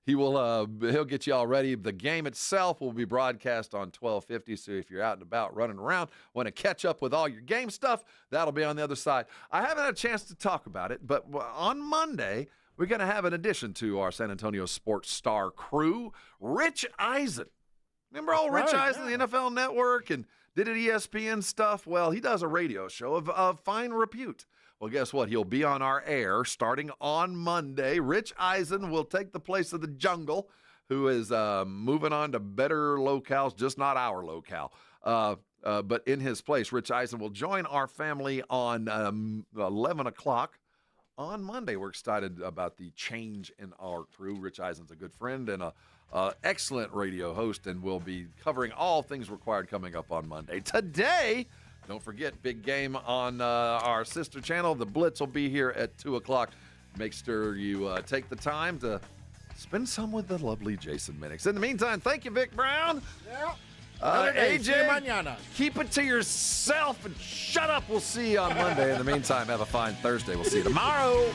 he'll get you all ready. The game itself will be broadcast on 1250. So if you're out and about running around, want to catch up with all your game stuff, that'll be on the other side. I haven't had a chance to talk about it, but on Monday, we're going to have an addition to our San Antonio Sports Star crew, Rich Eisen. Remember old Rich Eisen, the NFL Network, and did it ESPN stuff? Well, he does a radio show of fine repute. Well, guess what? He'll be on our air starting on Monday. Rich Eisen will take the place of the Jungle, who is moving on to better locales, just not our locale. But in his place, Rich Eisen will join our family on 11 o'clock on Monday. We're excited about the change in our crew. Rich Eisen's a good friend and an excellent radio host, and we'll be covering all things required coming up on Monday. Today, don't forget, big game on our sister channel. The Blitz will be here at 2 o'clock. Make sure you take the time to spend some with the lovely Jason Minix. In the meantime, thank you, Vic Brown. Yeah. AJ, keep it to yourself and shut up. We'll see you on Monday. In the meantime, have a fine Thursday. We'll see you tomorrow.